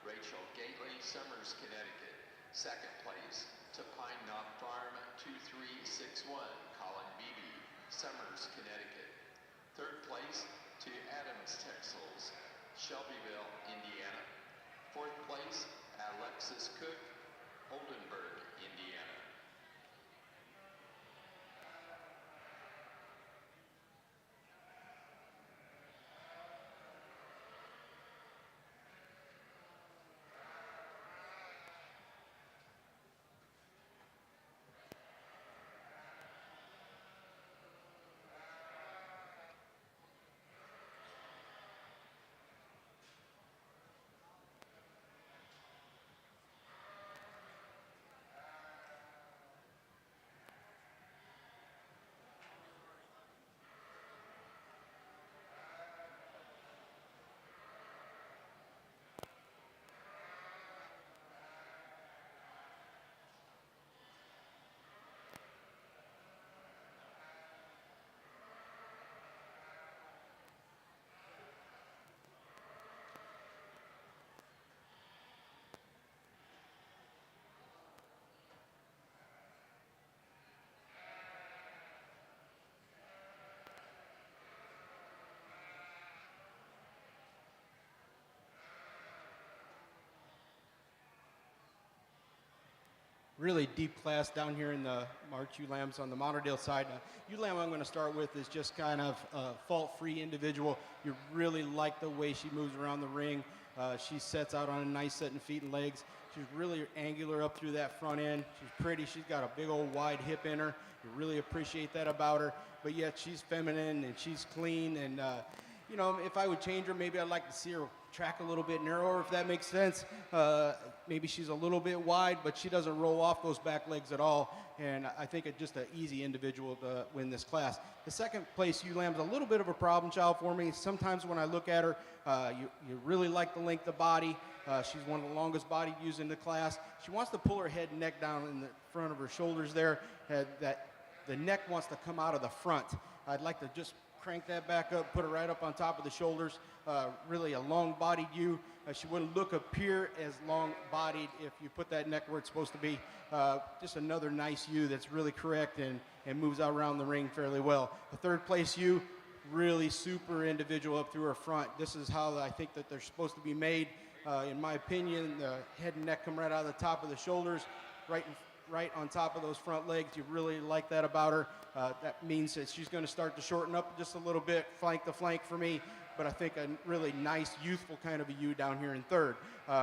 Rachel Gately, Summers, Connecticut. Second place to Pine Knob Farm 2361 Colin Beebe, Summers, Connecticut. Third place to Adams Texels, Shelbyville, Indiana. Fourth place, Alexis Cook, Oldenburg, Indiana. Really deep class down here in the March ewe lambs on the Montadale side. Ewe lamb I'm going to start with is just kind of a fault-free individual. You really like the way she moves around the ring. She sets out on a nice set in feet and legs. She's really angular up through that front end. She's pretty. She's got a big old wide hip in her. You really appreciate that about her. But yet she's feminine and she's clean. And, you know, if I would change her, maybe I'd like to see her track a little bit narrower, if that makes sense. Maybe she's a little bit wide, but she doesn't roll off those back legs at all. And I think it's just an easy individual to win this class. The second place ewe lamb's a little bit of a problem child for me. Sometimes when I look at her, you really like the length of body. She's one of the longest bodied ewes in the class. She wants to pull her head and neck down in the front of her shoulders there. The neck wants to come out of the front. I'd like to just crank that back up, put it right up on top of the shoulders. Really a long-bodied ewe. She wouldn't appear as long-bodied if you put that neck where it's supposed to be. Just another nice ewe that's really correct and moves out around the ring fairly well. The third place ewe, really super individual up through her front. This is how I think that they're supposed to be made. In my opinion, the head and neck come right out of the top of the shoulders, right on top of those front legs. You really like that about her. That means that she's going to start to shorten up just a little bit, flank to flank for me. But I think a really nice, youthful kind of a ewe down here in third.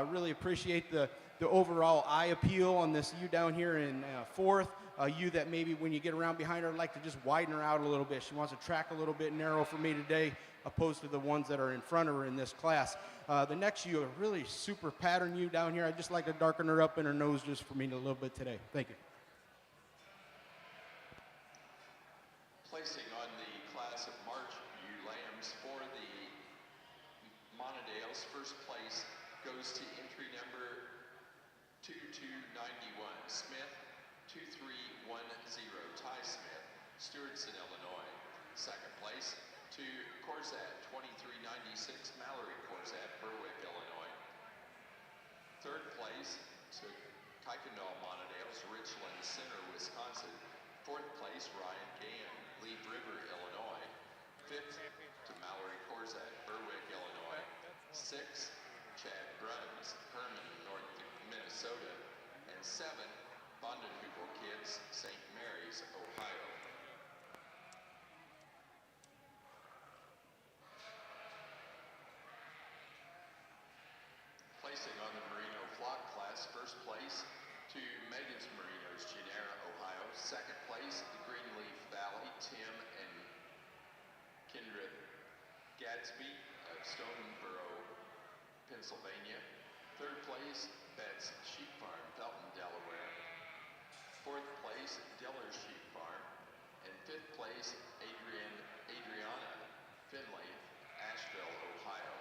Really appreciate the overall eye appeal on this ewe down here in fourth. A ewe that maybe when you get around behind her, I'd like to just widen her out a little bit. She wants to track a little bit narrow for me today, opposed to the ones that are in front of her in this class. The next ewe, a really super pattern ewe down here. I'd just like to darken her up in her nose just for me a little bit today. Thank you. Placing on the class of March ewe lambs for the Montadales, first place goes to entry number 2291, Smith, 2310, Ty Smith, Stewartson, Illinois. Second place to Corzat, 2396, Mallory Corzat, Berwick, Illinois. Third place to Kuykendall Montadales, Richland Center, Wisconsin. Fourth place, Ryan Gann, Leaf River, Illinois. Fifth to Mallory Corzat, Berwick, Illinois. Sixth, Chad Bruns, Herman, North Minnesota. And seventh, Bondenhubel Kids, St. Mary's, Ohio. Placing on the Merino flock class, first place to Megan's Merinos, Genera, Ohio. Second place, the Greenleaf Valley, Tim and Kendra Gadsby of Stoneboro, Pennsylvania. Third place, Betts Sheep Farm, Felton, Delaware. Fourth place, Diller Sheep Farm. And fifth place, Adriana Finley, Asheville, Ohio.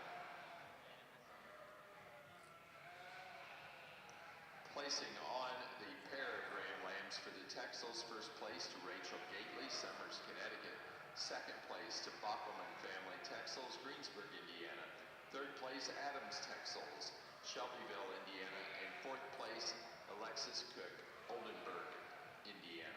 Placing on the pair of ram lambs for the Texels, first place to Rachel Gately, Summers, Connecticut. Second place to Bockelman Family Texels, Greensburg, Indiana. Third place, Adams Texels, Shelbyville, Indiana. And fourth place, Alexis Cook, Oldenburg, Indiana.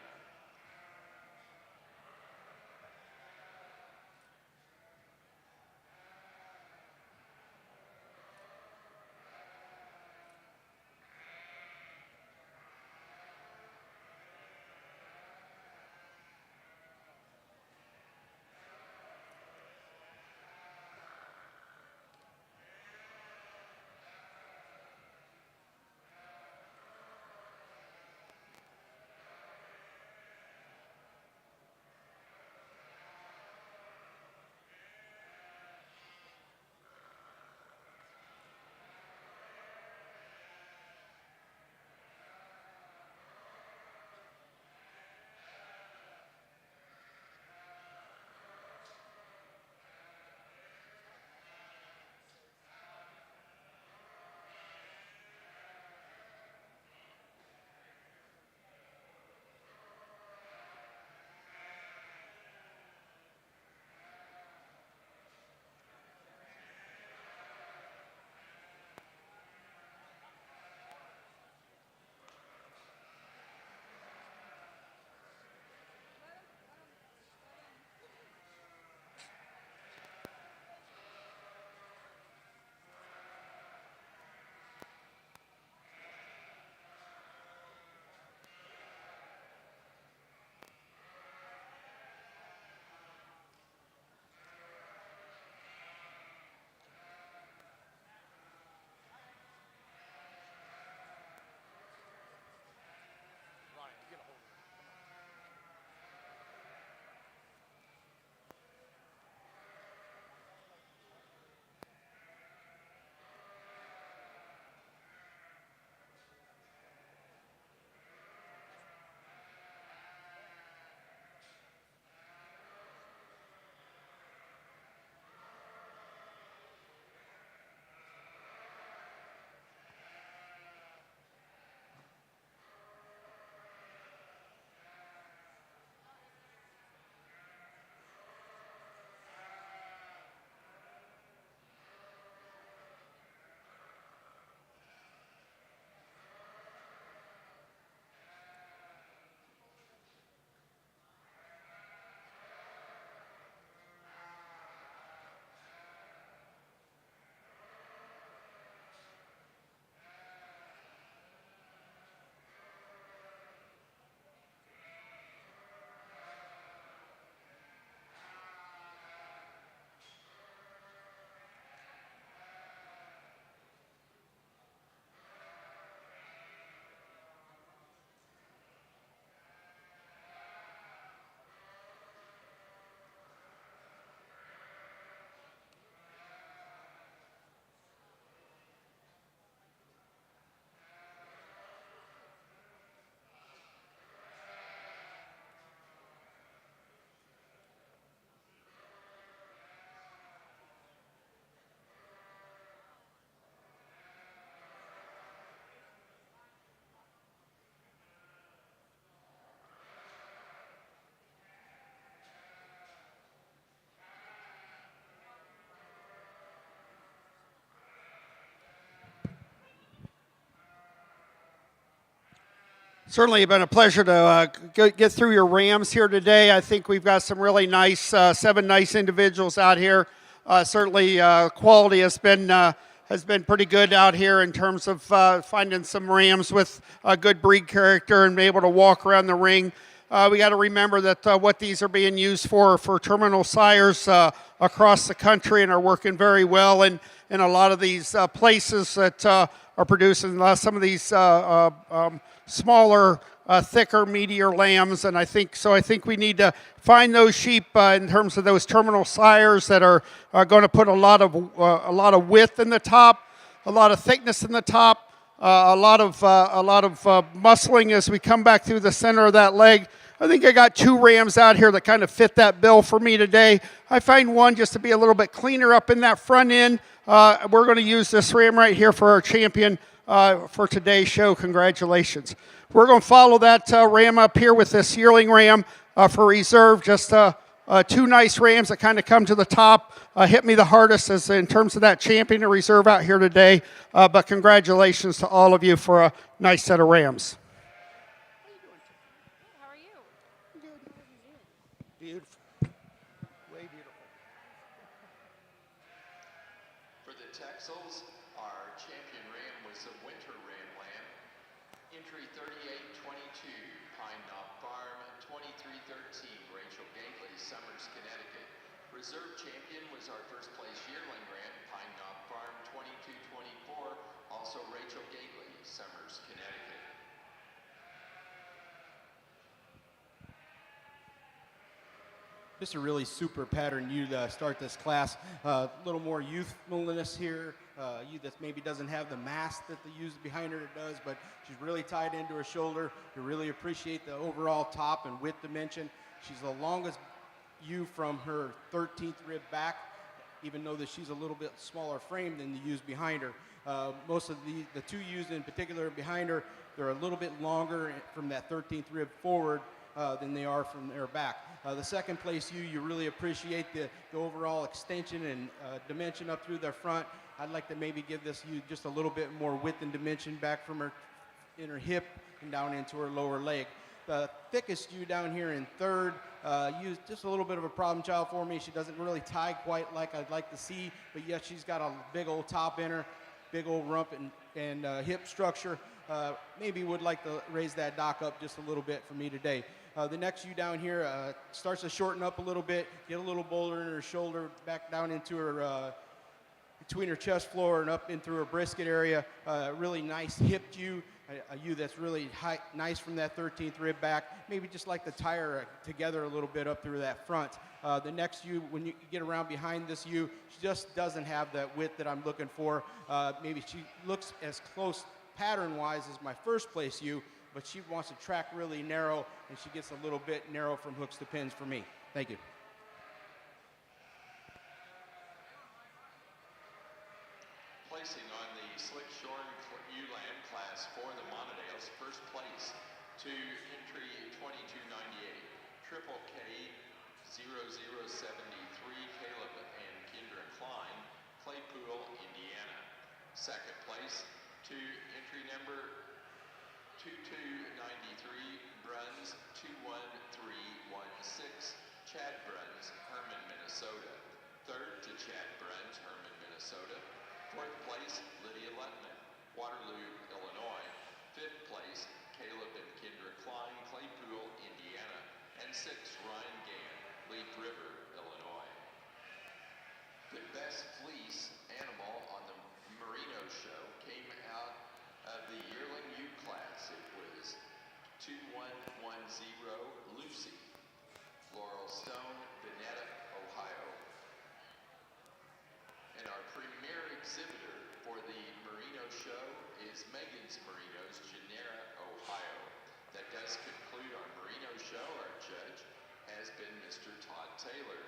Certainly been a pleasure to get through your Rams here today. I think we've got some really nice, 7 nice individuals out here. Certainly quality has been pretty good out here in terms of finding some Rams with a good breed character and be able to walk around the ring. We got to remember that what these are being used for terminal sires across the country and are working very well in a lot of these places that are producing some of these smaller, thicker, meatier lambs, and I think we need to find those sheep in terms of those terminal sires that are going to put a lot of width in the top, a lot of thickness in the top, a lot of muscling as we come back through the center of that leg. I think I got 2 Rams out here that kind of fit that bill for me today. I find one just to be a little bit cleaner up in that front end. We're going to use this Ram right here for our champion for today's show. Congratulations. We're going to follow that Ram up here with this yearling Ram for reserve. Just 2 nice Rams that kind of come to the top. Hit me the hardest as in terms of that champion to reserve out here today. But congratulations to all of you for a nice set of Rams. Beautiful. Way beautiful. For the Texels, our champion ram was a winter ram lamb. Entry 3822, Pine Knob Farm, 2313, Rachel Gately, Summers, Connecticut. Reserve champion was our first place yearling ram, Pine Knob Farm, 2224, also Rachel Gately, Summers, Connecticut. Just a really super pattern ewe to start this class. A little more youthfulness here. Ewe that maybe doesn't have the mass that the ewes behind her does, but she's really tied into her shoulder. You really appreciate the overall top and width dimension. She's the longest ewe from her 13th rib back, even though that she's a little bit smaller frame than the ewes behind her. Most of the 2 ewes in particular behind her, they're a little bit longer from that 13th rib forward than they are from their back. The second place ewe, you really appreciate the overall extension and dimension up through their front. I'd like to maybe give this ewe just a little bit more width and dimension back from her in her hip and down into her lower leg. The thickest ewe down here in third, ewe's just a little bit of a problem child for me. She doesn't really tie quite like I'd like to see, but yet she's got a big old top in her, big old rump and hip structure. Maybe would like to raise that dock up just a little bit for me today. The next ewe down here starts to shorten up a little bit, get a little bolder in her shoulder, back down into her, between her chest floor and up in through her brisket area. Really nice hipped ewe, a ewe that's really nice from that 13th rib back. Maybe just like to tie her together a little bit up through that front. The next ewe, when you get around behind this ewe, she just doesn't have that width that I'm looking for. Maybe she looks as close pattern-wise as my first place ewe, but she wants to track really narrow, and she gets a little bit narrow from hooks to pins for me. Thank you. Placing on the slick shorn ewe lamb class for the Montadales, first place to entry 2298, Triple K 0073, Caleb and Kendra Klein, Claypool, Indiana. Second place to entry number 2293, Bruns 21316, Chad Bruns, Herman, Minnesota. Third to Chad Bruns, Herman, Minnesota. Fourth place, Lydia Lutman, Waterloo, Illinois. Fifth place, Caleb and Kendra Klein, Claypool, Indiana. And sixth, Ryan Gann, Leaf River, Illinois. The best fleece animal on the Merino show came out of the yearling ewe class. It was 2110 Lucy, Laurel Stone, Veneta, Ohio. And our premier exhibitor for the Merino show is Megan's Merinos, Genera, Ohio. That does conclude our Merino show. Our judge has been Mr. Todd Taylor.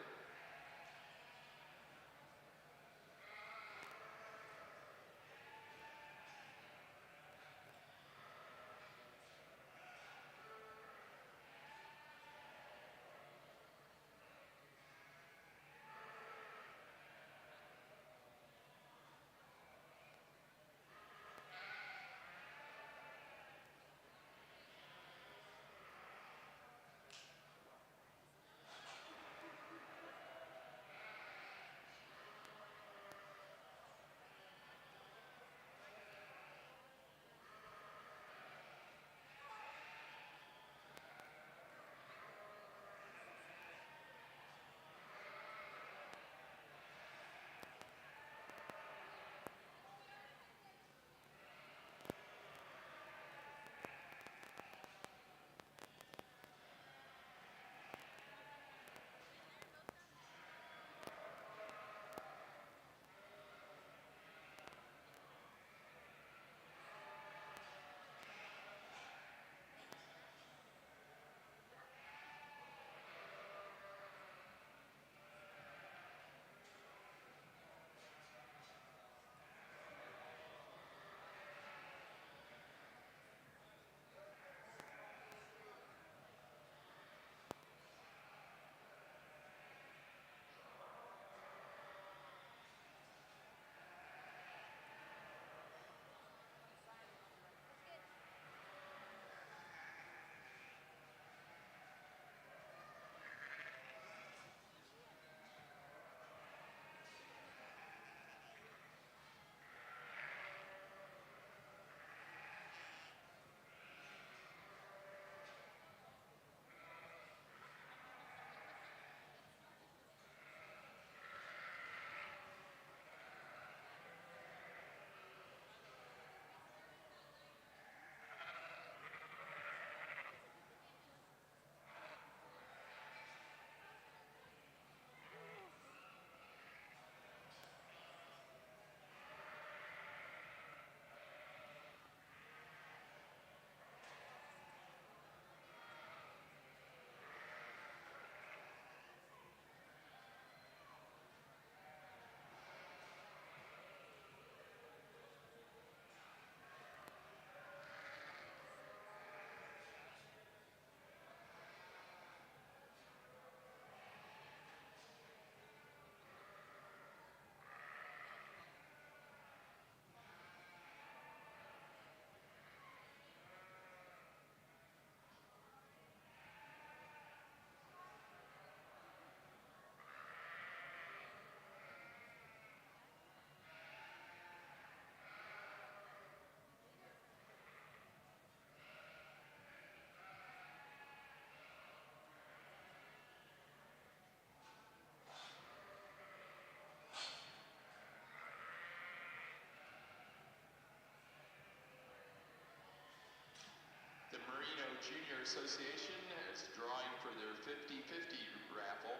Junior Association is drawing for their 50-50 raffle.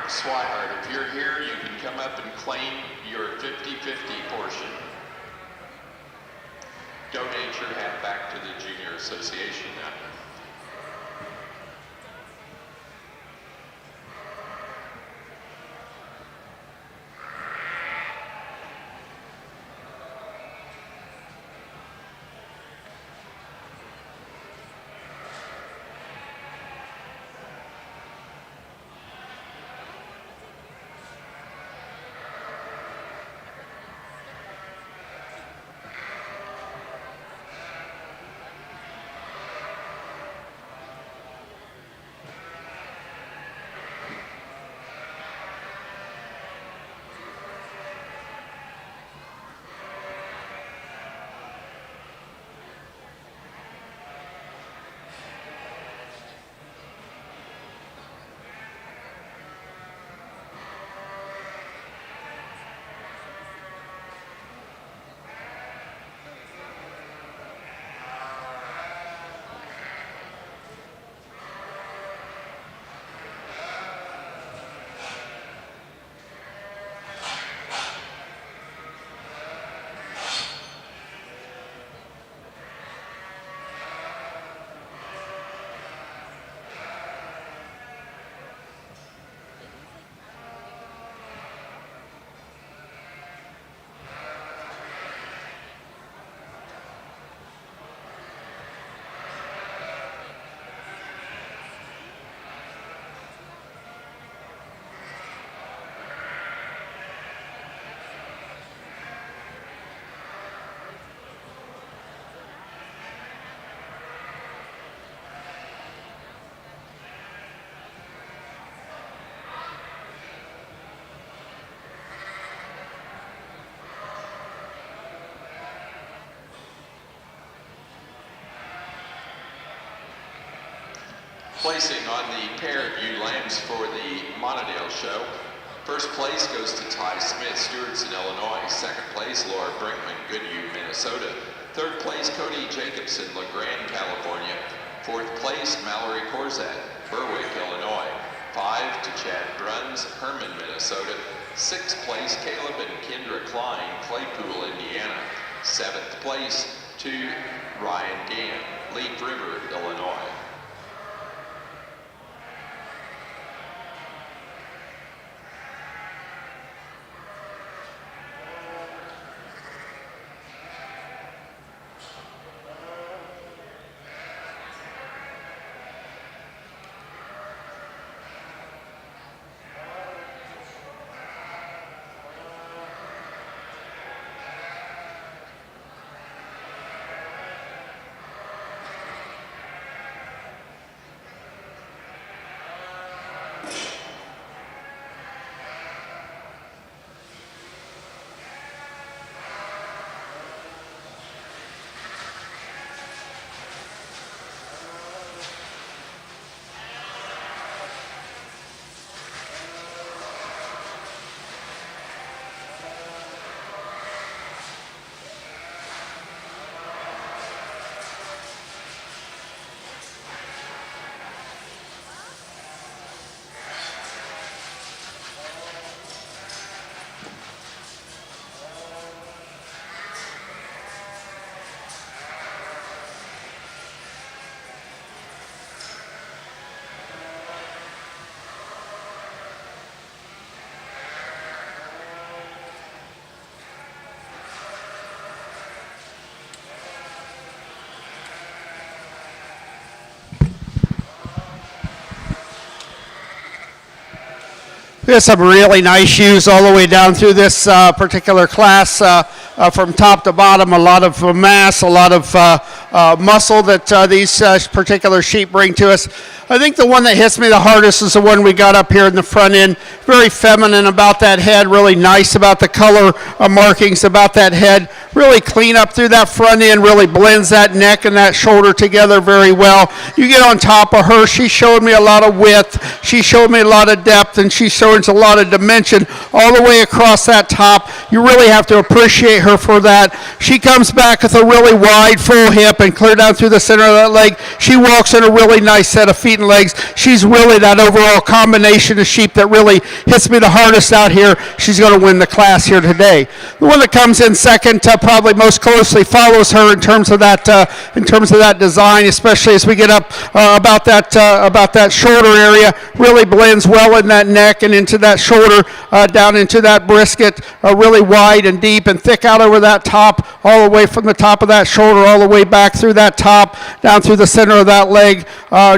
Swihart, if you're here, you can come up and claim your 50-50 portion. Donate your hat back to the Junior Association now. Placing on the pair of ewe lambs for the Montadale show. First place goes to Ty Smith, Stewartson, Illinois. Second place, Laura Brinkman, Goodhue, Minnesota. Third place, Cody Jacobson, LeGrand, California. Fourth place, Mallory Corzat, Berwick, Illinois. 5 to Chad Bruns, Herman, Minnesota. Sixth place, Caleb and Kendra Klein, Claypool, Indiana. Seventh place to Ryan Gann, Leaf River, Illinois. We have some really nice shoes all the way down through this particular class. from top to bottom, a lot of mass, a lot of muscle that these particular sheep bring to us. I think the one that hits me the hardest is the one we got up here in the front end. Very feminine about that head, really nice about the color markings about that head. Really clean up through that front end, really blends that neck and that shoulder together very well. You get on top of her, she showed me a lot of width, she showed me a lot of depth, and she shows a lot of dimension all the way across that top. You really have to appreciate her for that. She comes back with a really wide, full hip and clear down through the center of that leg. She walks in a really nice set of feet and legs. She's really that overall combination of sheep that really hits me the hardest out here. She's going to win the class here today. The one that comes in second probably most closely follows her in terms of that design, especially as we get up about that shoulder area. Really blends well in that neck and into that shoulder, down into that brisket, really wide and deep and thick out over that top, all the way from the top of that shoulder all the way back through that top, down through the center of that leg.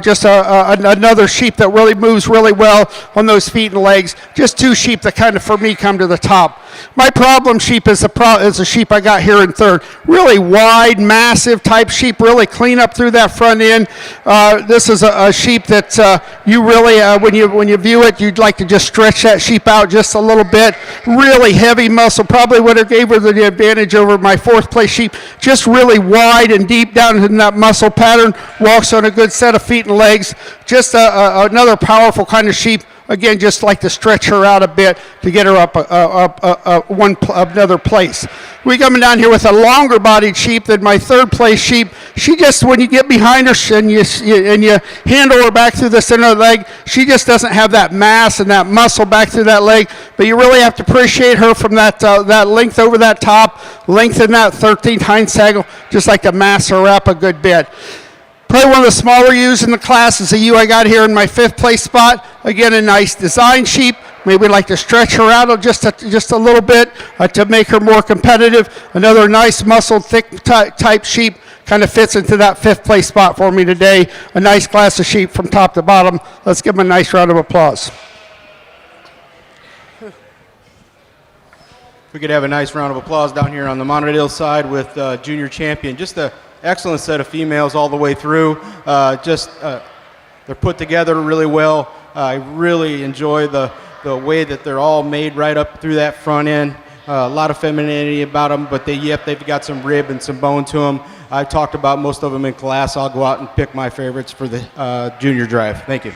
Just another sheep that really moves really well on those feet and legs. Just two sheep that kind of, for me, come to the top. My problem sheep is a sheep I got here in third. Really wide, massive type sheep, really clean up through that front end. This is a sheep that you really, when you view it, you'd like to just stretch that sheep out just a little bit. Really heavy muscle, probably would have gave her the advantage over my fourth place sheep. Just really wide and deep down in that muscle pattern. Walks on a good set of feet and legs. Just another powerful kind of sheep. Again, just like to stretch her out a bit to get her up another place. We're coming down here with a longer bodied sheep than my third place sheep. She just, when you get behind her and you handle her back through the center of the leg, she just doesn't have that mass and that muscle back through that leg. But you really have to appreciate her from that length over that top, length in that 13th hind saggle, just like to mass her up a good bit. Probably one of the smaller ewes in the class is a ewe I got here in my fifth place spot. Again, a nice design sheep. Maybe like to stretch her out just a little bit to make her more competitive. Another nice muscled, thick type sheep. Kind of fits into that fifth place spot for me today. A nice class of sheep from top to bottom. Let's give them a nice round of applause. We could have a nice round of applause down here on the Montadale side with junior champion. Just a excellent set of females all the way through. They're put together really well. I really enjoy the way that they're all made right up through that front end. A lot of femininity about them, but they've got some rib and some bone to them. I've talked about most of them in class. I'll go out and pick my favorites for the junior drive. Thank you.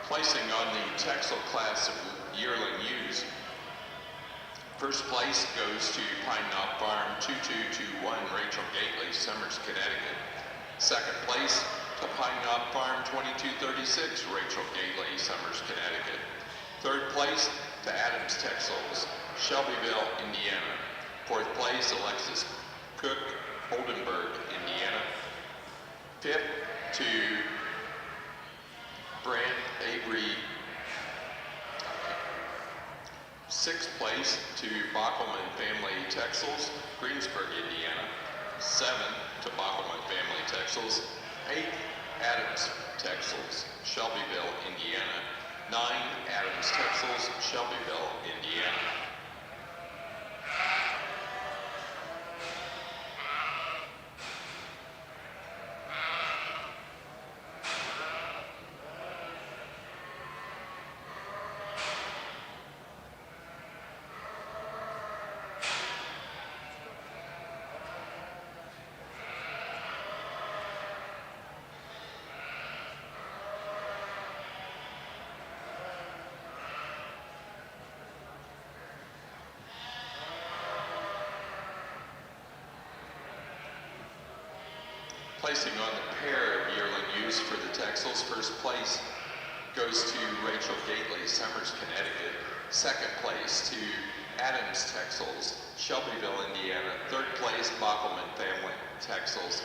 Placing on the Texel class of yearling ewes. First place goes to Pine Knob Farm 2221 Rachel Gately, Summers, Connecticut. Second place to Pine Knob Farm 2236 Rachel Gately, Summers, Connecticut. Third place to Adams Texels, Shelbyville, Indiana. Fourth place Alexis Cook, Oldenburg, Indiana. Fifth to Brant Avery. Sixth place to Bockelman Family Texels, Greensburg, Indiana. Seventh to Bockelman Family Texels. Eighth, Adams Texels, Shelbyville, Indiana. 9, Adams Texels, Shelbyville, Indiana. Placing on the pair of yearling ewes for the Texels, first place goes to Rachel Gately, Summers, Connecticut. Second place to Adams Texels, Shelbyville, Indiana. Third place, Bockelman Family Texels,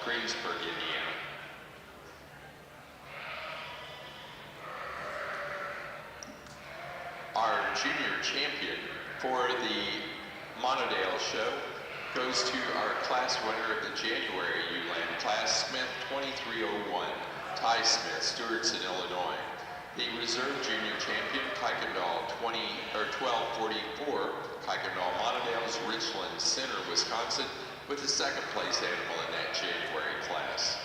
Greensburg, Indiana. Our junior champion for the Montadale show goes to our class winner of the January Ewe-Lamb class, Smith 2301, Ty Smith, Stewartson, Illinois. The reserve junior champion, Kuykendall 1244, Kuykendall Montadale's Richland Center, Wisconsin, with the second place animal in that January class.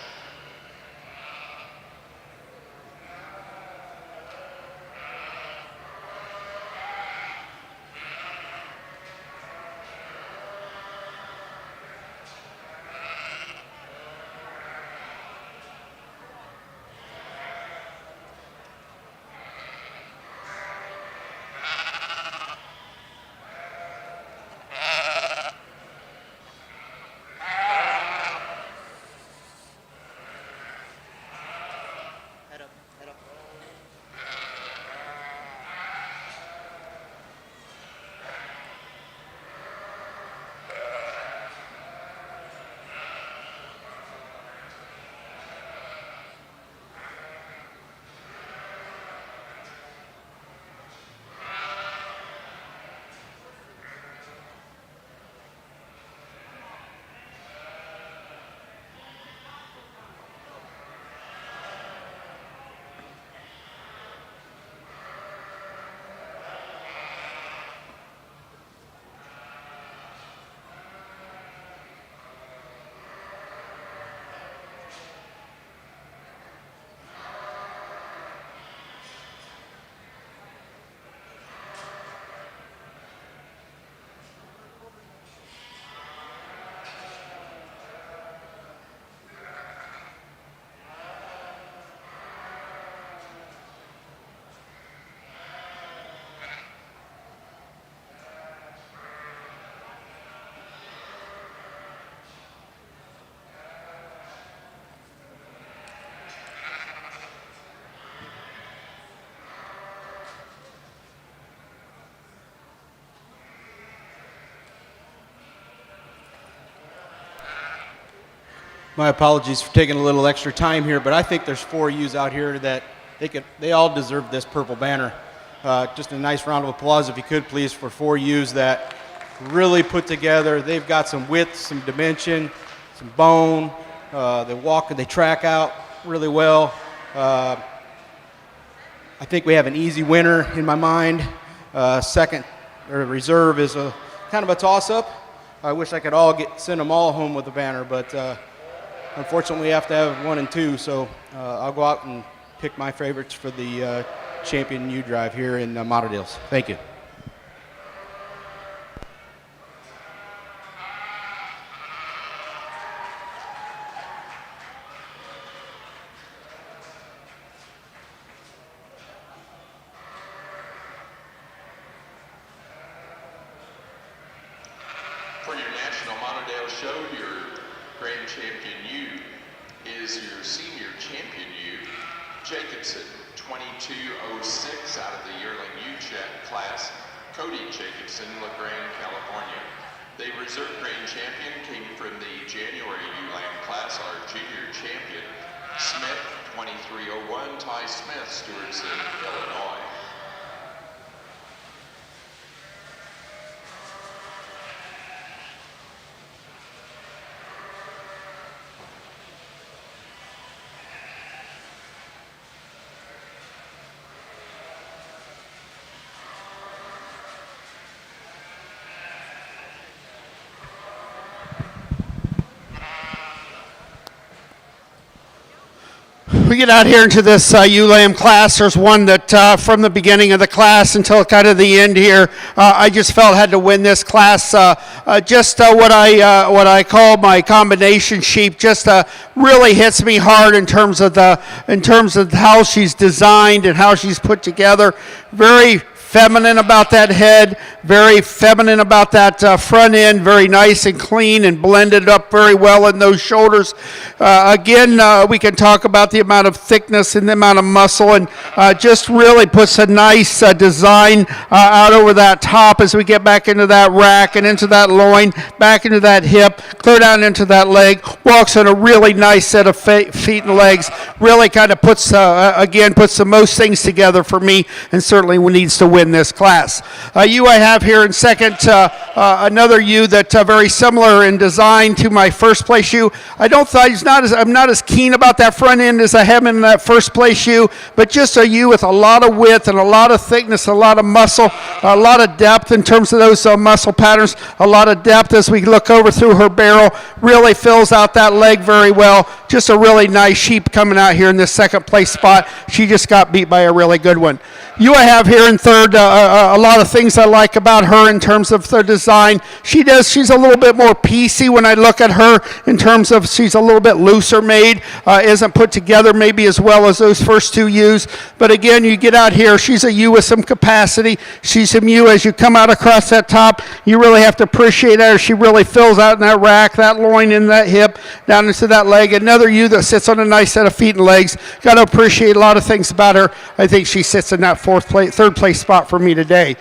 My apologies for taking a little extra time here, but I think there's 4 ewes out here that they all deserve this purple banner. Just a nice round of applause, if you could, please, for 4 ewes that really put together. They've got some width, some dimension, some bone. They walk and they track out really well. I think we have an easy winner in my mind. Second, or reserve is a kind of a toss-up. I wish I could send them all home with a banner, but unfortunately, we have to have 1 and 2, so I'll go out and pick my favorites for the champion ewe drive here in Montadale's. Thank you. For your National Montadale show, your grand champion ewe is your senior champion ewe, Jacobson, 2206 out of the yearling ewe class, Cody Jacobson, LaGrande, California. The reserve grand champion came from the January ewe-lamb class, our junior champion, Smith, 2301, Ty Smith, Stewartson, Illinois. We get out here into this ewe-lamb class. There's one that from the beginning of the class until kind of the end here, I just felt had to win this class. What I call my combination sheep just really hits me hard in terms of how she's designed and how she's put together. Very feminine about that head, very feminine about that front end, very nice and clean and blended up very well in those shoulders. Again, we can talk about the amount of thickness and the amount of muscle, and just really puts a nice design out over that top as we get back into that rack and into that loin, back into that hip, clear down into that leg, walks on a really nice set of feet and legs, really kind of puts the most things together for me, and certainly needs to win this class. Ewe I have here in second, another ewe that very similar in design to my first place ewe. I'm not as keen about that front end as I have in that first place ewe, but just a ewe with a lot of width and a lot of thickness, a lot of muscle, a lot of depth in terms of those muscle patterns, a lot of depth as we look over through her barrel, really fills out that leg very well. Just a really nice sheep coming out here in this second place spot. She just got beat by a really good one. You I have here in third, a lot of things I like about her in terms of the design. She's a little bit more piecey when I look at her in terms of she's a little bit looser made, isn't put together maybe as well as those first two ewes. But again, you get out here, she's a ewe with some capacity. She's a ewe as you come out across that top, you really have to appreciate her. She really fills out in that rack, that loin, in that hip, down into that leg. Another ewe that sits on a nice set of feet and legs. Got to appreciate a lot of things about her. I think she sits in that third place spot for me today.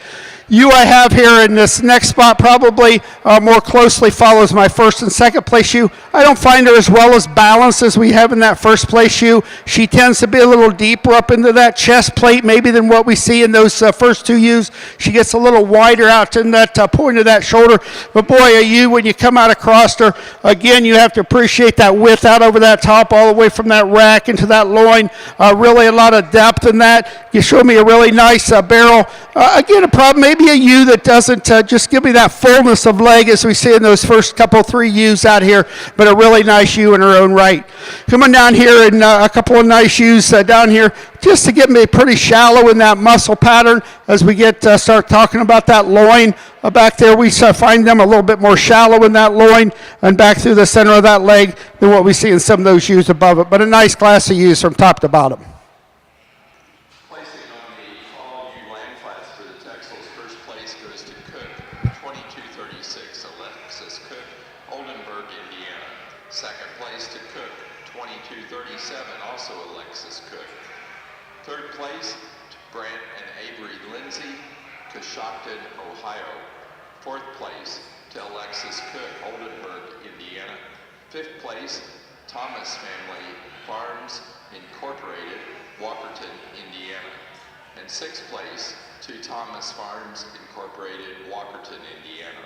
Ewe I have here in this next spot probably more closely follows my first and second place ewe. I don't find her as well as balanced as we have in that first place ewe. She tends to be a little deeper up into that chest plate maybe than what we see in those first two ewes. She gets a little wider out in that point of that shoulder. But boy, a ewe, when you come out across her, again, you have to appreciate that width out over that top all the way from that rack into that loin. Really a lot of depth in that. You show me a really nice barrel. Again, a problem maybe a ewe that doesn't just give me that fullness of leg as we see in those first three ewes out here, but a really nice ewe in her own right. Coming down here and a couple of nice ewes down here just to get me pretty shallow in that muscle pattern as we start talking about that loin. Back there we find them a little bit more shallow in that loin and back through the center of that leg than what we see in some of those ewes above it, but a nice class of ewes from top to bottom. Placing on the fall ewe land class for the Texels, first place goes to Cook, 2236, Alexis Cook, Oldenburg, Indiana. Second place to Cook, 2237, also Alexis Cook. Third place to Brant and Avery Lindsay, Coshocton, Ohio. Fourth place to Alexis Cook, Oldenburg, Indiana. Fifth place, Thomas Family Farms Incorporated, Walkerton, Indiana. And sixth place to Thomas Farms Incorporated, Walkerton, Indiana.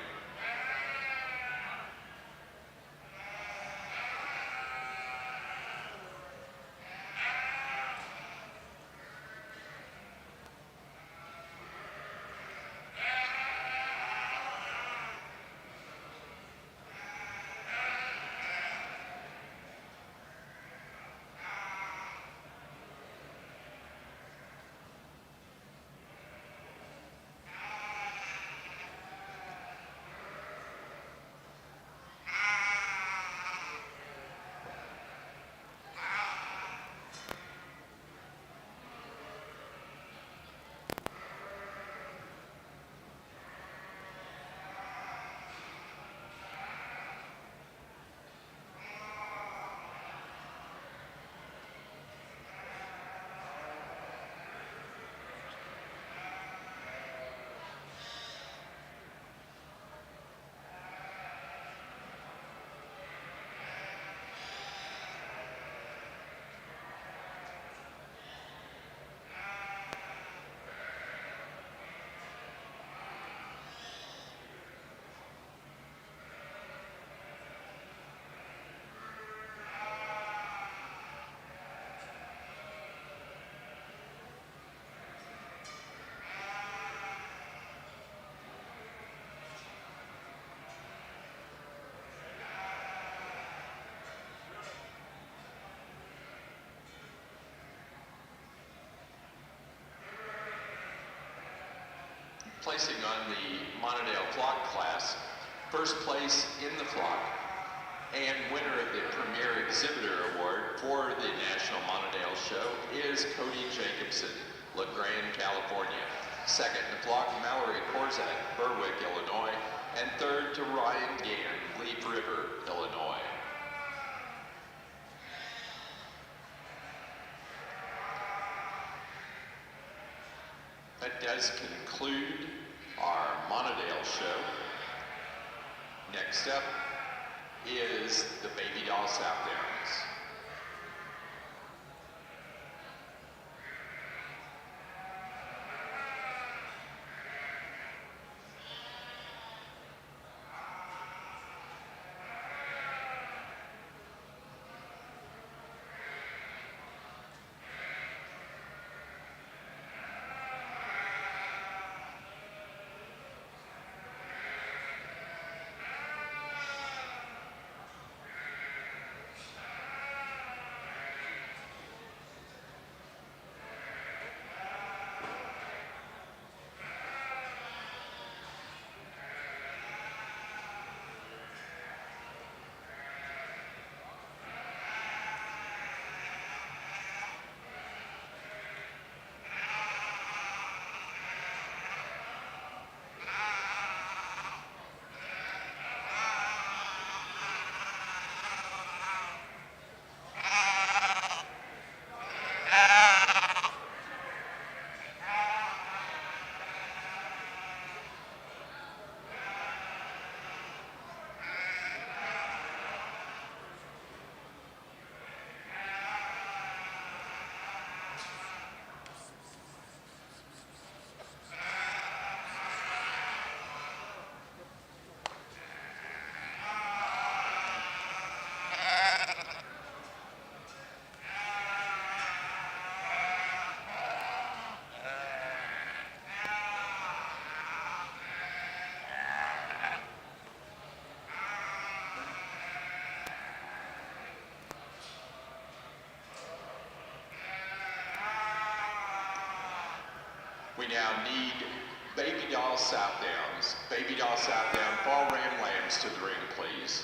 Placing on the Montadale flock class, first place in the flock and winner of the Premier Exhibitor Award for the National Montadale Show is Cody Jacobson, La Grande, California. Second to flock, Mallory Korzak, Berwick, Illinois. And third to Ryan Gann, Leaf River, Illinois. That does conclude our Montadale show. Next up is the Baby Doll Southdowns. We now need Baby Doll Southdowns. Baby Doll Southdown, fall ram lambs to the ring, please.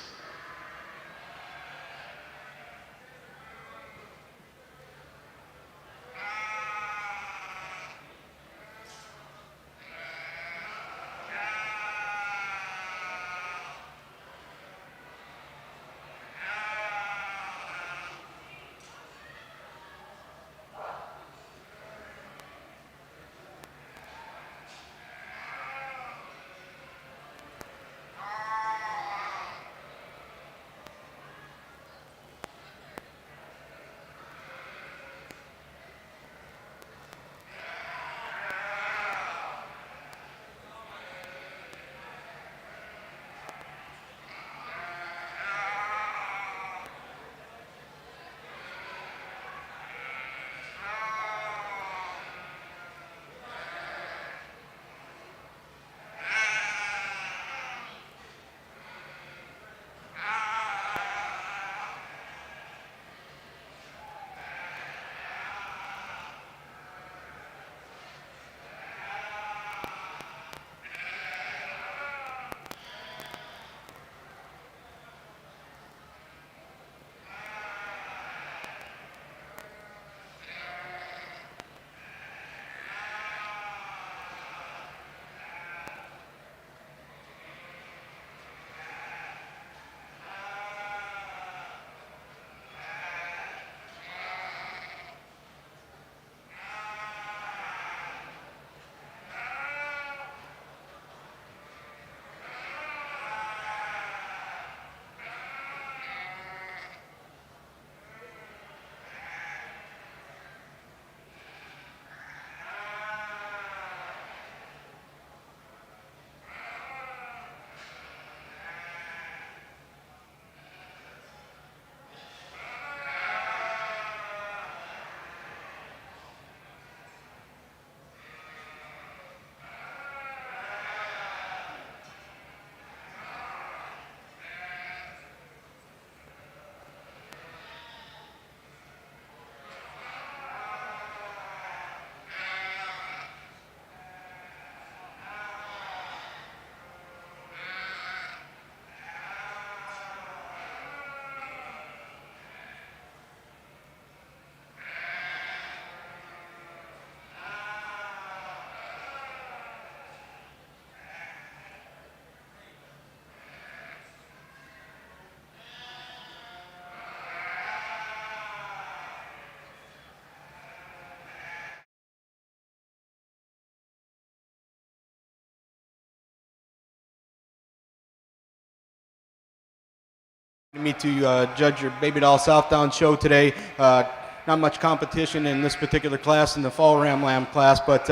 Me to judge your Baby Doll Southdown show today. Not much competition in this particular class, in the fall ram lamb class, but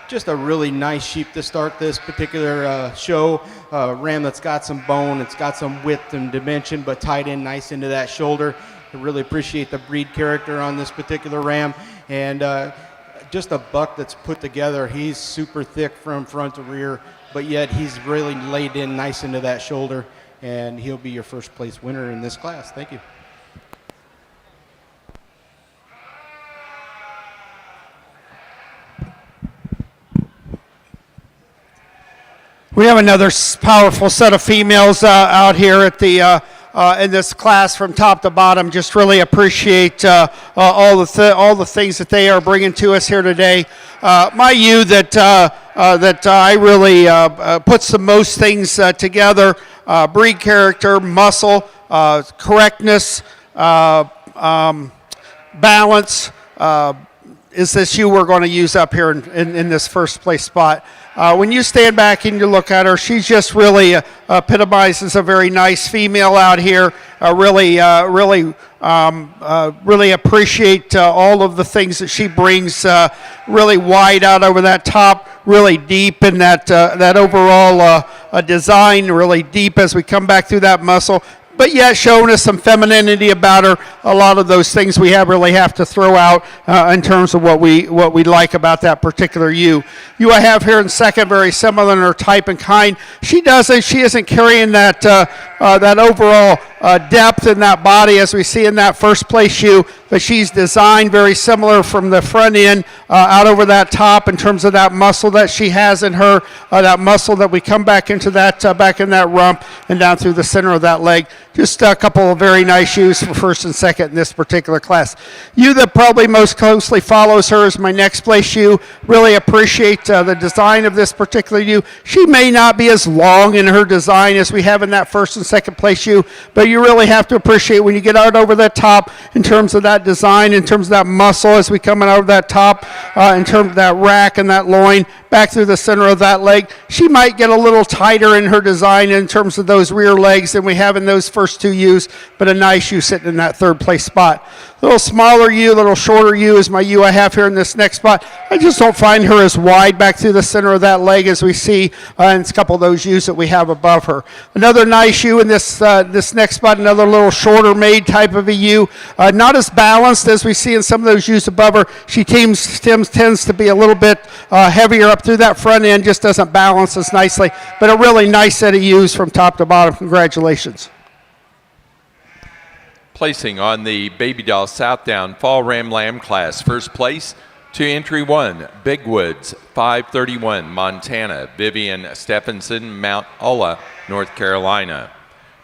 just a really nice sheep to start this particular show. Ram that's got some bone, it's got some width and dimension, but tied in nice into that shoulder. I really appreciate the breed character on this particular ram, and just a buck that's put together. He's super thick from front to rear, but yet he's really laid in nice into that shoulder, and he'll be your first place winner in this class. Thank you. We have another powerful set of females out here at the in this class from top to bottom. Just really appreciate all the things that they are bringing to us here today. My ewe that I really puts the most things together: breed character, muscle, correctness, balance. Is this ewe we're going to use up here in this first place spot? When you stand back and you look at her, she just really epitomizes a very nice female out here. Really appreciate all of the things that she brings. Really wide out over that top, really deep in that overall design. Really deep as we come back through that muscle, but yet showing us some femininity about her. A lot of those things we really have to throw out in terms of what we like about that particular ewe. Ewe I have here in second, very similar in her type and kind. She isn't carrying that overall depth in that body as we see in that first place ewe, but she's designed very similar from the front end out over that top in terms of that muscle that she has in her, that muscle that we come back into that, back in that rump and down through the center of that leg. Just a couple of very nice ewes for first and second in this particular class. Ewe that probably most closely follows her is my next place ewe. Really appreciate the design of this particular ewe. She may not be as long in her design as we have in that first and second place ewe, but you really have to appreciate when you get out over that top in terms of that design, in terms of that muscle as we come out of that top, in terms of that rack and that loin, back through the center of that leg. She might get a little tighter in her design in terms of those rear legs than we have in those first two ewes, but a nice ewe sitting in that third place spot. A little smaller ewe, a little shorter ewe is my ewe I have here in this next spot. I just don't find her as wide back through the center of that leg as we see in a couple of those ewes that we have above her. Another nice ewe in this next spot, another little shorter made type of a ewe. Not as balanced as we see in some of those ewes above her. She tends to be a little bit heavier up through that front end, just doesn't balance as nicely, but a really nice set of ewes from top to bottom. Congratulations. Placing on the Baby Doll Southdown Fall Ram Lamb class, first place to entry 1, Big Woods, 531, Montana, Vivian Stephenson, Mount Ulla, North Carolina.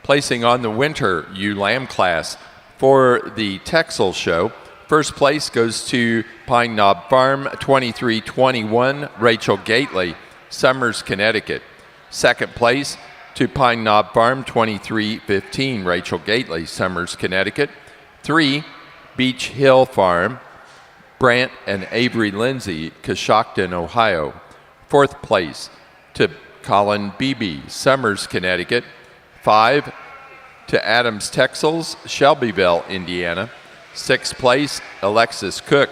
Placing on the Winter Ewe Lamb class for the Texel show, first place goes to Pine Knob Farm, 2321, Rachel Gately, Summers, Connecticut. Second place to Pine Knob Farm, 2315, Rachel Gately, Summers, Connecticut. 3, Beach Hill Farm, Brant and Avery Lindsay, Coshocton, Ohio. Fourth place to Colin Beebe, Summers, Connecticut. 5, to Adams Texels, Shelbyville, Indiana. Sixth place, Alexis Cook,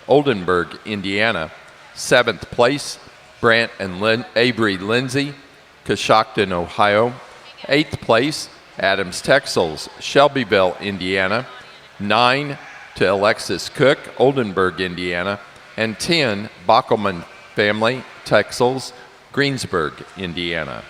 Oldenburg, Indiana. Seventh place, Brant and Avery Lindsay, Coshocton, Ohio. Eighth place, Adams Texels, Shelbyville, Indiana. 9 to Alexis Cook, Oldenburg, Indiana. And 10, Bockelman family, Texels, Greensburg, Indiana.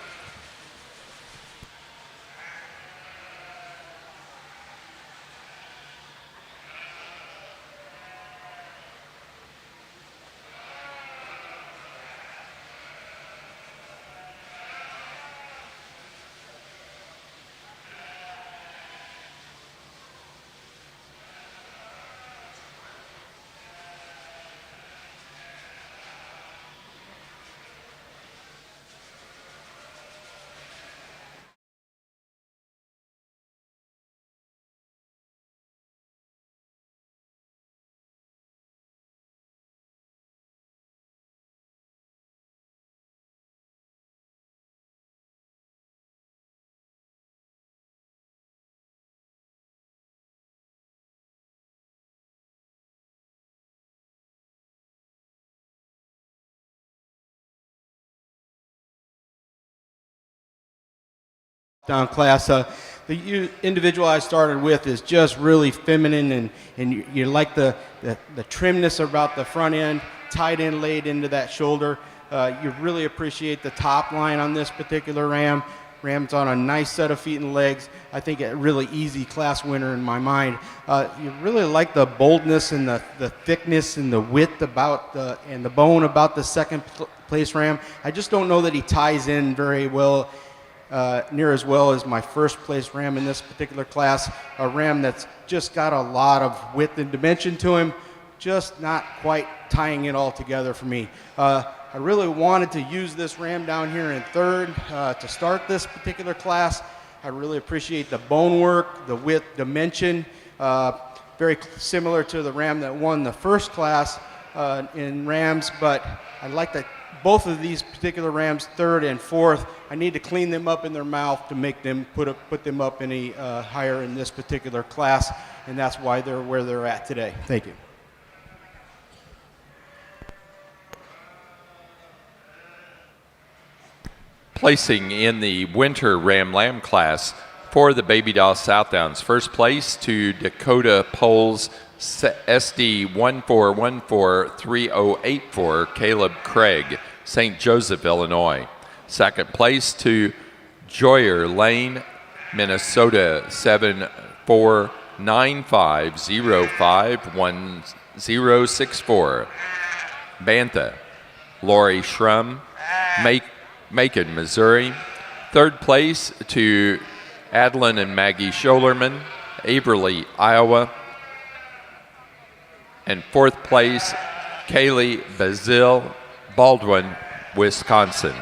Southdown class. The individual I started with is just really feminine, and you like the trimness about the front end, tight end laid into that shoulder. You really appreciate the top line on this particular ram. Ram's on a nice set of feet and legs. I think a really easy class winner in my mind. You really like the boldness and the thickness and the width and the bone about the second place ram. I just don't know that he ties in very well, near as well as my first place ram in this particular class. A ram that's just got a lot of width and dimension to him, just not quite tying it all together for me. I really wanted to use this ram down here in third to start this particular class. I really appreciate the bone work, the width, dimension, very similar to the ram that won the first class in rams, but I like that both of these particular rams, third and fourth, I need to clean them up in their mouth to make them put them up any higher in this particular class, and that's why they're where they're at today. Thank you. Placing in the winter Ram Lamb class for the Baby Doll Southdowns. First place to Dakota Poles SD 14143084, Caleb Craig, St. Joseph, Illinois. Second place to Joyer Lane, Minnesota 7495051064. Bantha, Lori Schrum, Macon, Missouri. Third place to Adeline and Maggie Scholerman, Averly, Iowa. And fourth place, Kaylee Bazil, Baldwin, Wisconsin.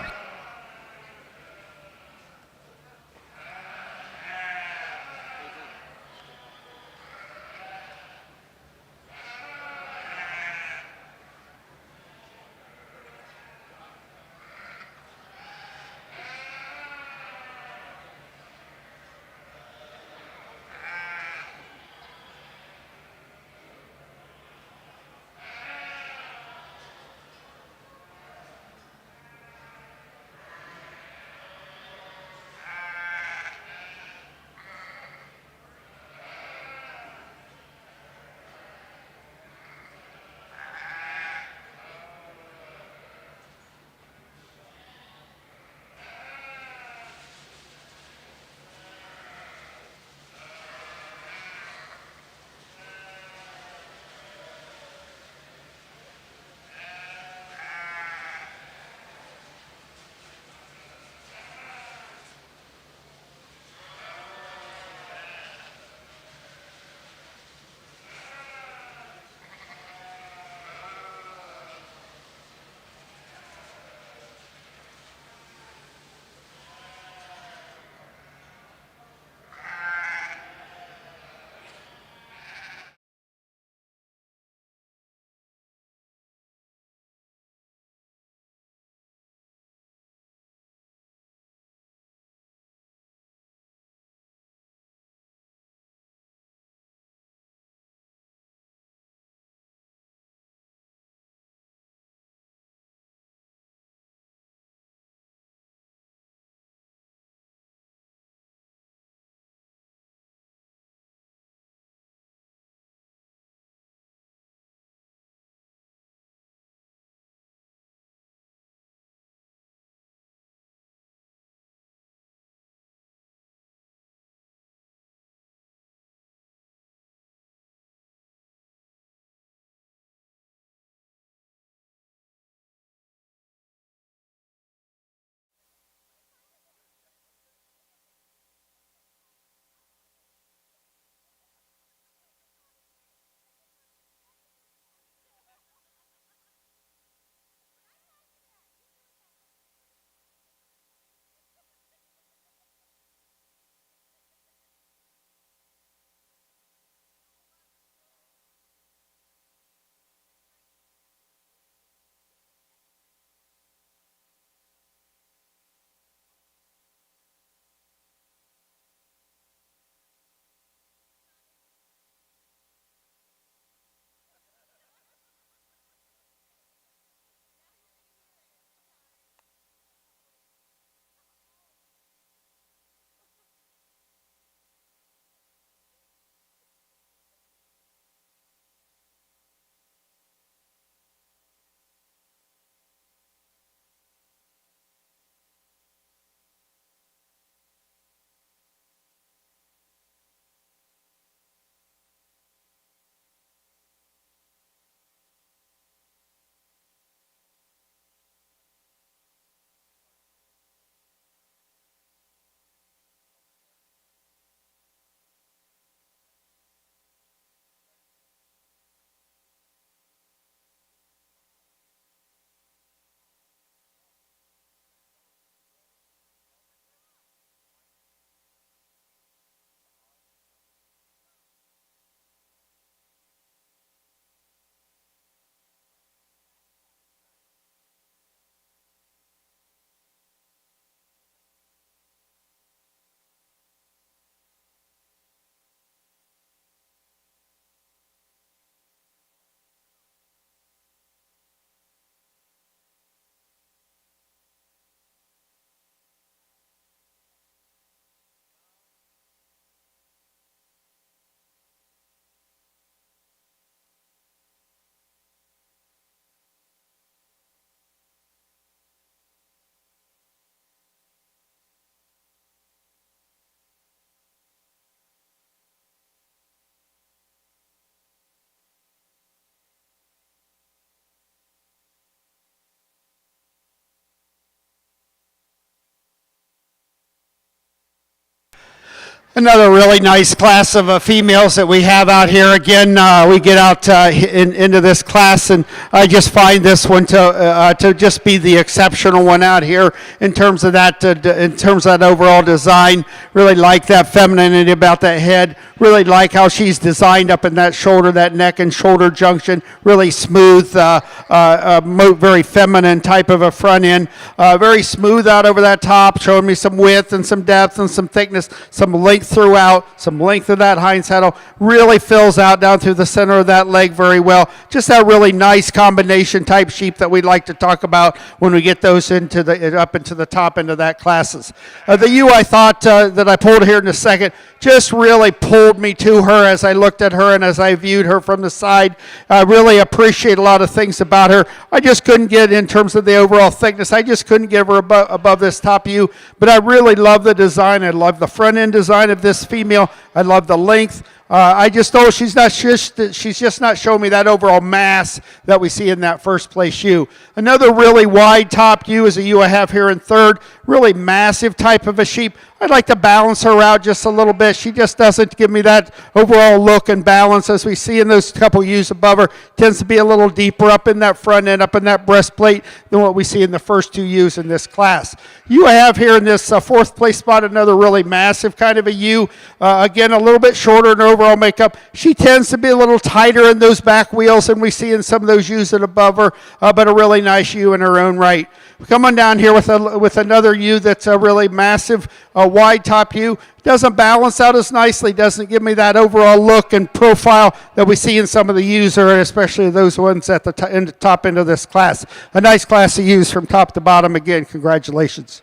Another really nice class of females that we have out here. Again, we get out into this class, and I just find this one to just be the exceptional one out here in terms of that overall design. Really like that femininity about that head. Really like how she's designed up in that shoulder, that neck and shoulder junction. Really smooth, very feminine type of a front end. Very smooth out over that top, showing me some width and some depth and some thickness, some length throughout, some length of that hind saddle. Really fills out down through the center of that leg very well. Just that really nice combination type sheep that we like to talk about when we get those up into the top end of that classes. The ewe I thought that I pulled here in a second just really pulled me to her as I looked at her and as I viewed her from the side. I really appreciate a lot of things about her. I just couldn't get in terms of the overall thickness. I just couldn't give her above this top ewe, but I really love the design. I love the front end design of this female. I love the length. I just know she's just not showing me that overall mass that we see in that first place ewe. Another really wide topped ewe is a ewe I have here in third. Really massive type of a sheep. I'd like to balance her out just a little bit. She just doesn't give me that overall look and balance as we see in those couple ewes above her. Tends to be a little deeper up in that front end, up in that breastplate than what we see in the first two ewes in this class. Ewe I have here in this fourth place spot, another really massive kind of a ewe. Again, a little bit shorter in overall makeup. She tends to be a little tighter in those back wheels than we see in some of those ewes that above her, but a really nice ewe in her own right. We come on down here with another ewe that's a really massive, wide top ewe. Doesn't balance out as nicely, doesn't give me that overall look and profile that we see in some of the ewes, or especially those ones at the top end of this class. A nice class of ewes from top to bottom. Again, congratulations.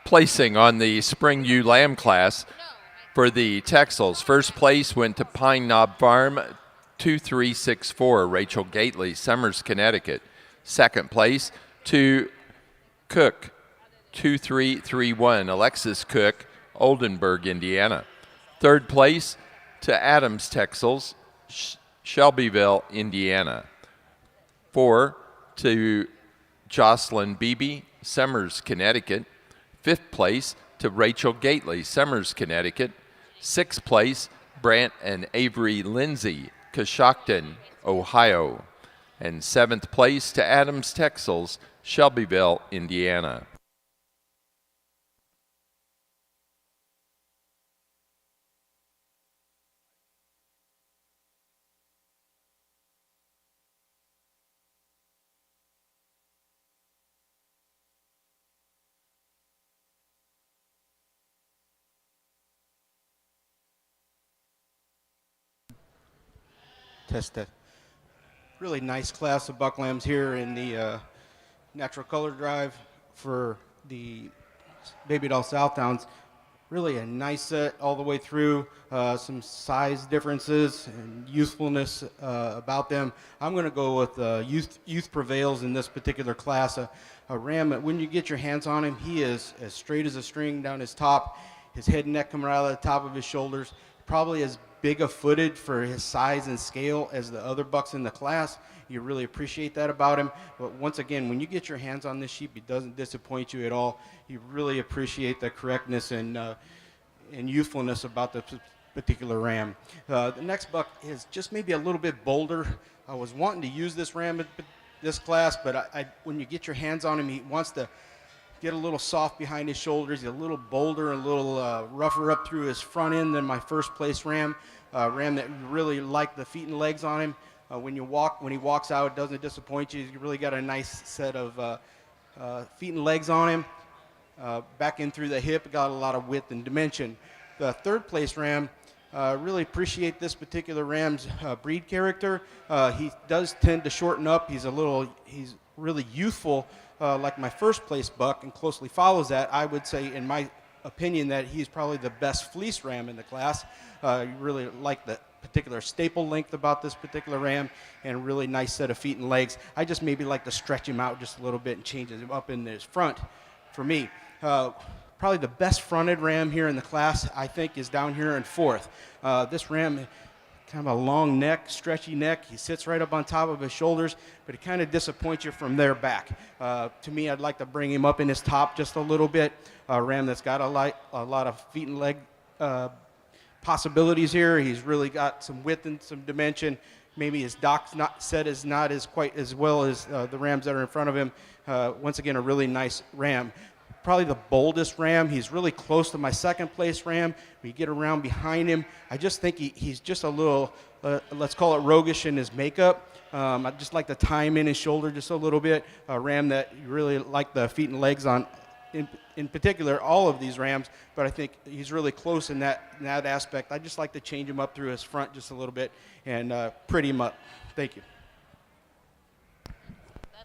Placing on the Spring Ewe Lamb class for the Texels. First place went to Pine Knob Farm, 2364, Rachel Gately, Summers, Connecticut. Second place to Cook, 2331, Alexis Cook, Oldenburg, Indiana. Third place to Adams Texels, Shelbyville, Indiana. 4 to Jocelyn Beebe, Summers, Connecticut. Fifth place to Rachel Gately, Summers, Connecticut. Sixth place, Brant and Avery Lindsay, Coshocton, Ohio. And seventh place to Adams Texels, Shelbyville, Indiana. Test that. Really nice class of buck lambs here in the natural color drive for the baby doll Southdowns. Really a nice set all the way through. Some size differences and youthfulness about them. I'm going to go with youth prevails in this particular class. A ram, when you get your hands on him, he is as straight as a string down his top. His head and neck come right out of the top of his shoulders. Probably as big a footed for his size and scale as the other bucks in the class. You really appreciate that about him. But once again, when you get your hands on this sheep, he doesn't disappoint you at all. You really appreciate the correctness and youthfulness about the particular ram. The next buck is just maybe a little bit bolder. I was wanting to use this ram in this class, but when you get your hands on him, he wants to get a little soft behind his shoulders. He's a little bolder, a little rougher up through his front end than my first place ram. Ram that really liked the feet and legs on him. When he walks out, it doesn't disappoint you. He's really got a nice set of feet and legs on him. Back in through the hip, got a lot of width and dimension. The third place ram, really appreciate this particular ram's breed character. He does tend to shorten up. He's really youthful, like my first place buck, and closely follows that. I would say, in my opinion, that he's probably the best fleece ram in the class. You really like the particular staple length about this particular ram, and a really nice set of feet and legs. I just maybe like to stretch him out just a little bit and change him up in his front for me. Probably the best fronted ram here in the class, I think, is down here in fourth. This ram, kind of a long neck, stretchy neck. He sits right up on top of his shoulders, but he kind of disappoints you from there back. To me, I'd like to bring him up in his top just a little bit. A ram that's got a lot of feet and leg possibilities here. He's really got some width and some dimension. Maybe his dock's is not as quite as well as the rams that are in front of him. Once again, a really nice ram. Probably the boldest ram. He's really close to my second place ram. When you get around behind him, I just think he's just a little, let's call it roguish in his makeup. I just like to tie him in his shoulder just a little bit. A ram that you really like the feet and legs on, in particular, all of these rams, but I think he's really close in that aspect. I just like to change him up through his front just a little bit and pretty him up. Thank you.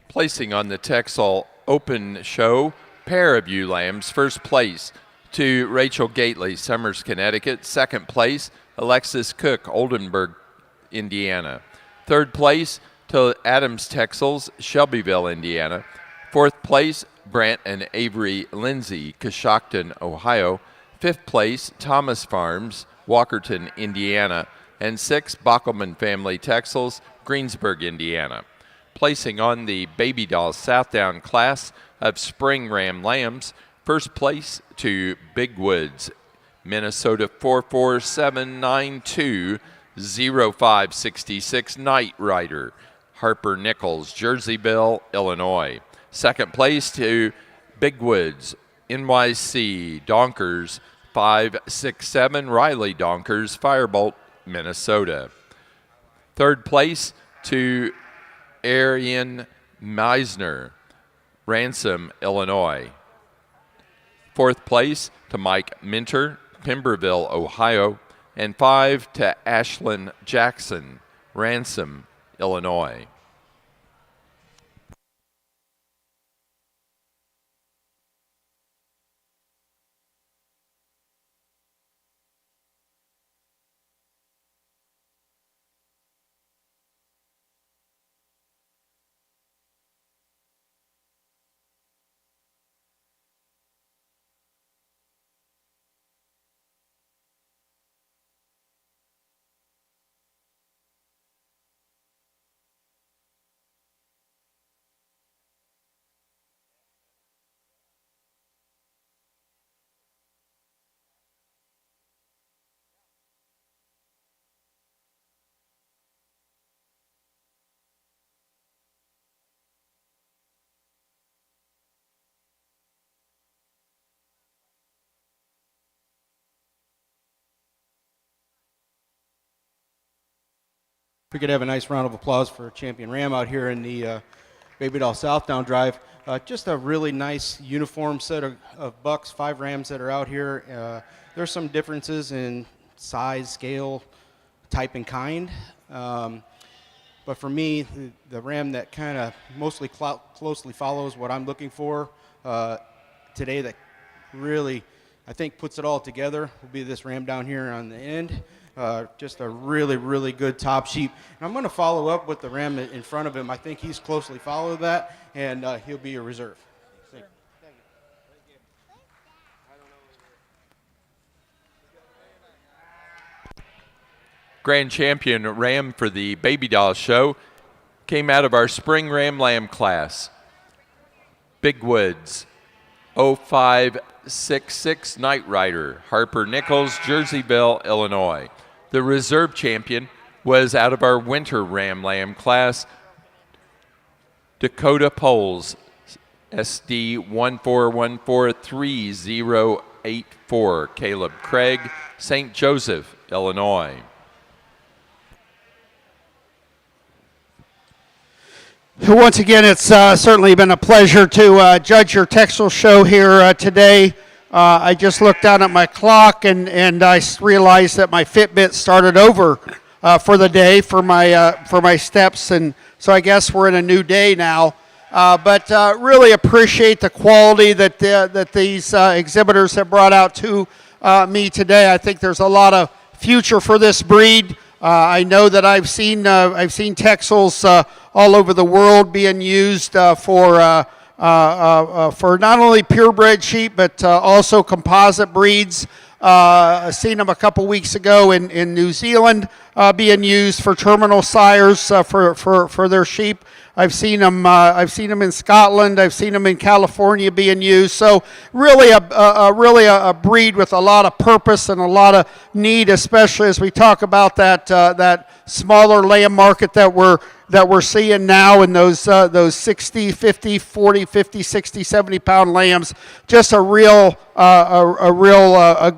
Placing on the Texel Open Show, pair of ewe lambs. First place to Rachel Gately, Summers, Connecticut. Second place, Alexis Cook, Oldenburg, Indiana. Third place to Adams Texels, Shelbyville, Indiana. Fourth place, Brant and Avery Lindsay, Coshocton, Ohio. Fifth place, Thomas Farms, Walkerton, Indiana. And sixth, Bockelman Family Texels, Greensburg, Indiana. Placing on the Baby Doll Southdown class of Spring Ram Lambs, first place to Big Woods, Minnesota 44792 0566 Night Rider, Harper Nichols, Jerseyville, Illinois. Second place to Big Woods, NYC Donkers 567 Riley Donkers, Firebolt, Minnesota. Third place to Arian Meisner, Ransom, Illinois. Fourth place to Mike Minter, Pemberville, Ohio. And 5 to Ashlyn Jackson, Ransom, Illinois. We could have a nice round of applause for Champion Ram out here in the Baby Doll Southdown Drive. Just a really nice uniform set of bucks, 5 rams that are out here. There's some differences in size, scale, type, and kind. But for me, the ram that kind of mostly closely follows what I'm looking for today, that really, I think, puts it all together, will be this ram down here on the end. Just a really, really good top sheep. And I'm going to follow up with the ram in front of him. I think he's closely followed that, and he'll be a reserve. Thank you. Grand champion ram for the Baby Doll Show came out of our Spring Ram Lamb class. Big Woods, 0566 Night Rider, Harper Nichols, Jerseyville, Illinois. The reserve champion was out of our Winter Ram Lamb class, Dakota Poles, SD 1414384, Caleb Craig, St. Joseph, Illinois. Once again, it's certainly been a pleasure to judge your Texel show here today. I just looked down at my clock and I realized that my Fitbit started over for the day for my steps, and so I guess we're in a new day now. But really appreciate the quality that these exhibitors have brought out to me today. I think there's a lot of future for this breed. I know that I've seen Texels all over the world being used for not only purebred sheep but also composite breeds. I seen them a couple weeks ago in New Zealand being used for terminal sires for their sheep. I've seen them in Scotland. I've seen them in California being used. So really a breed with a lot of purpose and a lot of need, especially as we talk about that smaller lamb market that we're seeing now in those 60, 50, 40, 50, 60, 70 pound lambs. Just a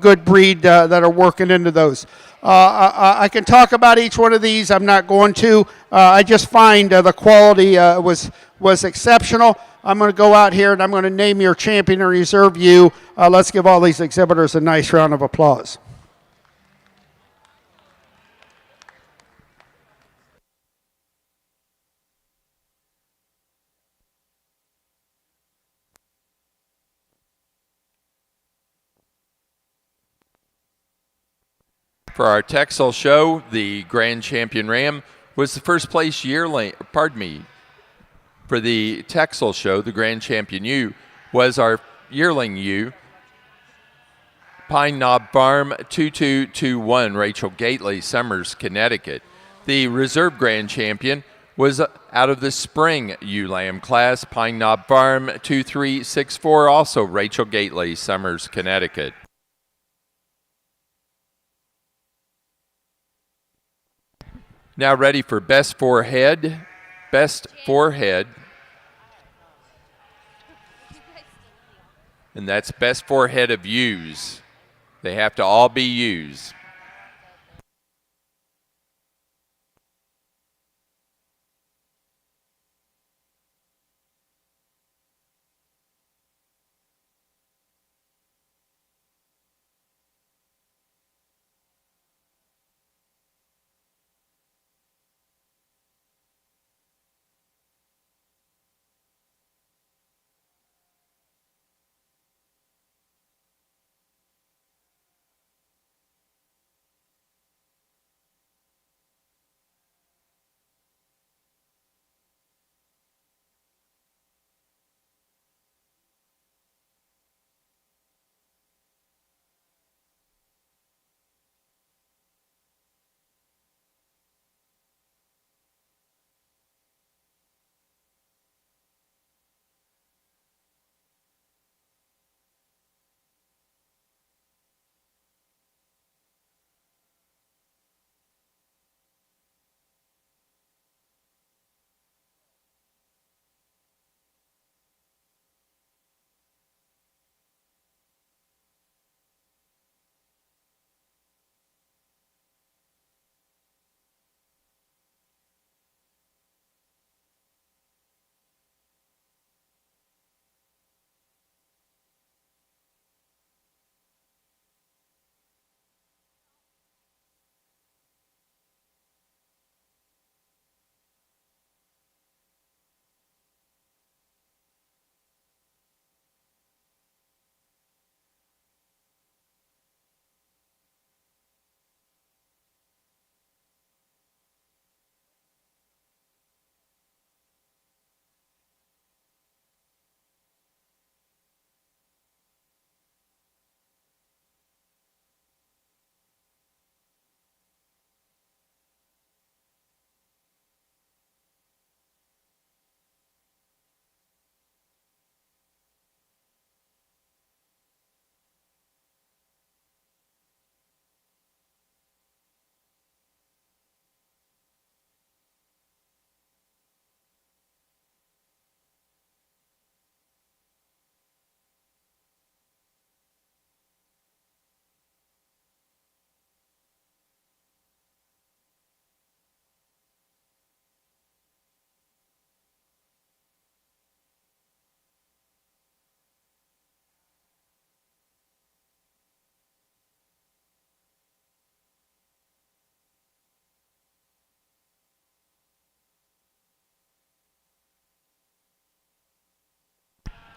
good breed that are working into those. I can talk about each one of these. I'm not going to. I just find the quality was exceptional. I'm going to go out here and I'm going to name your champion and reserve you. Let's give all these exhibitors a nice round of applause. For our Texel show, the grand champion ram was the first place yearling, for the Texel show, the grand champion ewe was our yearling ewe, Pine Knob Farm 2221, Rachel Gately, Summers, Connecticut. The reserve grand champion was out of the spring ewe lamb class, Pine Knob Farm 2364, also Rachel Gately, Summers, Connecticut. Now ready for best forehead. Best forehead. And that's best forehead of ewes. They have to all be ewes.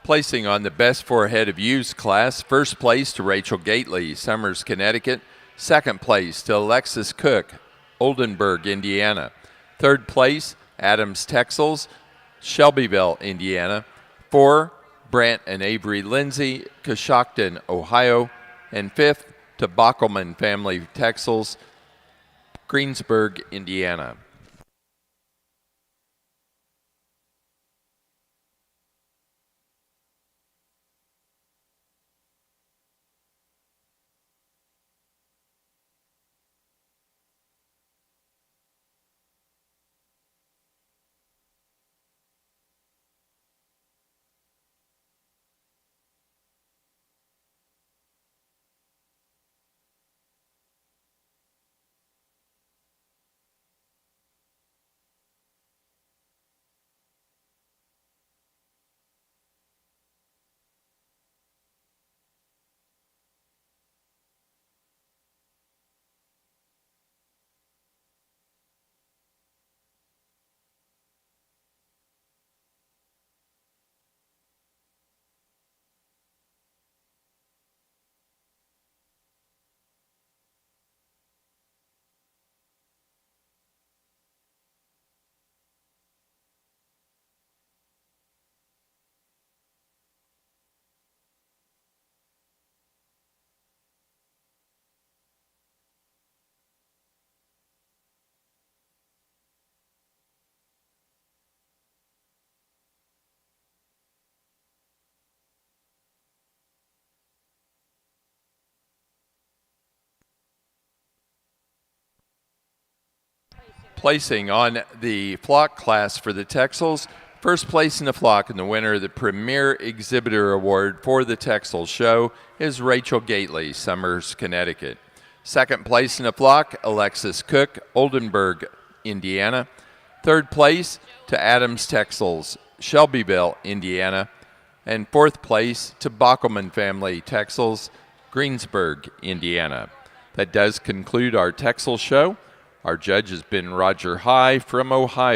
Placing on the best four-head of ewes class, first place to Rachel Gately, Summers, Connecticut. Second place to Alexis Cook, Oldenburg, Indiana. Third place, Adams Texels, Shelbyville, Indiana. 4, Brant and Avery Lindsay, Coshocton, Ohio. And 5th to Bockelman Family Texels, Greensburg, Indiana. Placing on the flock class for the Texels, first place in the flock and the winner of the Premier Exhibitor Award for the Texel Show is Rachel Gately, Summers, Connecticut. Second place in the flock, Alexis Cook, Oldenburg, Indiana. Third place to Adams Texels, Shelbyville, Indiana. And fourth place to Bockelman Family Texels, Greensburg, Indiana. That does conclude our Texel Show. Our judge has been Roger High from Ohio.